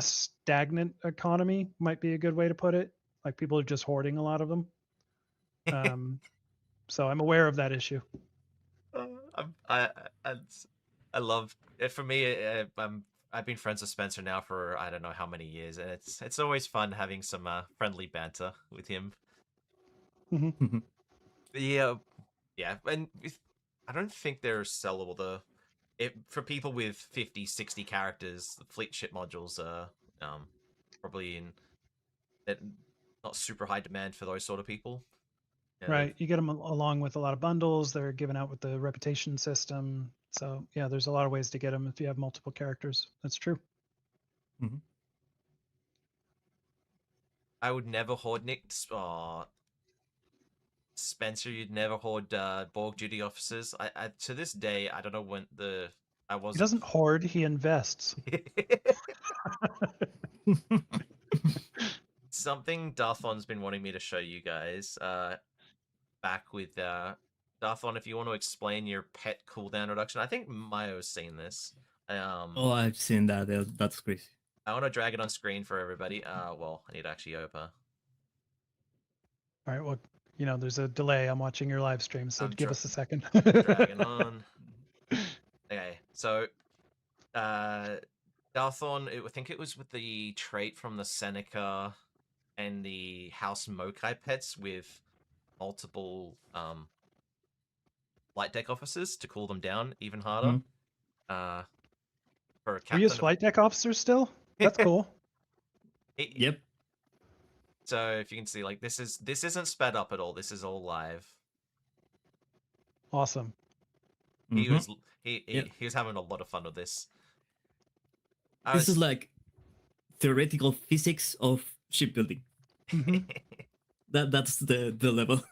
stagnant economy might be a good way to put it. Like people are just hoarding a lot of them. So I'm aware of that issue. I love it. For me, I've been friends with Spencer now for I don't know how many years, and it's always fun having some friendly banter with him. Mm-hmm. Yeah, and I don't think they're sellable. For people with 50, 60 characters, the fleet ship modules are probably not super high demand for those sort of people. Yeah, right, you get them along with a lot of bundles. They're given out with the reputation system. So yeah, there's a lot of ways to get them if you have multiple characters. That's true. Mm-hmm. I would never hoard Nick. Spencer, you'd never hoard Borg duty officers. I to this day, I don't know when I was. He doesn't hoard; he invests. Something Darthon's been wanting me to show you guys. Back with Darthon, if you want to explain your pet cooldown reduction. I think Mayo's seen this. Oh, I've seen that. That's crazy. I want to drag it on screen for everybody. Well, I need to actually open. All right. Well, there's a delay. I'm watching your live stream, so give us a second. Dragging on. Okay, so Darthon, I think it was with the trait from the Seneca and the House Mokai pets with multiple flight deck officers to cool them down even harder. For a captain. We use flight deck officers still? That's cool. Yep. So if you can see, like this isn't sped up at all. This is all live. Awesome. He was having a lot of fun with this. This is like theoretical physics of shipbuilding. Mm-hmm. That's the level.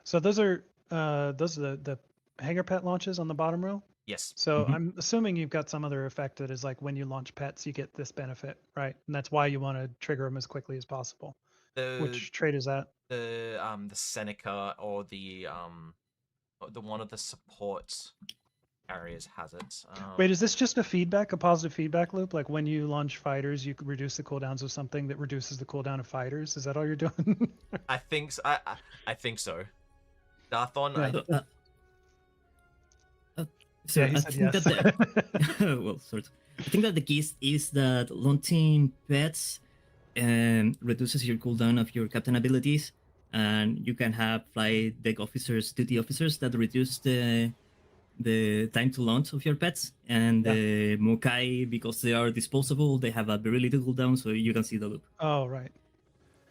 So those are the Hangar pet launches on the bottom row? Yes. So I'm assuming you've got some other effect that is like when you launch pets, you get this benefit, right? And that's why you want to trigger them as quickly as possible. Which trait is that? The Seneca or the one of the support areas has it. Wait, is this just a positive feedback loop? Like when you launch fighters, you can reduce the cooldowns of something that reduces the cooldown of fighters? Is that all you're doing? I think so. I think so. Darthon, yeah. So yeah, he I said think yes. that well, sort of. I think that the case is that launching pets reduces your cooldown of your captain abilities, and you can have flight deck officers, duty officers that reduce the time to launch of your pets, and the Mokai, because they are disposable, they have a very little cooldown, so you can see the loop. Oh, right.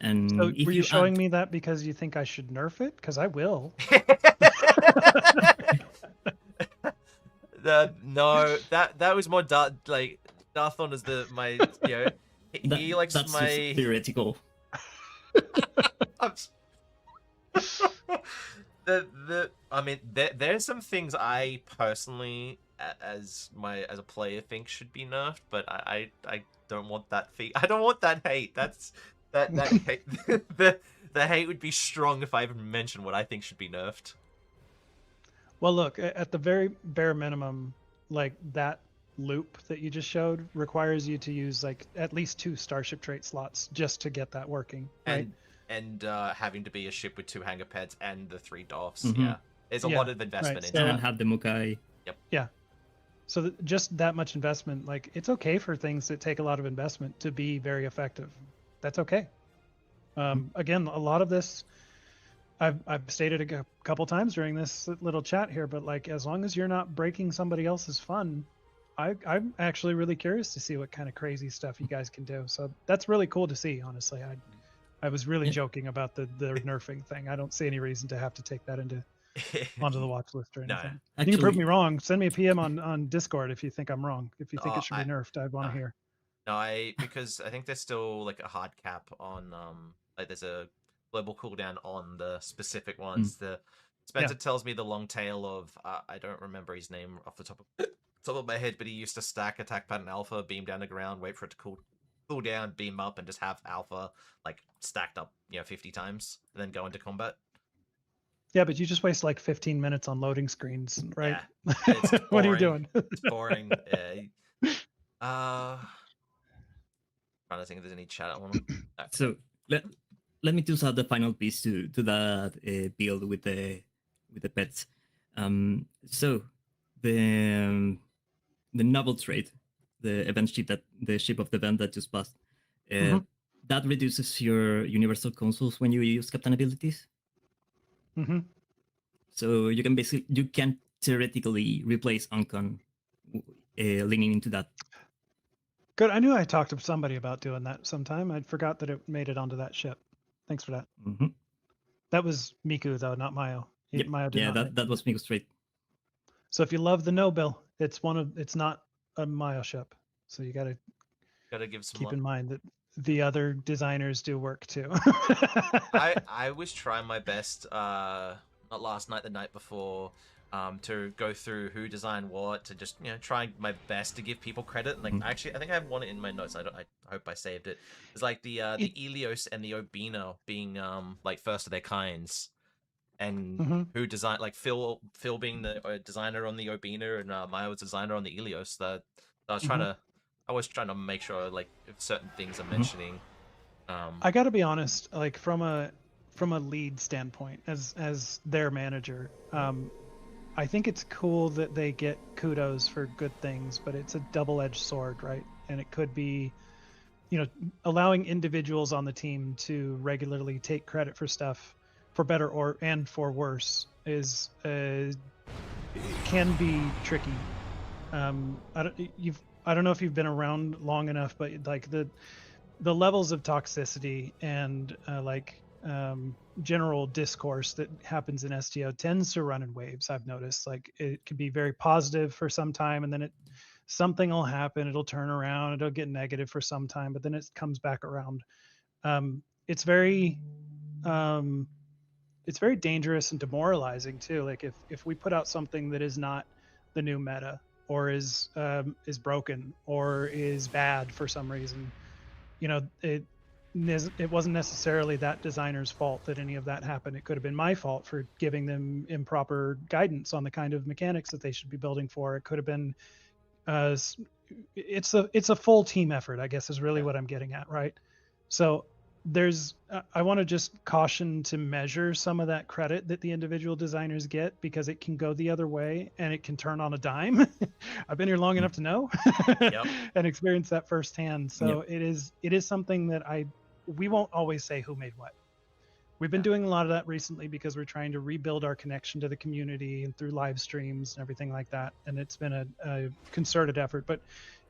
And So if were you showing add... me that because you think I should nerf it? Because I will. No, that was more like Darthon is he likes that's my just theoretical. I mean, there's some things I personally, as a player, think should be nerfed, but I don't want that I don't want that hate. That hate. The hate would be strong if I even mentioned what I think should be nerfed. Well, look, at the very bare minimum, like that loop that you just showed requires you to use like at least 2 starship trait slots just to get that working, right? And having to be a ship with 2 hangar pets and the 3 doffs. Mhm. Yeah, there's a lot of investment into And that. have the Mukai. Yeah. So just that much investment, like it's okay for things that take a lot of investment to be very effective. That's okay. Again, a lot of this I've stated a couple times during this little chat here, but like as long as you're not breaking somebody else's fun, I'm actually really curious to see what kind of crazy stuff you guys can do. So that's really cool to see, honestly. I was really joking about the nerfing thing. I don't see any reason to have to take that onto the watch list or No. anything. Actually, You can prove me wrong. Send me a PM on Discord if you think I'm wrong. If you think Oh, it should be nerfed, I'd want to hear. No, because I think there's still like a hard cap on like there's a global cooldown on the specific ones. The Spencer tells me the long tail of I don't remember his name off the top of my head, but he used to stack attack pattern alpha, beam down the ground, wait for it to cool down, beam up, and just have alpha like stacked up, 50 times, and then go into combat. Yeah, but you just waste like 15 minutes on loading screens, right? Yeah, it's What are you boring. doing? It's boring. Trying to think if there's any chat I want to. So let me toss out the final piece to that build with the pets. So the novel trait, the event ship the ship of the event that just passed, that reduces your universal consoles when you use captain abilities. Mm-hmm. So you can theoretically replace Uncon, leaning into that. Good. I knew I talked to somebody about doing that sometime. I forgot that it made it onto that ship. Thanks for that. Mm-hmm. That was Miku though, not Mayo. Yep. Mayo did not make that was Miko's trait. So if you love the no bill, it's not a Mayo ship. So you gotta give some keep luck. in mind that the other designers do work too. I was trying my best, not last night, the night before, to go through who designed what, to just trying my best to give people credit. Like actually, I think I have one in my notes. I hope I saved it. It's like the Elios and the Obina being like first of their kinds, and who designed, like Phil being the designer on the Obina, and Maya was designer on the Elios. That I was trying to make sure like if certain things I'm mentioning. I got to be honest, like from a lead standpoint, as their manager, I think it's cool that they get kudos for good things, but it's a double-edged sword, right? And it could be, allowing individuals on the team to regularly take credit for stuff, for better and for worse, is it can be tricky. I don't know if you've been around long enough, but like the levels of toxicity and general discourse that happens in STO tends to run in waves. I've noticed, like it can be very positive for some time, and then something will happen, it'll turn around, it'll get negative for some time, but then it comes back around. It's very dangerous and demoralizing too. Like if we put out something that is not the new meta, or is broken, or is bad for some reason, it wasn't necessarily that designer's fault that any of that happened. It could have been my fault for giving them improper guidance on the kind of mechanics that they should be building for. It could have been it's a full team effort, I guess, is really what I'm getting at, right? So I want to just caution to measure some of that credit that the individual designers get, because it can go the other way and it can turn on a dime. I've been here long enough to know and experience that firsthand. So it is something that we won't always say who made what. We've been doing a lot of that recently because we're trying to rebuild our connection to the community and through live streams and everything like that. And it's been a concerted effort, but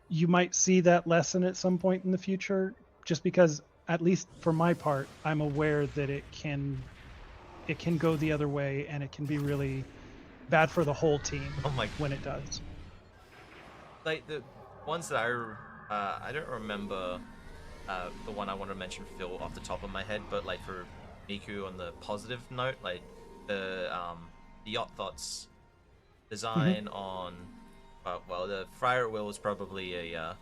you might see that lesson at some point in the future, just because, at least for my part, I'm aware that it can go the other way, and it can be really bad for the whole team when it does. Like the ones that I don't remember the one I want to mention Phil off the top of my head, but like for Miku, on the positive note, like the yacht thoughts design on well, the Friar Will is probably a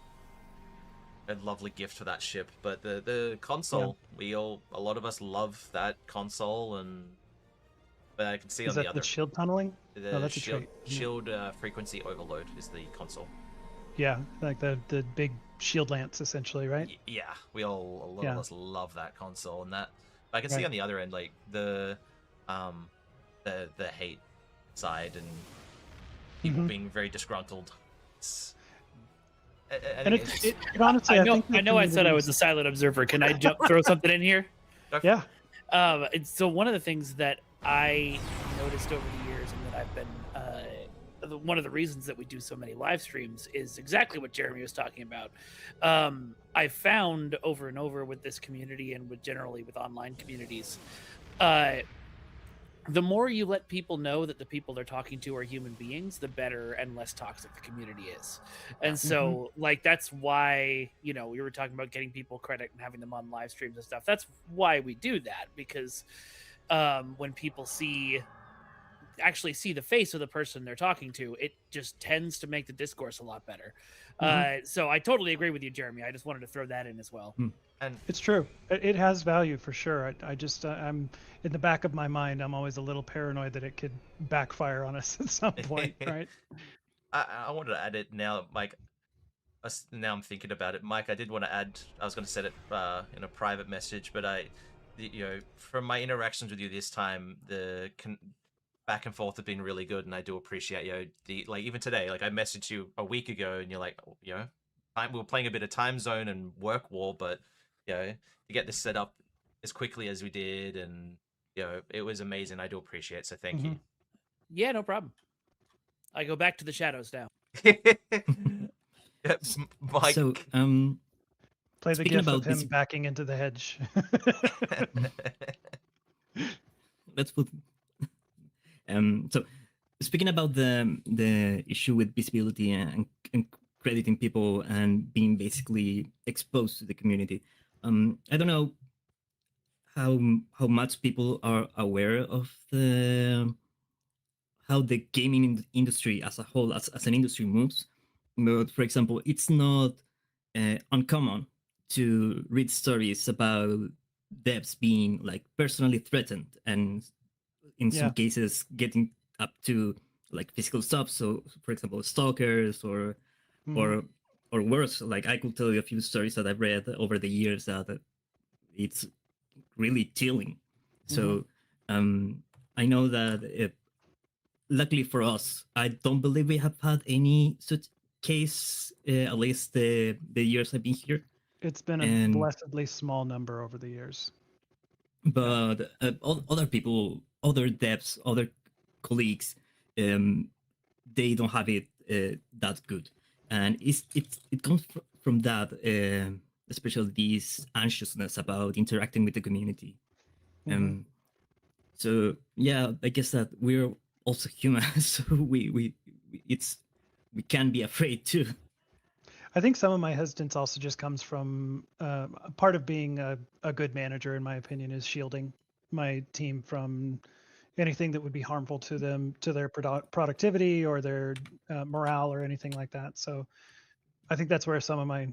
lovely gift for that ship, but the console, a lot of us love that console, and but I can see Is on that the other shield tunneling? the No, that's a trait. shield frequency overload is the console. Yeah, like the big shield lance, essentially, right? Yeah, a lot of us love that console, and that. But I can see on the other end, like the hate side and people being very disgruntled. And it honestly, I know. I said I was a silent observer. Can I throw something in here? Yeah. And so one of the things that I noticed over the years, and that I've been one of the reasons that we do so many live streams is exactly what Jeremy was talking about. I found over and over with this community and generally with online communities, the more you let people know that the people they're talking to are human beings, the better and less toxic the community is. And so, like, that's why, we were talking about getting people credit and having them on live streams and stuff. That's why we do that, because when people actually see the face of the person they're talking to, it just tends to make the discourse a lot better. So I totally agree with you, Jeremy. I just wanted to throw that in as well. And it's true. It has value for sure. I just I'm in the back of my mind, I'm always a little paranoid that it could backfire on us at some point, right? I wanted to add it now, Mike. Now I'm thinking about it, Mike. I did want to add. I was going to set it in a private message, but from my interactions with you this time, the back and forth have been really good, and I do appreciate even today. Like, I messaged you a week ago, and you're like, we were playing a bit of Time Zone and Work War, but to get this set up as quickly as we did, and it was amazing. I do appreciate it, so thank you. Yeah, no problem. I go back to the shadows now. Mike. So, play the gif of him this... backing into the hedge. Let's put. So, speaking about the issue with visibility and crediting people and being basically exposed to the community, I don't know how much people are aware of how the gaming industry as a whole, as an industry, moves. But for example, it's not uncommon to read stories about devs being like personally threatened, and in some cases getting up to like physical stuff. So, for example, stalkers or worse. Like, I could tell you a few stories that I've read over the years that it's really chilling. So I know that luckily for us, I don't believe we have had any such case, at least the years I've been here. It's been a blessedly small number over the years. But other people, other devs, other colleagues, they don't have it that good. And it comes from that, especially this anxiousness about interacting with the community. So yeah, I guess that we're also human, so we can be afraid too. I think some of my hesitance also just comes from part of being a good manager, in my opinion, is shielding my team from anything that would be harmful to them, to their productivity or their morale or anything like that. So I think that's where some of my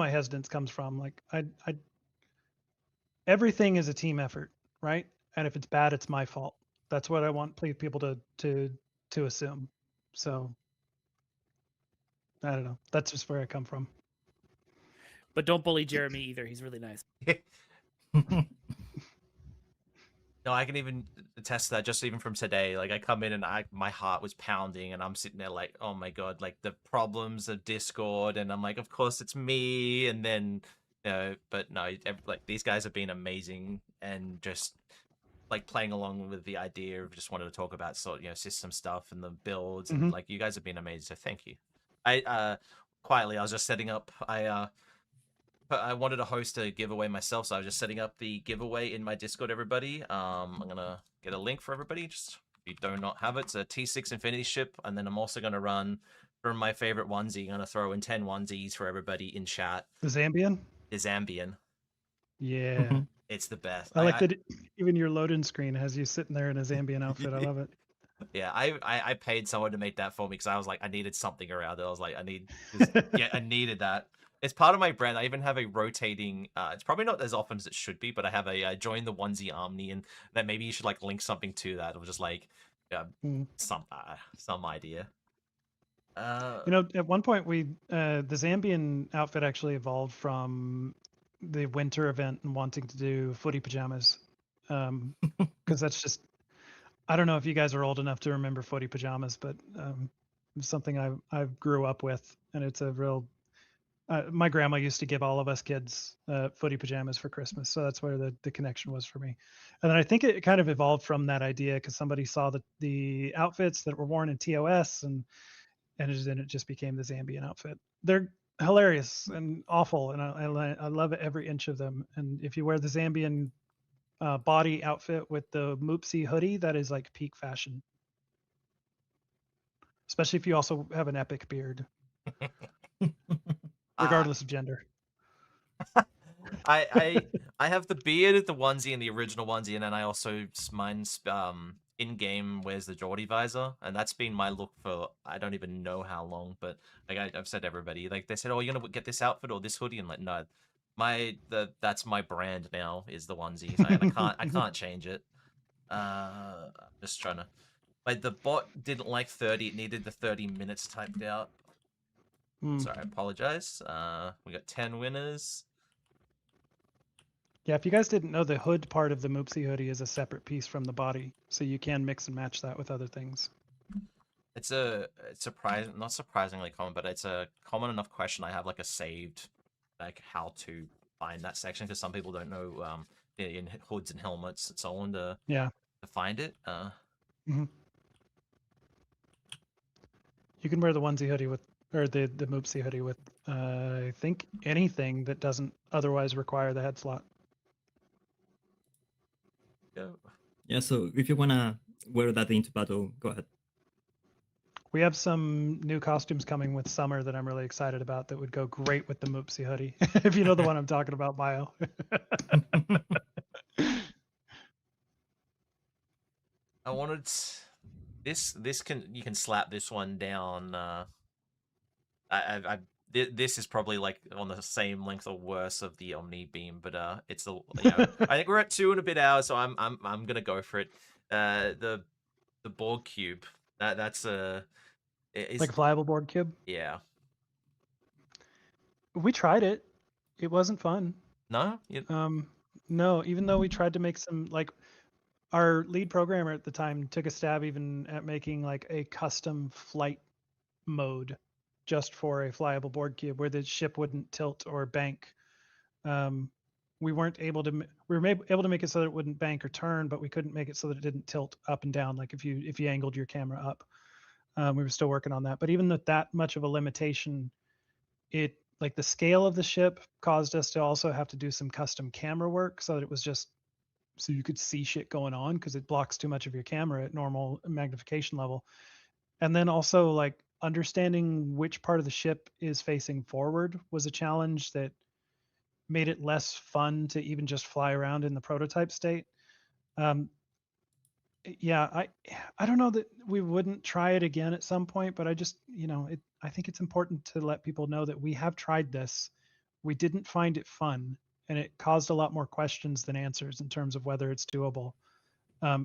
hesitance comes from. Like, I everything is a team effort, right? And if it's bad, it's my fault. That's what I want people to assume. So I don't know. That's just where I come from. But don't bully Jeremy either. He's really nice. No, I can even attest that just even from today. Like, I come in and my heart was pounding, and I'm sitting there like, oh my god, like the problems of Discord, and I'm like, of course it's me, and then but no, like these guys have been amazing, and just like playing along with the idea of just wanted to talk about system stuff and the builds, and like you guys have been amazing. So thank you. I quietly, I was just setting up. I wanted to host a giveaway myself, so I was just setting up the giveaway in my Discord, everybody. I'm going to get a link for everybody, just if you do not have it. It's a T6 Infinity ship, and then I'm also going to run from my favorite onesie. I'm going to throw in 10 onesies for everybody in chat. The Zambian? The Zambian. Yeah. It's the best. I like that even your load-in screen has you sitting there in a Zambian outfit. I love it. Yeah, I paid someone to make that for me because I was like, I needed something around it. I was like, I needed that. It's part of my brand. I even have a rotating. It's probably not as often as it should be, but I have a join the onesie Omni, and that maybe you should like link something to that, or just like some idea. You know, at one point the Zambian outfit actually evolved from the winter event and wanting to do footy pajamas, because that's just, I don't know if you guys are old enough to remember footy pajamas, but it's something I grew up with, and it's a real. My grandma used to give all of us kids footy pajamas for Christmas, so that's where the connection was for me. And then I think it kind of evolved from that idea because somebody saw the outfits that were worn in TOS, and then it just became the Zambian outfit. They're hilarious and awful, and I love every inch of them. And if you wear the Zambian body outfit with the Moopsie hoodie, that is like peak fashion. Especially if you also have an epic beard, regardless of gender. I have the beard, the onesie, and the original onesie, and then I also mine's in game wears the Geordie visor, and that's been my look for I don't even know how long. But like I've said to everybody, like they said, oh, you're gonna get this outfit or this hoodie, and like no, that's my brand now is the onesie. So I can't change it. I'm just trying to. Like the bot didn't like 30; it needed the 30 minutes typed out. Sorry, I apologize. We got 10 winners. Yeah, if you guys didn't know, the hood part of the Moopsie hoodie is a separate piece from the body, so you can mix and match that with other things. It's not surprisingly common, but it's a common enough question. I have like a saved, like how to find that section because some people don't know in hoods and helmets and so on to find it. You can wear the onesie hoodie with, or the Moopsie hoodie with, I think anything that doesn't otherwise require the head slot. Yeah, so if you wanna wear that into battle, go ahead. We have some new costumes coming with summer that I'm really excited about that would go great with the Moopsie hoodie. If you know the one I'm talking about, Mayo. I wanted this. You can slap this one down. This is probably like on the same length or worse of the Omni beam, but it's the I think we're at 2 and a bit hours, so I'm gonna go for it. The Borg cube that's like a flyable board cube. Yeah. We tried it. It wasn't fun. No. No. Even though we tried to make some like. Our lead programmer at the time took a stab even at making like a custom flight mode just for a flyable board cube where the ship wouldn't tilt or bank. We weren't able to. We were able to make it so that it wouldn't bank or turn, but we couldn't make it so that it didn't tilt up and down. Like if you angled your camera up, we were still working on that. But even with that much of a limitation, it like the scale of the ship caused us to also have to do some custom camera work so that it was just so you could see shit going on because it blocks too much of your camera at normal magnification level. And then also like understanding which part of the ship is facing forward was a challenge that made it less fun to even just fly around in the prototype state. Yeah, I don't know that we wouldn't try it again at some point, but I just, I think it's important to let people know that we have tried this. We didn't find it fun, and it caused a lot more questions than answers in terms of whether it's doable.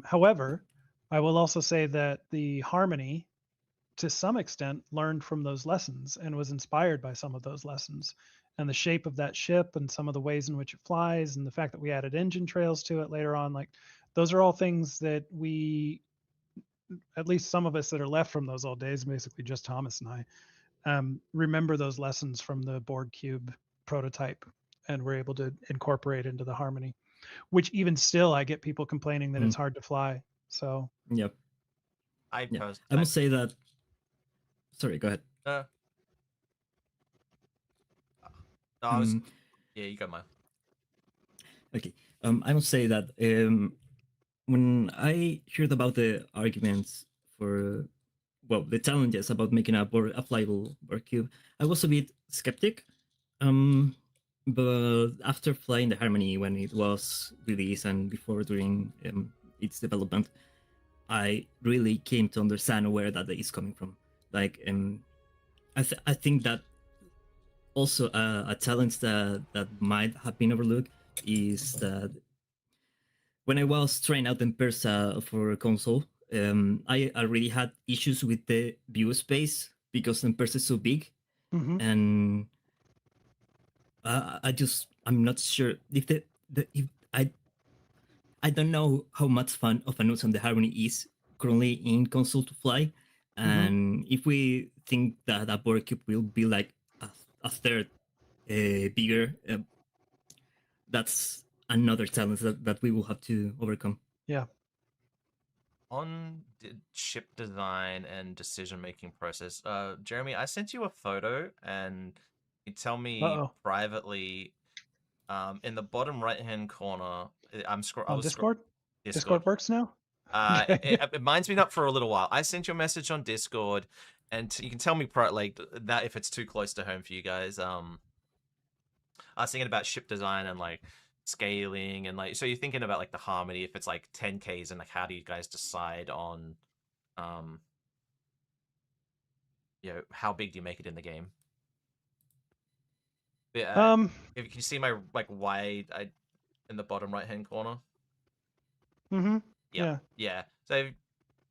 However, I will also say that the Harmony, to some extent, learned from those lessons and was inspired by some of those lessons. And the shape of that ship and some of the ways in which it flies and the fact that we added engine trails to it later on, like those are all things that we, at least some of us that are left from those old days, basically just Thomas and I, remember those lessons from the Borg Cube prototype and we're able to incorporate into the Harmony, which even still I get people complaining that it's hard to fly. So yep. I must say that. Sorry, go ahead. No, yeah, you go, Mayo. Okay. I must say that when I heard about the arguments for, the challenges about making a flyable board cube, I was a bit skeptic, But after playing the Harmony when it was released and before during its development, I really came to understand where that is coming from. Like, I think that also a challenge that might have been overlooked is that when I was trying out Persa for console, I really had issues with the view space because Persa is so big, and I'm not sure if if I don't know how much fun of an on the Harmony is currently in console to fly, and if we think that a board cube will be like a third bigger, that's another challenge that we will have to overcome. Yeah. On ship design and decision making process, Jeremy, I sent you a photo, and you tell me privately, in the bottom right hand corner, I'm on Discord. Discord works now. It mine's been up for a little while. I sent you a message on Discord, and you can tell me like that if it's too close to home for you guys. I was thinking about ship design and like scaling, and like, so you're thinking about like the Harmony, if it's like 10Ks, and like how do you guys decide on how big do you make it in the game? If you see my like wide in the bottom right hand corner. Yeah. So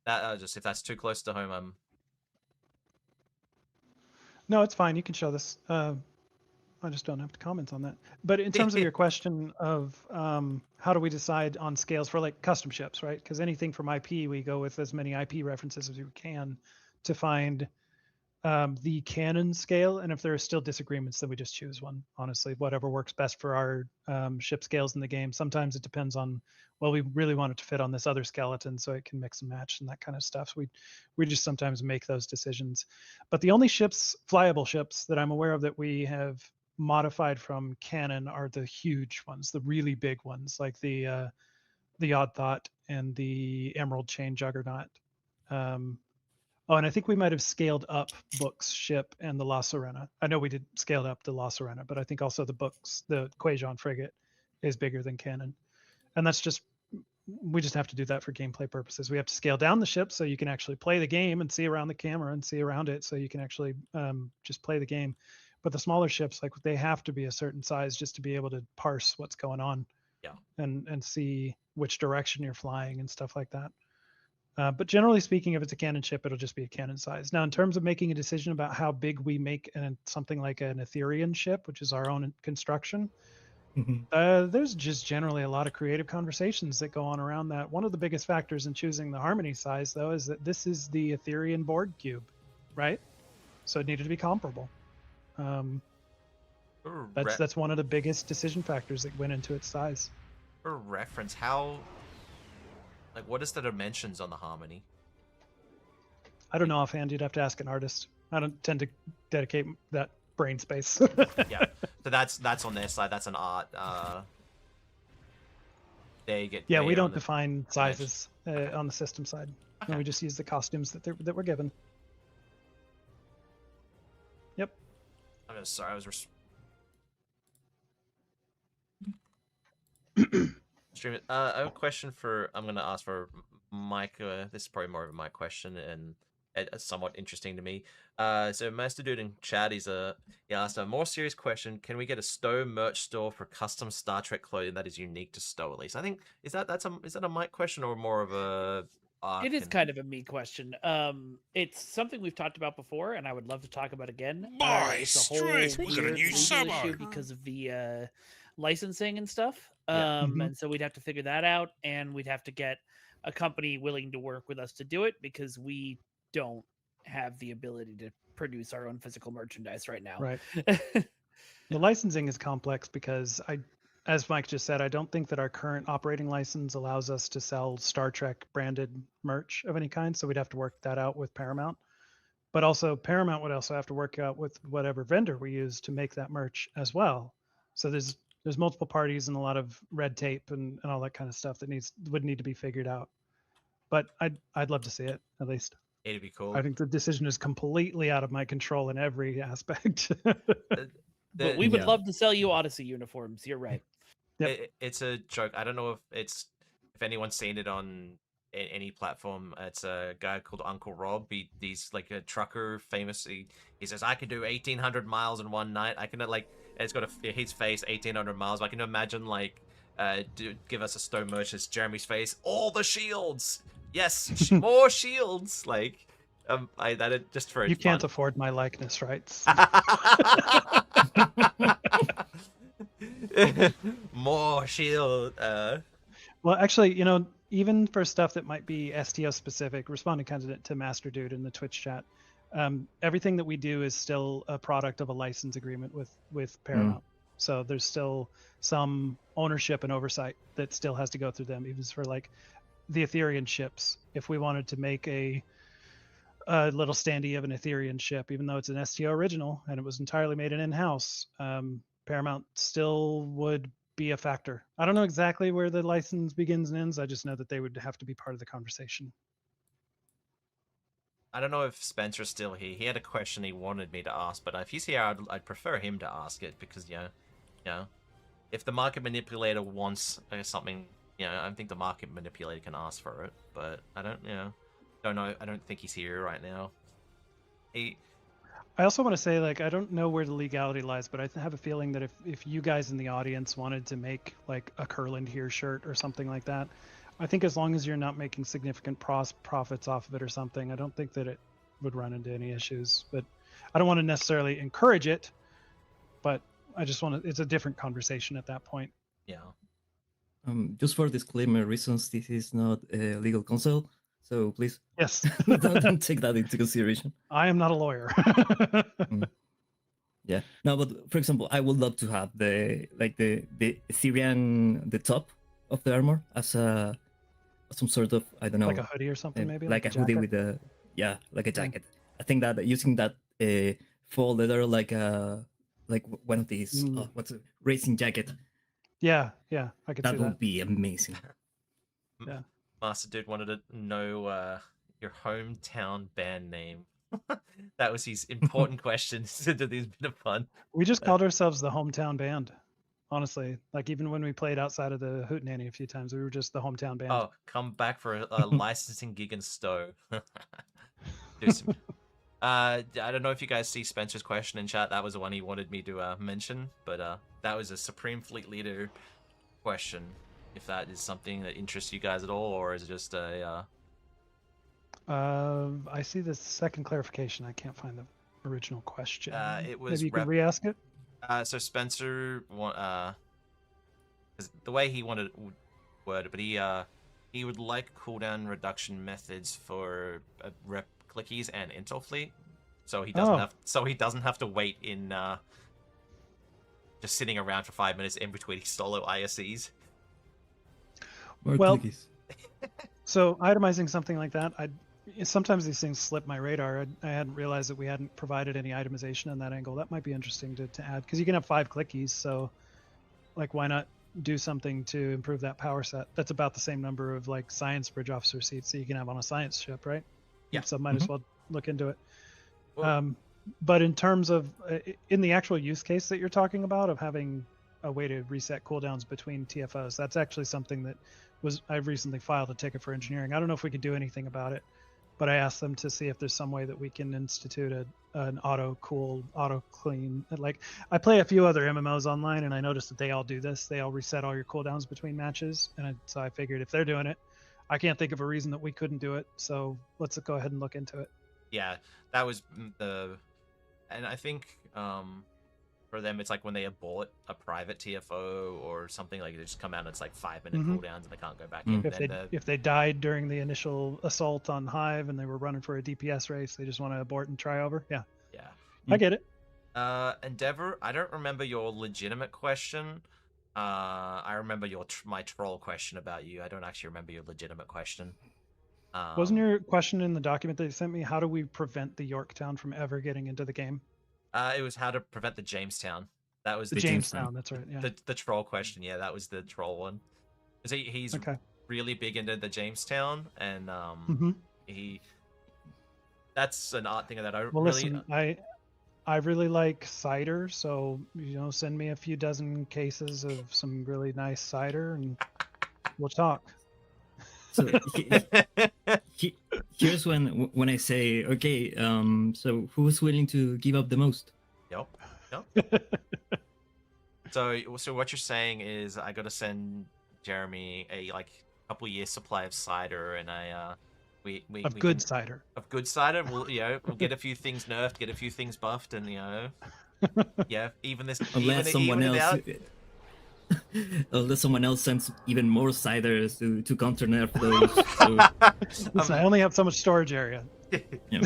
that just, if that's too close to home, no, it's fine. You can show this. I just don't have to comment on that. But in terms of your question of how do we decide on scales for like custom ships, right? Because anything from IP, we go with as many IP references as we can to find the canon scale. And if there are still disagreements, then we just choose one. Honestly, whatever works best for our ship scales in the game. Sometimes it depends on, well, we really want it to fit on this other skeleton so it can mix and match and that kind of stuff. So we just sometimes make those decisions. But the only ships, flyable ships that I'm aware of that we have modified from canon are the huge ones, the really big ones, like the Odd Thought and the Emerald Chain Juggernaut. And I think we might have scaled up Book's ship and the La Serena. I know we did scaled up the La Serena, but I think also the Quajon frigate is bigger than canon. And that's just, we just have to do that for gameplay purposes. We have to scale down the ship so you can actually play the game and see around the camera and see around it so you can actually just play the game. But the smaller ships, like, they have to be a certain size just to be able to parse what's going on, and see which direction you're flying and stuff like that. But generally speaking, if it's a canon ship, it'll just be a canon size. Now, in terms of making a decision about how big we make something like an Etherean ship, which is our own construction, there's just generally a lot of creative conversations that go on around that. One of the biggest factors in choosing the Harmony size, though, is that this is the Etherean board cube, right? So it needed to be comparable. That's one of the biggest decision factors that went into its size. For reference, what is the dimensions on the Harmony? I don't know offhand. You'd have to ask an artist. I don't tend to dedicate that brain space. Yeah, so that's on their side. That's an art. They get. Yeah, we don't define sizes on the system side. Okay. No, we just use the costumes that we're given. Yep. I'm sorry. I was streaming. I have a question for. I'm gonna ask for Mike. This is probably more of a Mike question, and it's somewhat interesting to me. So Master Dude in chat, he asked a more serious question: can we get a Stowe merch store for custom Star Trek clothing that is unique to Stowe? At least I think is that a Mike question or more of a? It is kind of a me question. It's something we've talked about before, and I would love to talk about again. It's a whole we're gonna need issue because of the licensing and stuff. And so we'd have to figure that out, and we'd have to get a company willing to work with us to do it because we don't have the ability to produce our own physical merchandise right now. Right. The licensing is complex because as Mike just said, I don't think that our current operating license allows us to sell Star Trek branded merch of any kind. So we'd have to work that out with Paramount. But also Paramount would also have to work out with whatever vendor we use to make that merch as well. So there's multiple parties and a lot of red tape and all that kind of stuff that would need to be figured out. But I'd love to see it, at least. It'd be cool. I think the decision is completely out of my control in every aspect. But we would Yeah. love to sell you Odyssey uniforms. You're right. Yep. It's a joke. I don't know if anyone's seen it on any platform. It's a guy called Uncle Rob. He's like a trucker, famously. He says, "I can do 1,800 miles in one night." I can like, it's got his face 1,800 miles. I can imagine like, give us a stone merchant's Jeremy's face. All the shields, yes, more shields. Like, just for You can't fun. afford my likeness rights. More shield. Well, actually, even for stuff that might be STO specific, responding kind of to Master Dude in the Twitch chat, everything that we do is still a product of a license agreement with Paramount. So there's still some ownership and oversight that still has to go through them, even for like the Ethereum ships. If we wanted to make a little standee of an Ethereum ship, even though it's an STO original and it was entirely made in-house, Paramount still would be a factor. I don't know exactly where the license begins and ends. I just know that they would have to be part of the conversation. I don't know if Spencer's still here. He had a question he wanted me to ask, but if he's here, I'd prefer him to ask it because, if the market manipulator wants something, I think the market manipulator can ask for it. But I don't know. I don't think he's here right now. I also want to say, like, I don't know where the legality lies, but I have a feeling that if you guys in the audience wanted to make like a Curland here shirt or something like that, I think as long as you're not making significant profits off of it or something, I don't think that it would run into any issues. But I don't want to necessarily encourage it, but I just want to, it's a different conversation at that point. Yeah. Just for disclaimer reasons, this is not a legal counsel, so please Yes. don't take that into consideration. I am not a lawyer. Yeah. No, but for example, I would love to have the Ethereum, the top of the armor as some sort of, I don't know, like a hoodie or something, maybe like a hoodie jacket? with like a jacket. I think that using that faux leather like one of these what's it, racing jacket. Yeah, I could see That that. would be amazing. Yeah. Master Dude wanted to know your hometown band name. That was his important question into this bit of fun. We just called ourselves the hometown band. Honestly, like even when we played outside of the Hootenanny a few times, we were just the hometown band. Oh, come back for a licensing gig in Stowe. Do some. I don't know if you guys see Spencer's question in chat. That was the one he wanted me to mention, but that was a Supreme Fleet Leader question. If that is something that interests you guys at all, or is it just a? I see the second clarification. I can't find the original question. It was Maybe you can re-ask it. So Spencer, the way he wanted to word it, but he would like cooldown reduction methods for rep clickies and intel fleet, so he doesn't have to wait in just sitting around for 5 minutes in between his solo ISEs. Well, so itemizing something like that, sometimes these things slip my radar. I hadn't realized that we hadn't provided any itemization on that angle. That might be interesting to add, because you can have 5 clickies, so like why not do something to improve that power set? That's about the same number of like science bridge officer seats that you can have on a science ship, right? Yeah. So might as well look into it. Well, but in terms of in the actual use case that you're talking about of having a way to reset cooldowns between TFOs, that's actually something that I've recently filed a ticket for engineering. I don't know if we could do anything about it, but I asked them to see if there's some way that we can institute an auto clean. Like, I play a few other MMOs online, and I noticed that they all do this. They all reset all your cooldowns between matches, and so I figured if they're doing it, I can't think of a reason that we couldn't do it. So let's go ahead and look into it. yeah, that was and I think for them it's like when they abort a private TFO or something, like they just come out and it's like 5-minute cooldowns and they can't go back in. If they died during the initial assault on Hive and they were running for a DPS race, they just want to abort and try over. Yeah. I get it. Endeavor, I don't remember your legitimate question. I remember my troll question about you. I don't actually remember your legitimate question. Wasn't your question in the document that you sent me, how do we prevent the Yorktown from ever getting into the game? It was how to prevent the Jamestown. That was the Jamestown. That's right. Yeah. The troll question. Yeah, that was the troll one. He's really big into the Jamestown, and that's an art thing that I don't really. Listen, I I really like cider, so send me a few dozen cases of some really nice cider, and we'll talk. So here's when I say, okay, so who's willing to give up the most? Yep. So what you're saying is I gotta send Jeremy a couple years supply of cider, and we Of we good can, cider. of good cider. We'll we'll get a few things nerfed, get a few things buffed, and even this Unless even without unless someone else sends even more ciders to counter nerf those. So, Listen, I only have so much storage area. yeah.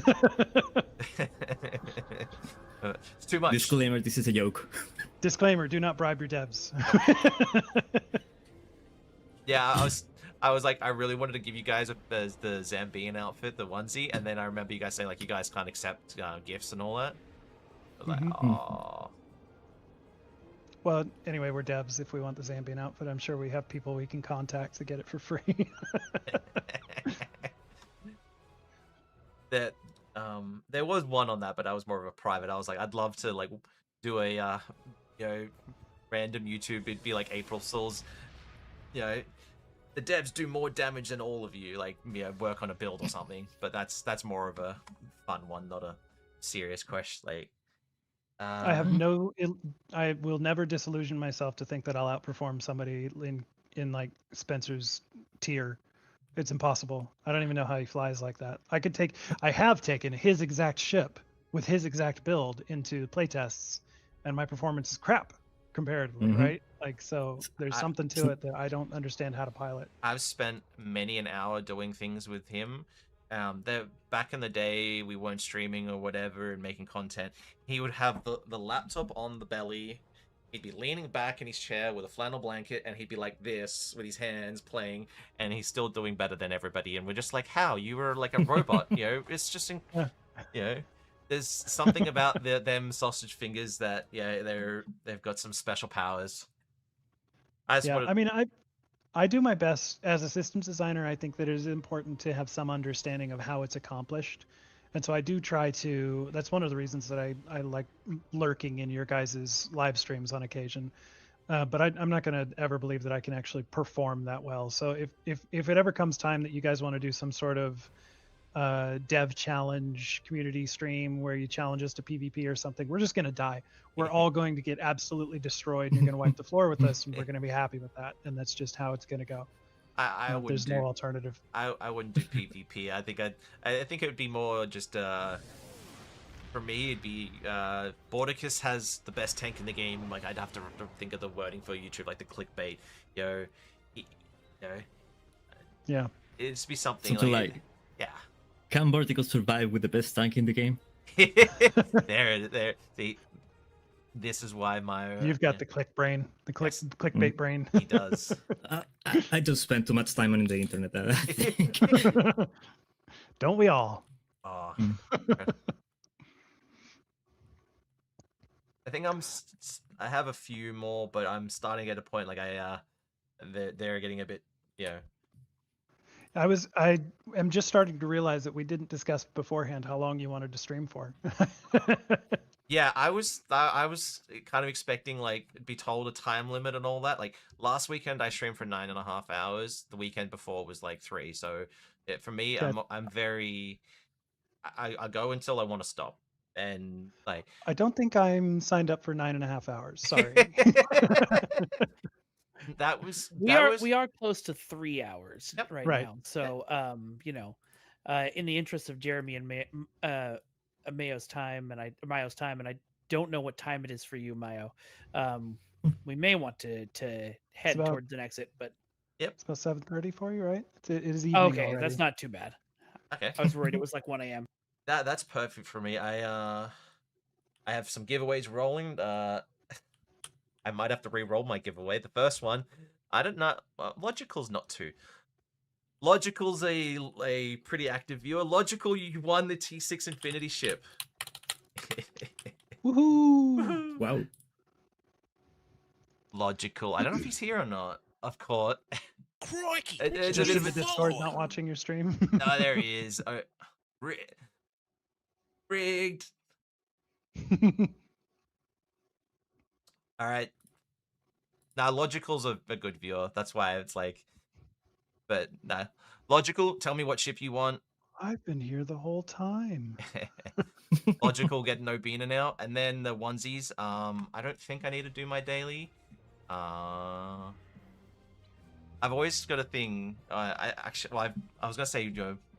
It's too much. Disclaimer: this is a joke. Disclaimer: do not bribe your devs. Yeah, I was like, I really wanted to give you guys the Zambian outfit, the onesie, and then I remember you guys saying like you guys can't accept gifts and all that. I was like, oh. Well, anyway, we're devs. If we want the Zambian outfit, I'm sure we have people we can contact to get it for free. That there was one on that, but I was more of a private. I was like, I'd love to like do a random YouTube. It'd be like April Fool's, the devs do more damage than all of you. Like, work on a build or something. But that's more of a fun one, not a serious question. Like, I have I will never disillusion myself to think that I'll outperform somebody in like Spencer's tier. It's impossible. I don't even know how he flies like that. I have taken his exact ship with his exact build into playtests, and my performance is crap comparatively, right? Like, so there's something to it that I don't understand how to pilot. I've spent many an hour doing things with him. Back in the day, we weren't streaming or whatever and making content. He would have the laptop on the belly. He'd be leaning back in his chair with a flannel blanket, and he'd be like this with his hands playing, and he's still doing better than everybody. And we're just like, how? You were like a robot, It's just, there's something about them sausage fingers that, they've got some special powers. I do my best as a systems designer. I think that it is important to have some understanding of how it's accomplished. And so I do try to, that's one of the reasons that I like lurking in your guys' live streams on occasion. But I'm not going to ever believe that I can actually perform that well. So if it ever comes time that you guys want to do some sort of dev challenge community stream where you challenge us to PvP or something, we're just going to die. We're all going to get absolutely destroyed, and you're going to wipe the floor with us, and we're going to be happy with that. And that's just how it's going to go. There's no alternative. I wouldn't do PvP. I think it would be more just for me. It'd be Borticus has the best tank in the game. Like, I'd have to think of the wording for YouTube, like the clickbait. Yeah. It'd be something like yeah. Can Borticus survive with the best tank in the game? there. See, this is why Mayo. You've got the click brain, the clickbait brain. He does. I just spent too much time on the internet. I think. Don't we all? Oh. I think I have a few more, but I'm starting at a point like they're getting a bit I am just starting to realize that we didn't discuss beforehand how long you wanted to stream for. Yeah, I was kind of expecting like be told a time limit and all that. Like last weekend I streamed for 9.5 hours. The weekend before was like 3. So for me, I'm very I go until I want to stop. And like I don't think I'm signed up for 9.5 hours. Sorry. We are close to 3 hours right now. So in the interest of Jeremy and Mayo's time, and I don't know what time it is for you, Mayo. We may want to head towards an exit, but it's about 7:30 for you, right? It is evening. Okay, already. That's not too bad. Okay, I was worried it was like 1 a.m. That's perfect for me. I have some giveaways rolling. I might have to re-roll my giveaway. The first one, I don't know. Logical's not too. Logical's a pretty active viewer. Logical, you won the T6 Infinity ship. Woohoo! Wow. Logical. I don't know if he's here or not. Of course. Crikey! Just in the Discord, not watching your stream. No, there he is. Rigged. All right. Now, Logical's a good viewer. That's why it's like, but nah. Logical, tell me what ship you want. I've been here the whole time. Logical, get no Beaner now. And then the onesies. I don't think I need to do my daily. I've always got a thing. I was gonna say,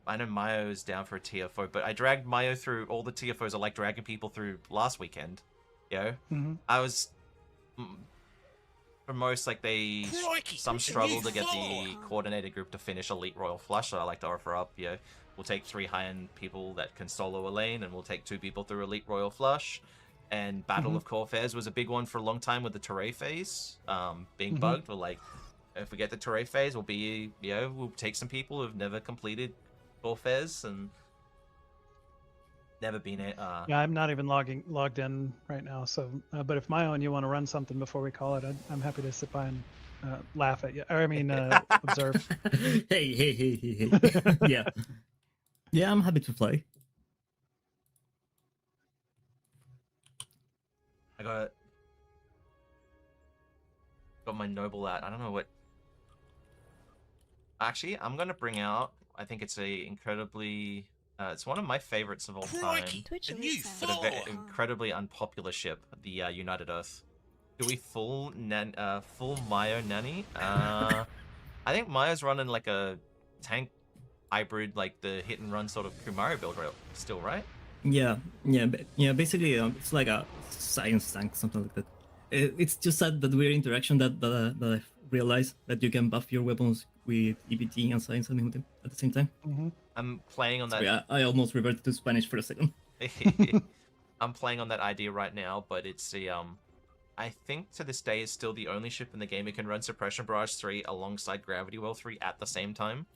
I know Mayo is down for a TFO, but I dragged Mayo through all the TFOs I like dragging people through last weekend. I was for most like Crikey, some a struggle new to get the follower. coordinated group to finish Elite Royal Flush, so I like to offer up. We'll take 3 high-end people that can solo a lane, and we'll take 2 people through Elite Royal Flush. And Battle of Corfairs was a big one for a long time with the Teray phase being bugged. We're like, if we get the Teray phase, we'll take some people who've never completed Corfairs and never been it. Yeah, I'm not even logged in right now. So, but if Mayo and you want to run something before we call it, I'm happy to sit by and laugh at you. Or I mean, observe. Hey. Yeah. Yeah, I'm happy to play. I got my noble at. I don't know what. Actually, I'm gonna bring out. I think it's a incredibly. It's one of my favorites of all time. Crikey, a new But a follower. incredibly unpopular ship, the United Earth. Do we full Mayo nanny? I think Mayo's running like a tank hybrid, like the hit and run sort of Kumari build still, right? Yeah. Basically, it's like a science tank, something like that. It's just that weird interaction that I realized that you can buff your weapons with EBT and science at the same time. I'm playing on that. Sorry, I almost reverted to Spanish for a second. I'm playing on that idea right now, but it's the I think to this day is still the only ship in the game that can run Suppression Barrage 3 alongside Gravity Well 3 at the same time.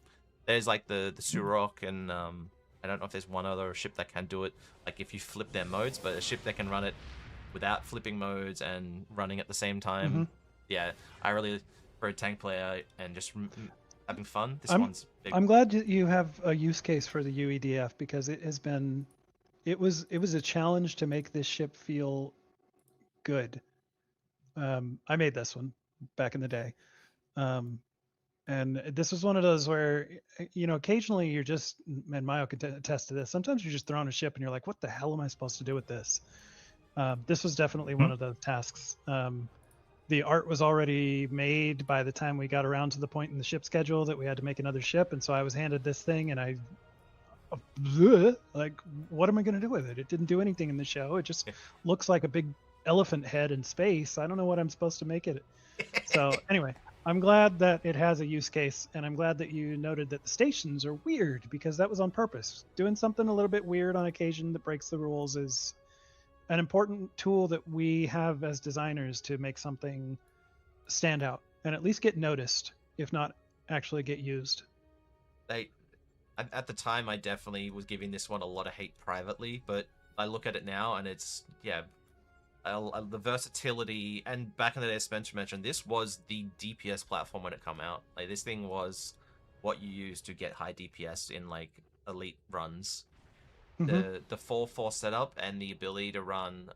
There's like the Surok and I don't know if there's one other ship that can do it, like if you flip their modes, but a ship that can run it without flipping modes and running at the same time. Yeah, I really, for a tank player and just having fun, this one's big. I'm glad you have a use case for the UEDF because it has been, it was a challenge to make this ship feel good. I made this one back in the day. And this was one of those where, occasionally you're just, and Mayo can attest to this, sometimes you're just thrown a ship and you're like, what the hell am I supposed to do with this? This was definitely one of those tasks. The art was already made by the time we got around to the point in the ship schedule that we had to make another ship. And so I was handed this thing and like, what am I going to do with it? It didn't do anything in the show. It just looks like a big elephant head in space. I don't know what I'm supposed to make it. So anyway, I'm glad that it has a use case, and I'm glad that you noted that the stations are weird because that was on purpose. Doing something a little bit weird on occasion that breaks the rules is an important tool that we have as designers to make something stand out and at least get noticed, if not actually get used. At the time, I definitely was giving this one a lot of hate privately, but I look at it now and it's, the versatility, and back in the day, as Spencer mentioned, this was the DPS platform when it come out. Like, this thing was what you use to get high DPS in, like, elite runs. The 4-4 setup and the ability to run,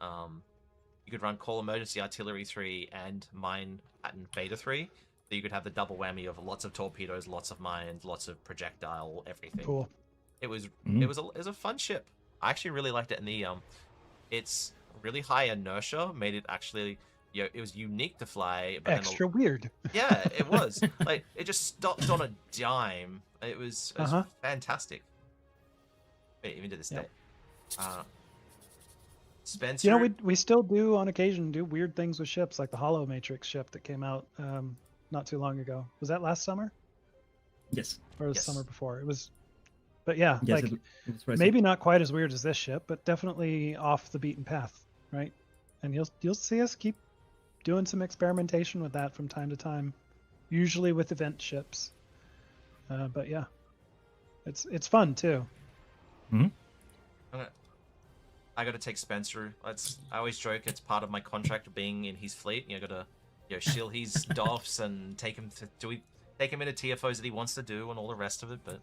you could run Call Emergency Artillery 3 and Mine Pattern Beta 3. So you could have the double whammy of lots of torpedoes, lots of mines, lots of projectile, everything. Cool. It was a fun ship. I actually really liked it, and the it's really high inertia made it actually, it was unique to fly. But extra weird. Yeah, it was. Like, it just stopped on a dime. It was fantastic. Even to this day. Spencer, we still do on occasion do weird things with ships, like the Hollow Matrix ship that came out not too long ago. Was that last summer? Yes. Or the summer before? It was. But yeah, yes, like right. maybe not quite as weird as this ship, but definitely off the beaten path, right? And you'll see us keep doing some experimentation with that from time to time, usually with event ships. But yeah, it's fun too. I gotta take Spencer. I always joke it's part of my contract of being in his fleet. You gotta shield his doffs and take him into TFOs that he wants to do and all the rest of it. But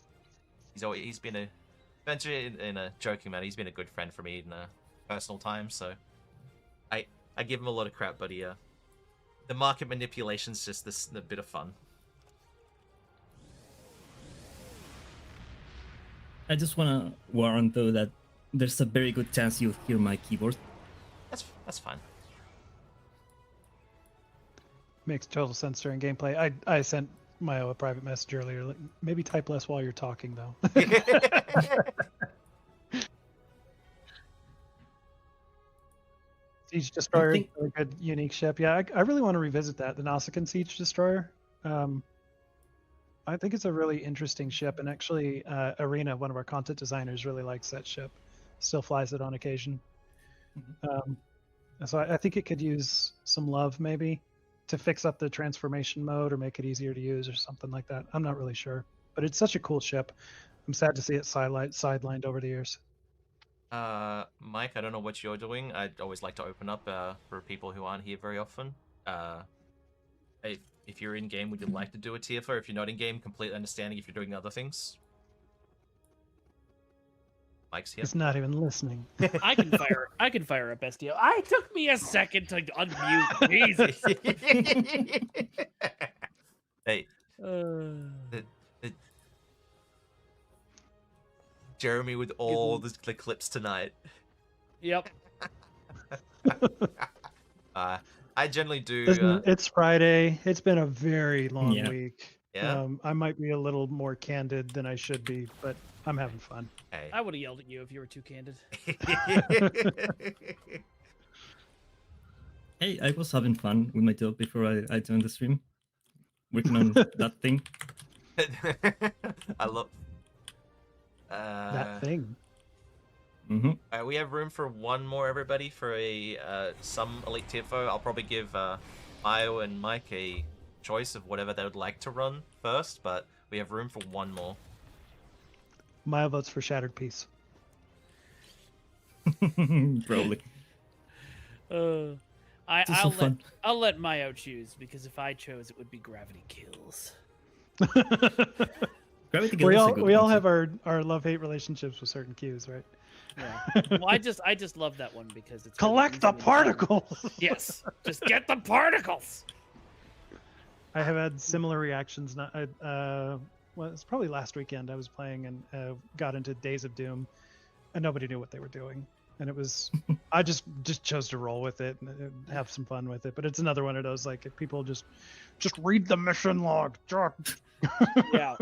he's been a Spencer in a joking manner. He's been a good friend for me and personal time, so I give him a lot of crap, but the market manipulation's just a bit of fun. I just want to warn though that there's a very good chance you'll hear my keyboard. That's fine. Makes total sense during gameplay. I sent Mayo a private message earlier. Like, maybe type less while you're talking, though. Siege Destroyer, is a good, unique ship. Yeah, I really want to revisit that, the Nausicaan Siege Destroyer. I think it's a really interesting ship, and actually, Arena, one of our content designers, really likes that ship. Still flies it on occasion. So I think it could use some love, maybe, to fix up the transformation mode or make it easier to use or something like that. I'm not really sure, but it's such a cool ship. I'm sad to see it sidelined over the years. Mike, I don't know what you're doing. I'd always like to open up for people who aren't here very often. If you're in game, would you like to do a TFO? If you're not in game, completely understanding if you're doing other things. Mike's here. He's not even listening. I can fire up SDO. I took me a second to unmute. Jesus. Hey. Jeremy with all the clips tonight. Yep. I generally do. Listen, it's Friday. It's been a very long week. Yeah. I might be a little more candid than I should be, but I'm having fun. Hey. I would have yelled at you if you were too candid. Hey, I was having fun with my job before I joined the stream. Working on that thing. I love that thing. We have room for one more, everybody, for some Elite TFO. I'll probably give Mayo and Mike a choice of whatever they would like to run first, but we have room for one more. Mayo votes for Shattered Peace. Probably. I'll let Mayo choose, because if I chose, it would be Gravity Kills. Gravity Kills. We all have our love-hate relationships with certain cues, right? Yeah. Well, I just love that one because it's collect the particles. Yes, just get the particles. I have had similar reactions. Well, it's probably last weekend. I was playing and got into Days of Doom, and nobody knew what they were doing. And it was, I just chose to roll with it and have some fun with it. But it's another one of those, like, if people just read the mission log. Yeah.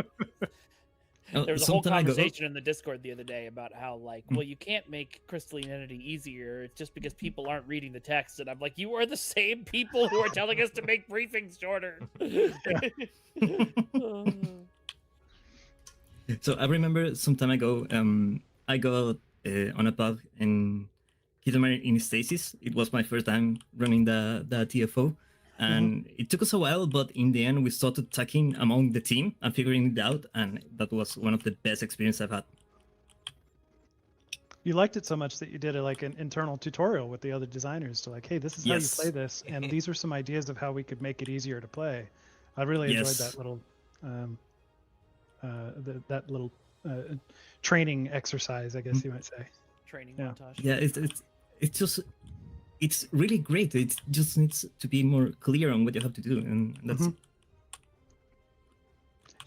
There was a whole conversation in the Discord the other day about how, like, well, you can't make crystalline entity easier. It's just because people aren't reading the text. And I'm like, you are the same people who are telling us to make briefings shorter. So I remember some time ago, I got on a bug in Hidden in Stasis. It was my first time running the TFO. And it took us a while, but in the end, we started talking among the team and figuring it out. And that was one of the best experiences I've had. You liked it so much that you did an internal tutorial with the other designers to, like, hey, this is how you play this. And these are some ideas of how we could make it easier to play. I really enjoyed that little training exercise, I guess you might say. Training montage. Yeah, it's really great. It just needs to be more clear on what you have to do, and that's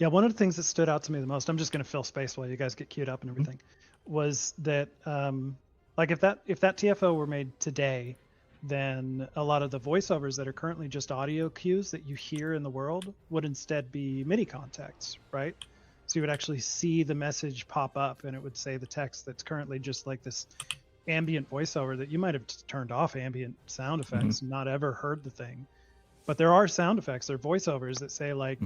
Yeah, one of the things that stood out to me the most, I'm just going to fill space while you guys get queued up and everything, was that like if that TFO were made today, then a lot of the voiceovers that are currently just audio cues that you hear in the world would instead be MIDI contacts, right? So you would actually see the message pop up and it would say the text that's currently just like this ambient voiceover that you might have turned off ambient sound effects and not ever heard the thing. But there are sound effects, there are voiceovers that say like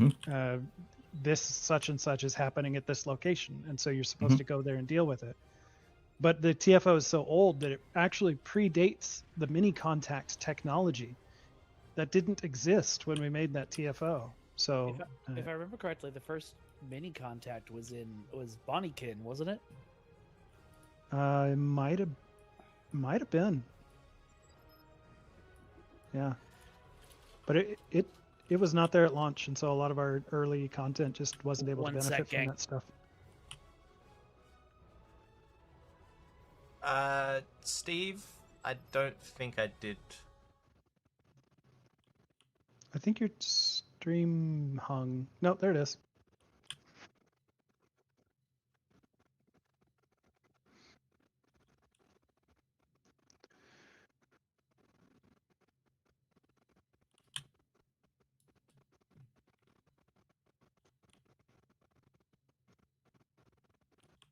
this such and such is happening at this location, and so you're supposed to go there and deal with it. But the TFO is so old that it actually predates the mini contact technology that didn't exist when we made that TFO. So if I remember correctly, the first mini contact was Bonniekin, wasn't it? It might have been. Yeah. But it was not there at launch, and so a lot of our early content just wasn't able to benefit from that stuff. Steve, I don't think I did. I think your stream hung. Nope, there it is.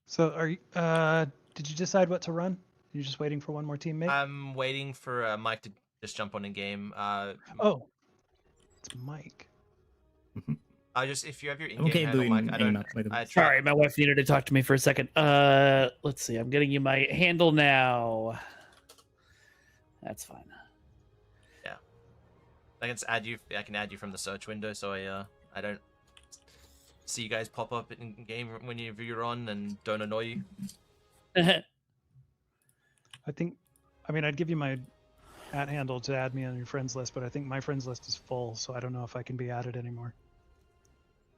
So are you, did you decide what to run? You're just waiting for one more teammate? I'm waiting for Mike to just jump on in game. Oh, it's Mike. I just if you have your I'm in-game okay handle, doing Mike, I any don't. map, by the way. I try. Sorry, my wife needed to talk to me for a second. Let's see. I'm getting you my handle now. That's fine. I can add you. I can add you from the search window, so I don't see you guys pop up in game whenever you're on and don't annoy you. I think, I mean, I'd give you my @handle to add me on your friends list, but I think my friends list is full, so I don't know if I can be added anymore.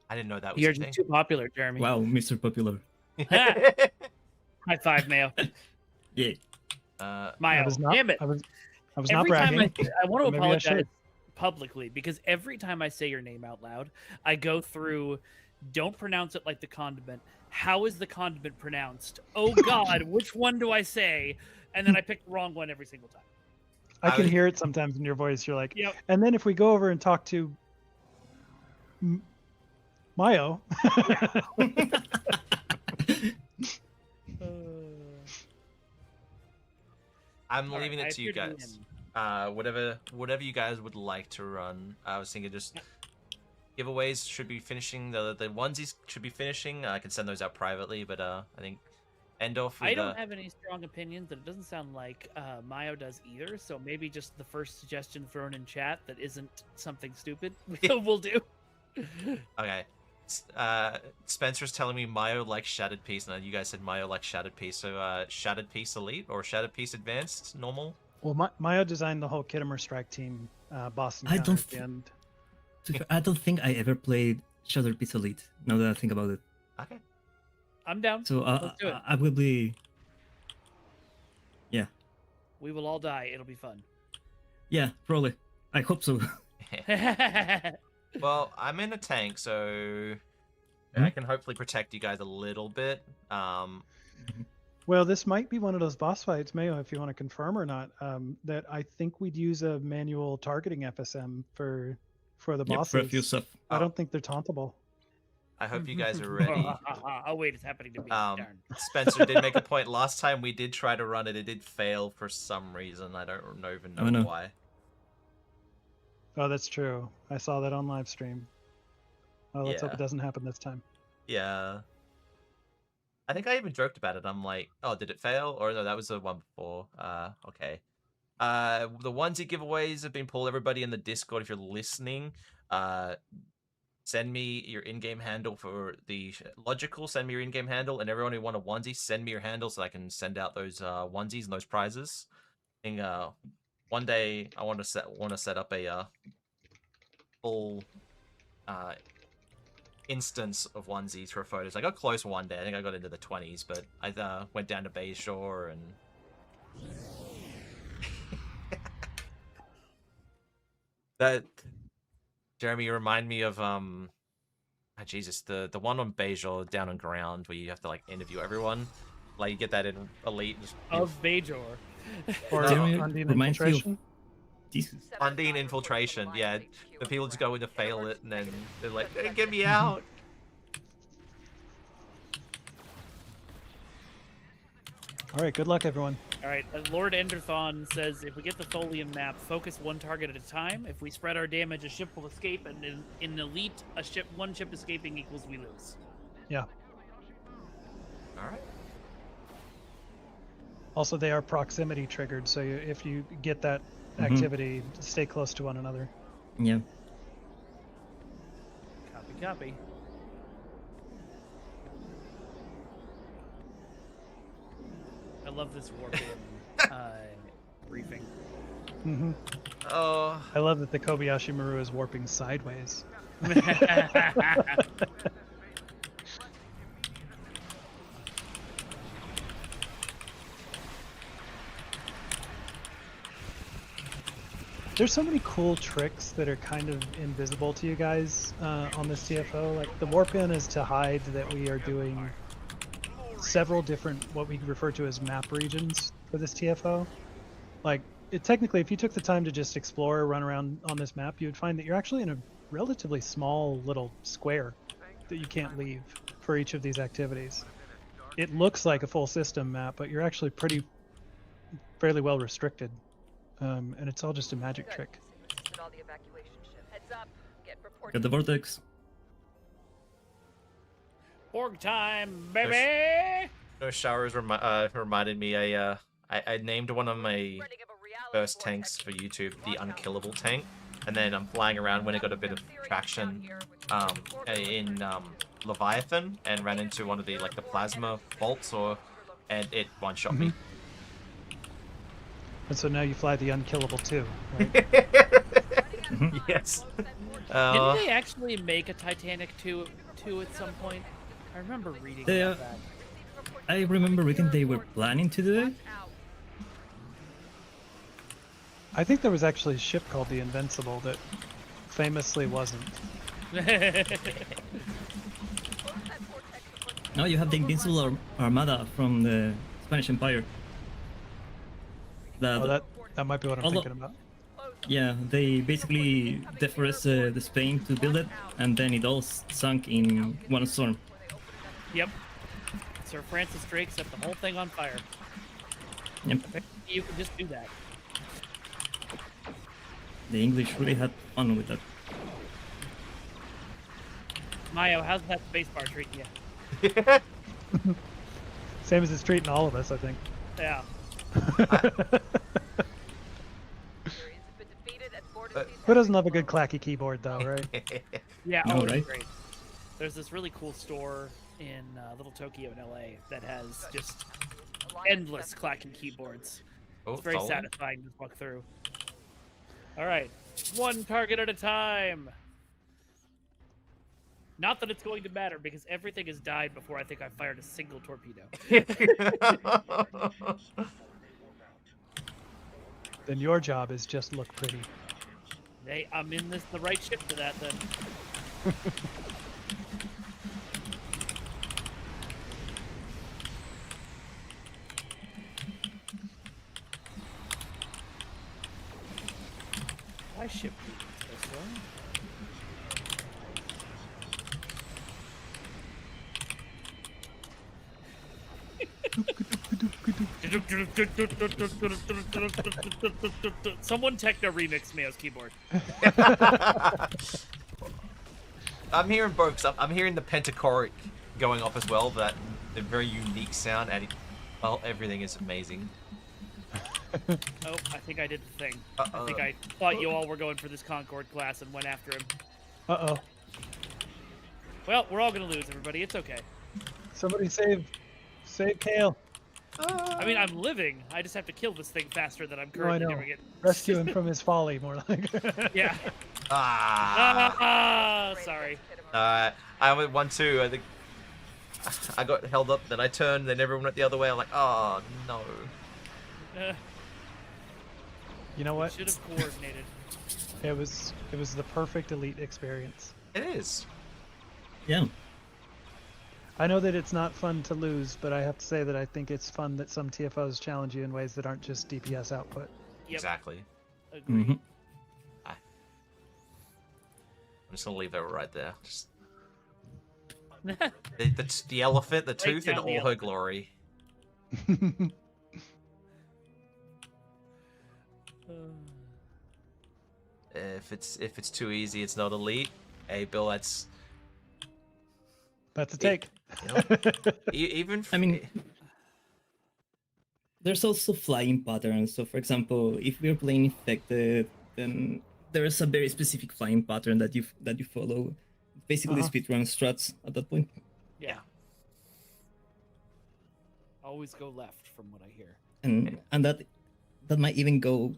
I didn't know that was You're a thing. just too popular, Jeremy. Wow, Mr. Popular. High five, Mayo. Yeah. Mayo, I was not, damn it. I was not Every time bragging. I want to Maybe I apologize should. publicly because every time I say your name out loud, I go through, don't pronounce it like the condiment. How is the condiment pronounced? Oh God, which one do I say? And then I pick the wrong one every single time. I I can was- hear it sometimes in your voice. You're like, Yep. and then if we go over and talk to Mayo, I'm All leaving right, it I to you appear to be guys. in. Whatever you guys would like to run. I was thinking just giveaways should be finishing. The onesies should be finishing. I can send those out privately, but I think end off with I don't have any strong opinions, and it doesn't sound like Mayo does either. So maybe just the first suggestion thrown in chat that isn't something stupid will do. Okay. Spencer's telling me Mayo likes Shattered Piece, and you guys said Mayo likes Shattered Piece. So Shattered Piece Elite or Shattered Piece Advanced normal. well, Mayo designed the whole Kittimer Strike team, Boston I Counter don't at the thi- end. I don't think I ever played Shattered Piece Elite, now that I think about it. Okay. I'm down. So Let's do it. I will be... Yeah. We will all die. It'll be fun. Yeah, probably. I hope so. Well, I'm in a tank, so Hmm? I can hopefully protect you guys a little bit. Well, this might be one of those boss fights, Mayo, if you want to confirm or not. That I think we'd use a manual targeting FSM for the Yep, bosses. for a few stuff. I don't think they're tauntable. I hope you guys are ready. Oh wait, it's happening to me. Darn. Spencer did make a point last time we did try to run it. It did fail for some reason. I don't even know Oh, no. why. Oh, that's true. I saw that on live stream. Well, let's hope Yeah. it doesn't happen this time. Yeah. I think I even joked about it. I'm like, oh, did it fail? Or no, that was the one before. Okay. The onesie giveaways have been pulled. Everybody in the Discord, if you're listening, send me your in-game handle for the logical. Send me your in-game handle, and everyone who want a onesie, send me your handle so I can send out those onesies and those prizes. And one day I want to set up a full instance of onesies for photos. I got close one day. I think I got into the 20s, but I went down to Bayshore and. That Jeremy, you remind me of Jesus, the one on Bayshore down on ground where you have to like interview everyone. Like you get that in Elite. Just, Of Bajor. Or No. Undine Reminds me of- Infiltration. Jesus. Undine Infiltration, yeah. The people just go in to fail it and then they're like, hey, get me out. All right, good luck, everyone. All right, Lord Enderthon says if we get the Tholium map, focus one target at a time. If we spread our damage, a ship will escape, and in Elite, one ship escaping equals we lose. Yeah. All right. Also, they are proximity triggered, so if you get that Mhm. activity, stay close to one another. Yeah. Copy, copy. I love this warp briefing. Hmm Oh, I love that the Kobayashi Maru is warping sideways. There's so many cool tricks that are kind of invisible to you guys on this TFO. Like the warp in is to hide that we are doing several different what we refer to as map regions for this TFO. Like technically, if you took the time to just explore, run around on this map, you would find that you're actually in a relatively small little square that you can't leave for each of these activities. It looks like a full system map, but you're actually fairly well restricted. And it's all just a magic trick. Got the vortex. Borg time, baby! No showers reminded me. I named one of my first tanks for YouTube the Unkillable tank, and then I'm flying around when it got a bit of traction in Leviathan and ran into one of the the plasma bolts and it one-shot me. And so now you fly the Unkillable too, right? Yes. Didn't they actually make a Titanic 2 at some point? I remember reading about that. I remember reading they were planning to do it. I think there was actually a ship called the Invincible that famously wasn't. No, you have the Invincible Armada from the Spanish Empire. That might be what I'm thinking about. Yeah, they basically deforested the Spain to build it, and then it all sunk in one storm. Yep. Sir Francis Drake set the whole thing on fire. Yep. You can just do that. The English really had fun with that. Mayo, how's that spacebar treating you? Same as it's treating all of us, I think. Yeah. Who doesn't love a good clacky keyboard, though, right? Yeah, No, it's right? great. There's this really cool store in Little Tokyo in LA that has just endless clacking keyboards. It's very satisfying to walk through. All right, one target at a time. Not that it's going to matter because everything has died before I think I fired a single torpedo. Then your job is just look pretty. Hey, I'm in the right ship for that then. My ship this way. Someone techno remix Mayo's keyboard. I'm hearing both. I'm hearing the pentachoric going off as well. The very unique sound, and everything is amazing. Oh, I think I did the thing. I think I thought you all were going for this Concord class and went after him. Uh-oh. Well, we're all gonna lose, everybody. It's okay. Somebody save Kale. I mean, I'm living. I just have to kill this thing faster than I'm No, I currently know. doing it. Rescue him from his folly, more like. Yeah. Sorry. I went 1-2. I think I got held up. Then I turned. Then everyone went the other way. I'm like, oh no. You know what? Should have coordinated. It was the perfect elite experience. It is. Yeah. I know that it's not fun to lose, but I have to say that I think it's fun that some TFOs challenge you in ways that aren't just DPS output. Yep. Exactly. Agreed. Mm-hmm. I'm just gonna leave that right there. Just the elephant, the tooth, in down the all her elephant. glory. If it's too easy, it's not elite. Hey, Bill, that's a take. you know, even. I mean, there's also flying patterns. So, for example, if we're playing infected, then there is a very specific flying pattern that you follow. Basically, speedrun strats at that point. Yeah. Always go left, from what I hear. And that might even go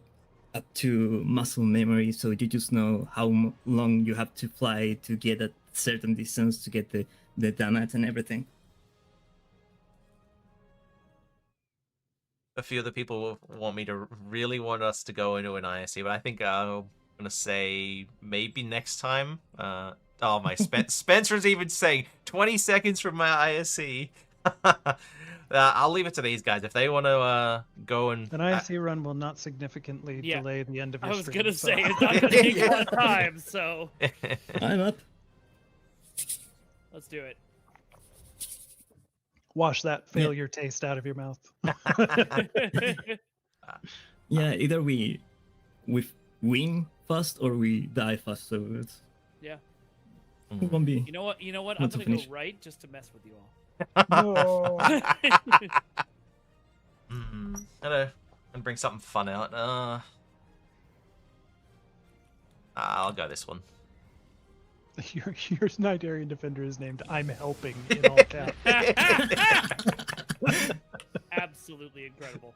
up to muscle memory. So you just know how long you have to fly to get a certain distance to get the damage and everything. a few of the people really want us to go into an ISC, but I think I'm gonna say maybe next time. Oh my, Spencer's even saying 20 seconds from my ISC. I'll leave it to these guys if they want to go and. An ISC run will not significantly Yeah. delay the end of your I was stream, gonna so- say it's not gonna take a lot of time, so I'm up. let's do it. Wash that failure taste out of your mouth. Yeah, either we win fast or we die fast. So it's Yeah. it won't be. You know what? I'm Want to gonna finish? go right just to mess with you all. No. Gonna bring something fun out. I'll go this one. Your Nigerian defender is named "I'm helping" in all caps. Absolutely incredible.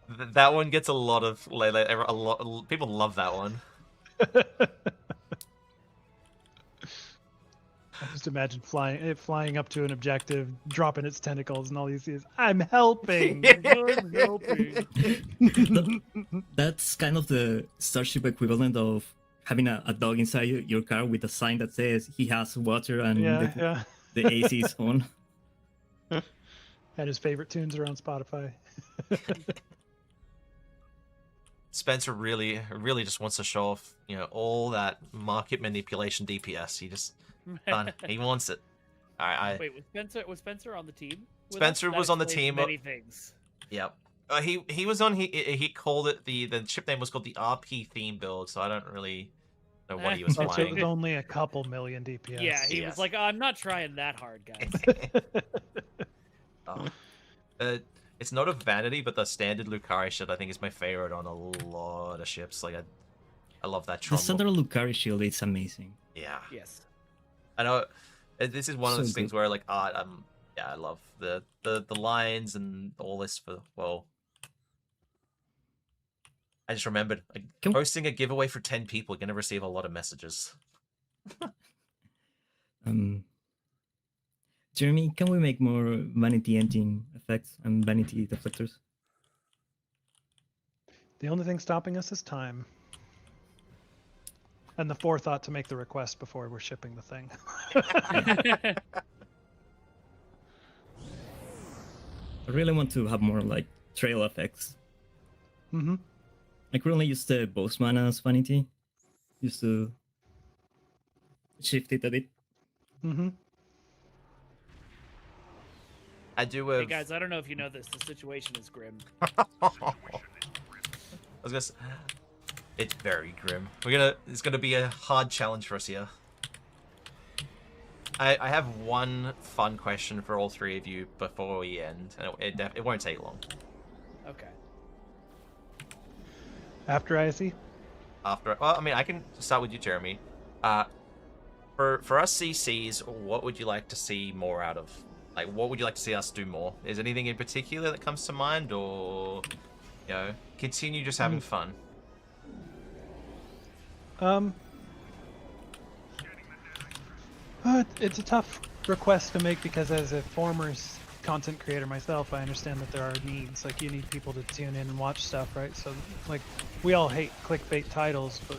That one gets a lot of people love that one. I just imagine flying up to an objective, dropping its tentacles, and all you see is "I'm helping." I'm helping. That's kind of the Starship equivalent of having a dog inside your car with a sign that says he has water and Yeah. the AC is on. And his favorite tunes are on Spotify. Spencer really just wants to show off, all that market manipulation DPS. He just done. He wants it. All right, Wait, was Spencer on the team? with us? Spencer That was on the explains team. Many things. Yep. He was on. He called it the ship name was called the RP theme build. So I don't really know what he was Oh, so it flying. was only a couple million DPS. Yeah, he Yes. was like, I'm not trying that hard, guys. It's not a vanity, but the standard Lucari ship I think is my favorite on a lot of ships. Like I love that The Tron. standard Lucari shield is amazing. Yeah, Yes. I know. This is one of So those things good. where like I love the lines and all this for I just remembered Can- hosting a giveaway for 10 people. You're gonna receive a lot of messages. Jeremy, can we make more vanity engine effects and vanity deflectors? The only thing stopping us is time. And the forethought to make the request before we're shipping the thing. I really want to have more like trail effects. Mm-hmm. I currently use the Bossman as vanity, just to shift it a bit. Mm-hmm. I do Hey have. guys, I don't know if you know this. The situation is grim. I was gonna say, it's very grim. It's gonna be a hard challenge for us here. I have one fun question for all three of you before we end, and it won't take long. Okay. After ISE? Well, I mean, I can start with you, Jeremy. For us CCs, what would you like to see more out of? Like, what would you like to see us do more? Is anything in particular that comes to mind, or continue just having fun? It's a tough request to make because as a former content creator myself, I understand that there are needs. Like, you need people to tune in and watch stuff, right? So, like, we all hate clickbait titles, but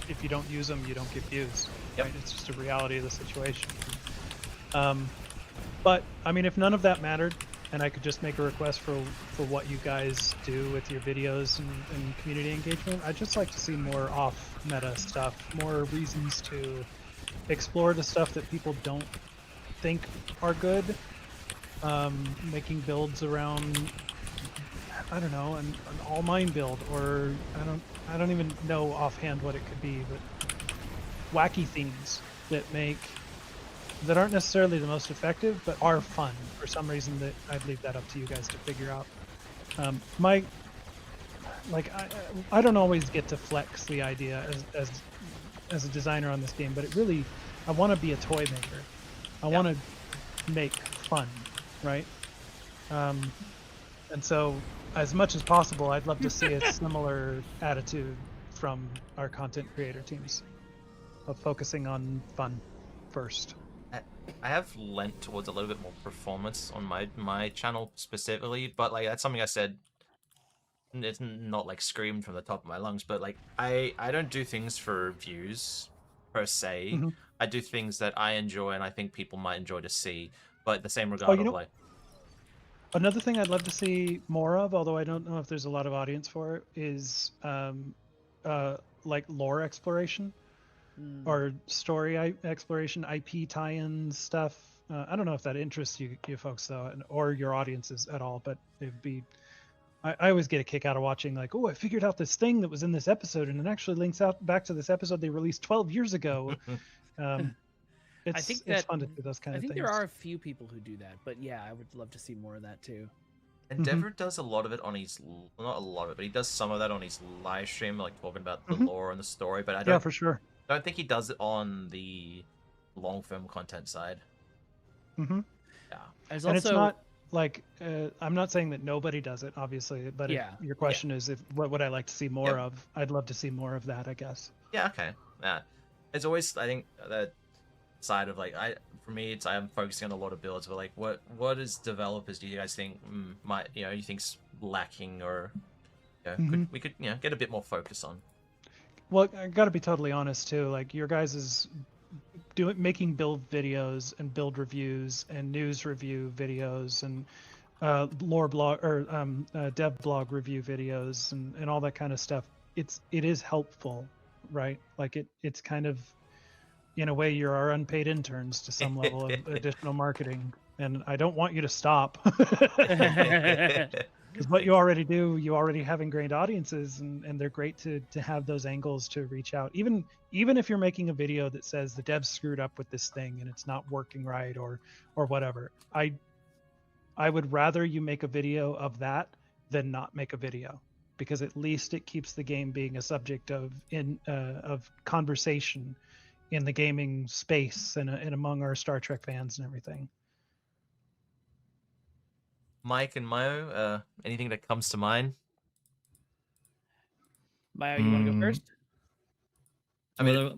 if you don't use them, you don't get views. Yep. Right? It's just a reality of the situation. But I mean, if none of that mattered, and I could just make a request for what you guys do with your videos and community engagement, I'd just like to see more off-meta stuff, more reasons to explore the stuff that people don't think are good. Making builds around, I don't know, an all-mine build, or I don't even know offhand what it could be, but wacky themes that aren't necessarily the most effective, but are fun for some reason. That I'd leave that up to you guys to figure out. I don't always get to flex the idea as a designer on this game, but I want to be a toy maker. I want to make fun, right? And so, as much as possible, I'd love to see a similar attitude from our content creator teams of focusing on fun first. I have lent towards a little bit more performance on my channel specifically, but like that's something I said. It's not like screamed from the top of my lungs, but like I don't do things for views per se. Mhm. I do things that I enjoy and I think people might enjoy to see. But the same Oh, regard you of know, like, another thing I'd love to see more of, although I don't know if there's a lot of audience for it, is like lore exploration Mm. or story exploration, IP tie-in stuff. I don't know if that interests you folks though, or your audiences at all, but it'd be. I always get a kick out of watching like, oh, I figured out this thing that was in this episode, and it actually links out back to this episode they released 12 years ago. It's fun to do those kind I of think things. there are a few people who do that, but yeah, I would love to see more of that too. Endeavor does a lot of it on his, not a lot of it, but he does some of that on his live stream, like talking about the lore and the story. But I Yeah, for sure. don't think he does it on the long form content side. Mm-hmm. Yeah, There's And also it's not like I'm not saying that nobody does it, obviously, but Yeah. if your question is if what would I like to see more Yep. of, I'd love to see more of that, I guess. yeah, okay. Yeah, it's always I think that side of like for me it's I'm focusing on a lot of builds, but like what as developers do you guys think might you think's lacking or we could get a bit more focus on. Well, I got to be totally honest too. Like your guys is making build videos and build reviews and news review videos and lore blog or dev blog review videos and all that kind of stuff. It is helpful, right? Like it's kind of in a way you're our unpaid interns to some level of additional marketing, and I don't want you to stop. Because what you already do, you already have ingrained audiences, and they're great to have those angles to reach out. Even if you're making a video that says the devs screwed up with this thing and it's not working right or whatever, I would rather you make a video of that than not make a video, because at least it keeps the game being a subject of conversation in the gaming space and among our Star Trek fans and everything. Mike and Mayo, anything that comes to mind? Mayo, you want to go first? I mean, Well,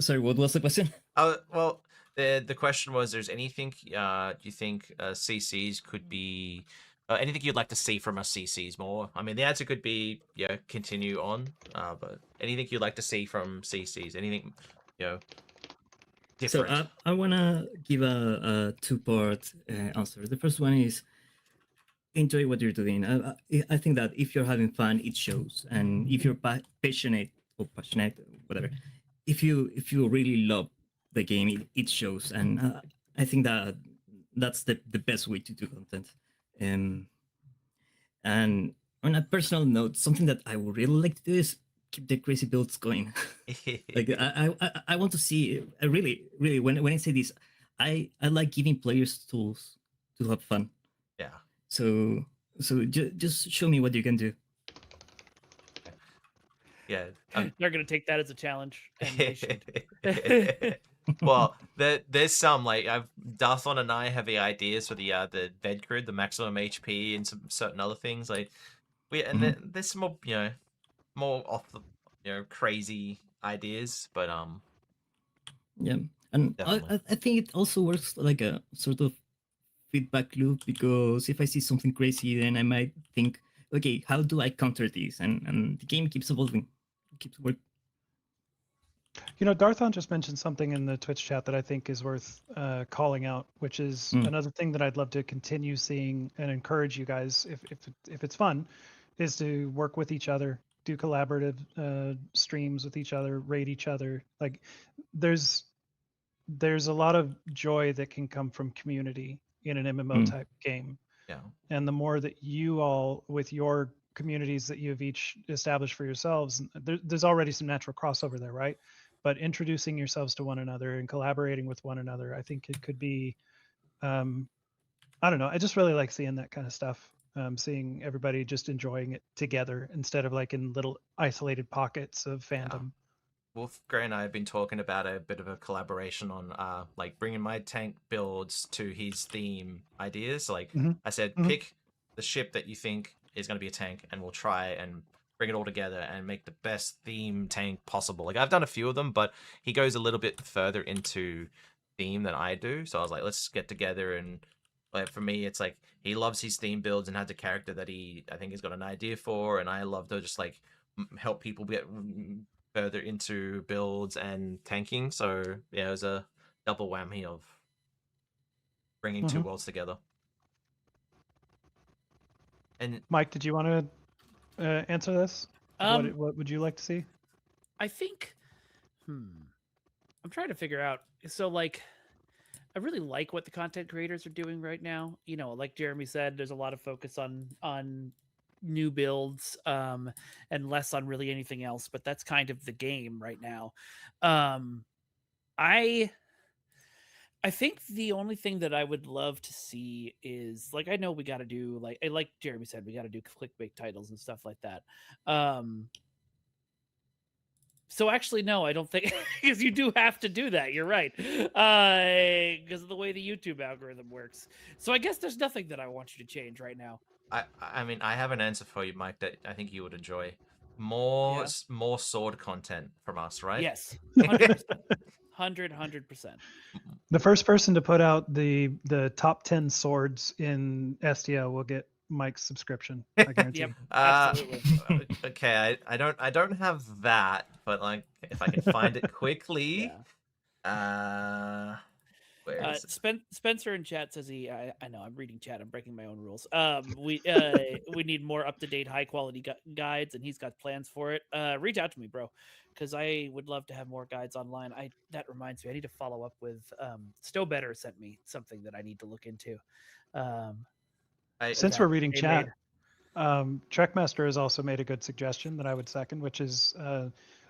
sorry, what was the question? well, the question was, there's anything you think CCs could be, anything you'd like to see from us CCs more? I mean, the answer could be continue on, but anything you'd like to see from CCs, anything different. So I want to give a two-part answer. The first one is enjoy what you're doing. I think that if you're having fun, it shows, and if you're passionate, whatever, if you really love the game, it shows, and I think that that's the best way to do content. And on a personal note, something that I would really like to do is keep the crazy builds going. Like I want to see. I really when I say this, I like giving players tools to have fun. Yeah. So just show me what you can do. Yeah. They're gonna take that as a challenge, and they should. Well, there's some like Darthon and I have the ideas for the veg grid, the maximum HP, and some certain other things like there's some more more off the crazy ideas, but yeah, and definitely. I think it also works like a sort of feedback loop, because if I see something crazy, then I might think, okay, how do I counter this? And the game keeps evolving, keeps working. Darthon just mentioned something in the Twitch chat that I think is worth calling out, which is another thing that I'd love to continue seeing and encourage you guys, if it's fun, is to work with each other, do collaborative streams with each other, raid each other. Like there's a lot of joy that can come from community in an MMO type game. Yeah. And the more that you all, with your communities that you've each established for yourselves, there's already some natural crossover there, right? But introducing yourselves to one another and collaborating with one another, I think it could be, I don't know. I just really like seeing that kind of stuff. Seeing everybody just enjoying it together instead of like in little isolated pockets of fandom. Wolf Grey and I have been talking about a bit of a collaboration on like bringing my tank builds to his theme ideas. Like I said, pick the ship that you think is going to be a tank, and we'll try and bring it all together and make the best theme tank possible. Like I've done a few of them, but he goes a little bit further into theme than I do. So I was like, let's get together. And like for me, it's like he loves his theme builds and has a character that I think he's got an idea for, and I love to just like help people get further into builds and tanking. So yeah, it was a double whammy of bringing two worlds together. And Mike, did you want to answer this? What would you like to see? I think, I'm trying to figure out. So, like, I really like what the content creators are doing right now. You know, like Jeremy said, there's a lot of focus on new builds, and less on really anything else. But that's kind of the game right now. I think the only thing that I would love to see is, like, I know we got to do, like Jeremy said, we got to do clickbait titles and stuff like that. So actually, no, I don't think, because you do have to do that. You're right, because of the way the YouTube algorithm works. So I guess there's nothing that I want you to change right now. I mean, I have an answer for you, Mike, that I think you would enjoy. More sword content from us, right? Yes, 100%. 100%. The first person to put out the top 10 swords in STL will get Mike's subscription. I guarantee. Yep, absolutely. Okay, I don't have that, but like if I can find it quickly. Yeah. Where is it? Spencer in chat says I know I'm reading chat. I'm breaking my own rules. We need more up to date, high quality guides, and he's got plans for it. Reach out to me, bro, because I would love to have more guides online. That reminds me, I need to follow up with Stowe Better sent me something that I need to look into. Since we're reading chat, Trekmaster has also made a good suggestion that I would second, which is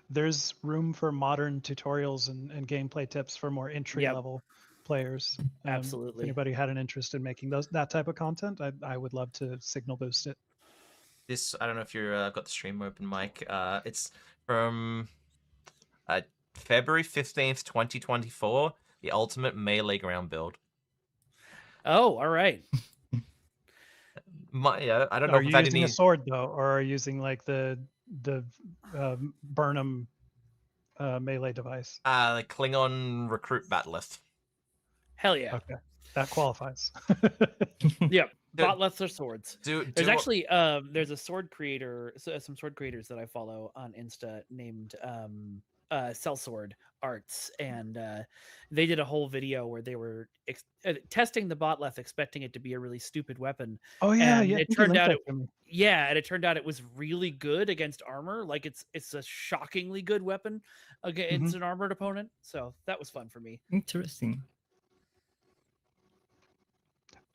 there's room for modern tutorials and gameplay tips for more entry level players. Absolutely. If anybody had an interest in making that type of content, I would love to signal boost it. This, I don't know if you're got the stream open, Mike. It's from February 15th, 2024. The ultimate melee ground build. Oh, all right. I don't know. Are you using a sword though, or are you using like the Burnham melee device? Like Klingon recruit bat'leth. Hell yeah. Okay, that qualifies. Yep. Botleths are swords. There's actually there's a sword creator, some sword creators that I follow on Insta named Sellsword Arts, and they did a whole video where they were testing the Botleth, expecting it to be a really stupid weapon. Oh yeah, and yeah. It turned out and it turned out it was really good against armor. Like it's a shockingly good weapon against an armored opponent. So that was fun for me. Interesting.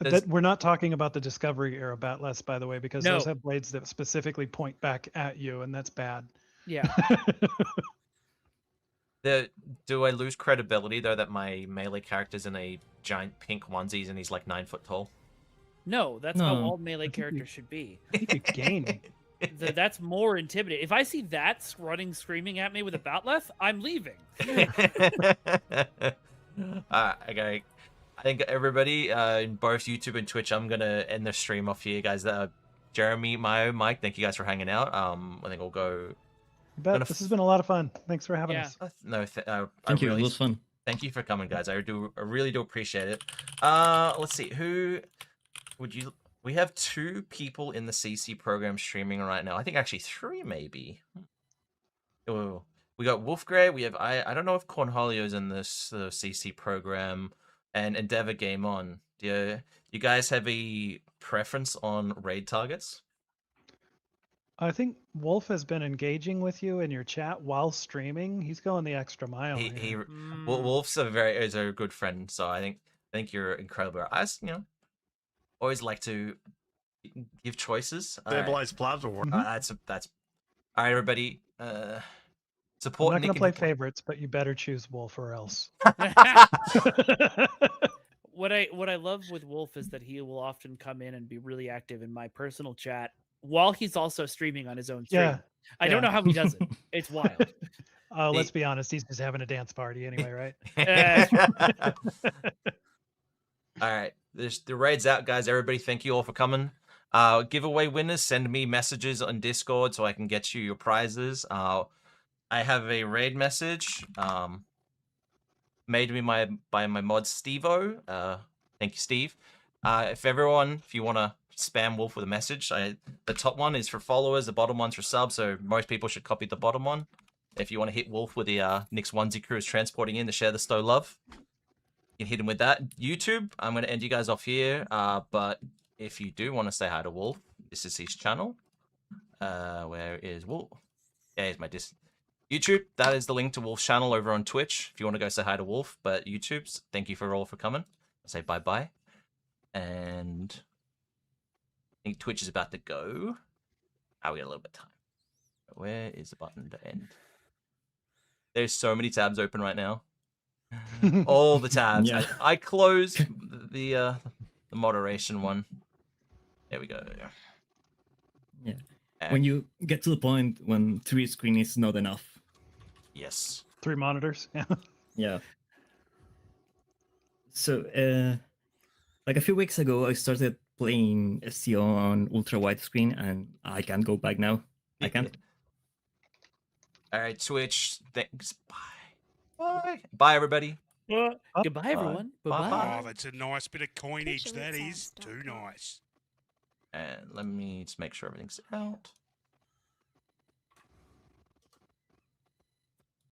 That, we're not talking about the Discovery era Batleths, by the way, because those have blades that specifically point back at you, and that's bad. Yeah. Do I lose credibility though that my melee character's in a giant pink onesies and he's like 9 foot tall? No, that's how all melee characters should be. You gain. That's more intimidating. If I see that running, screaming at me with a Batleth, I'm leaving. Okay. I think everybody in both YouTube and Twitch, I'm gonna end the stream off here, guys. Jeremy, Mayo, Mike, thank you guys for hanging out. I think we'll go. This has been a lot of fun. Thanks for having us. No, thank you. It was fun. Thank you for coming, guys. I really do appreciate it. Let's see. Who would you? We have 2 people in the CC program streaming right now. I think actually 3 maybe. Oh, we got Wolfgrey. We have I don't know if Cornholio's in this CC program. And Endeavor Game On. Do you guys have a preference on raid targets? I think Wolf has been engaging with you in your chat while streaming. He's going the extra mile. Wolf's is a good friend, so I think you're incredible. I always like to give choices. Stabilized plasma war. That's all right, everybody. Support. I'm not going to play favorites, but you better choose Wolf or else. What I love with Wolf is that he will often come in and be really active in my personal chat while he's also streaming on his own stream. Yeah. I don't know how he does it. It's wild. Let's be honest, he's just having a dance party anyway, right? All right. The raid's out, guys. Everybody, thank you all for coming. Giveaway winners, send me messages on Discord so I can get you your prizes. I have a raid message. made by my mod Stevo. Thank you, Steve. If you want to spam Wolf with a message, the top one is for followers, the bottom one's for subs, so most people should copy the bottom one. If you want to hit Wolf with the Nick's onesie crew is transporting in to share the stow love, you can hit him with that. YouTube, I'm going to end you guys off here, but if you do want to say hi to Wolf, this is his channel. Where is Wolf? Yeah, here's my YouTube, that is the link to Wolf's channel over on Twitch if you want to go say hi to Wolf. But YouTube's, thank you for all for coming. I'll say bye-bye. And I think Twitch is about to go. We got a little bit of time. Where is the button to end? There's so many tabs open right now. All the tabs. Yeah. I closed the moderation one. There we go. Yeah. When you get to the point when 3 screen is not enough. Yes. 3 monitors. Yeah. Yeah. So, like a few weeks ago, I started playing STO on ultra widescreen, and I can't go back now. I can't. All right, Twitch. Thanks. Bye. Bye. Bye, everybody. Goodbye, everyone. Bye-bye. Oh, that's a nice bit of coinage. That is too nice. And let me just make sure everything's out.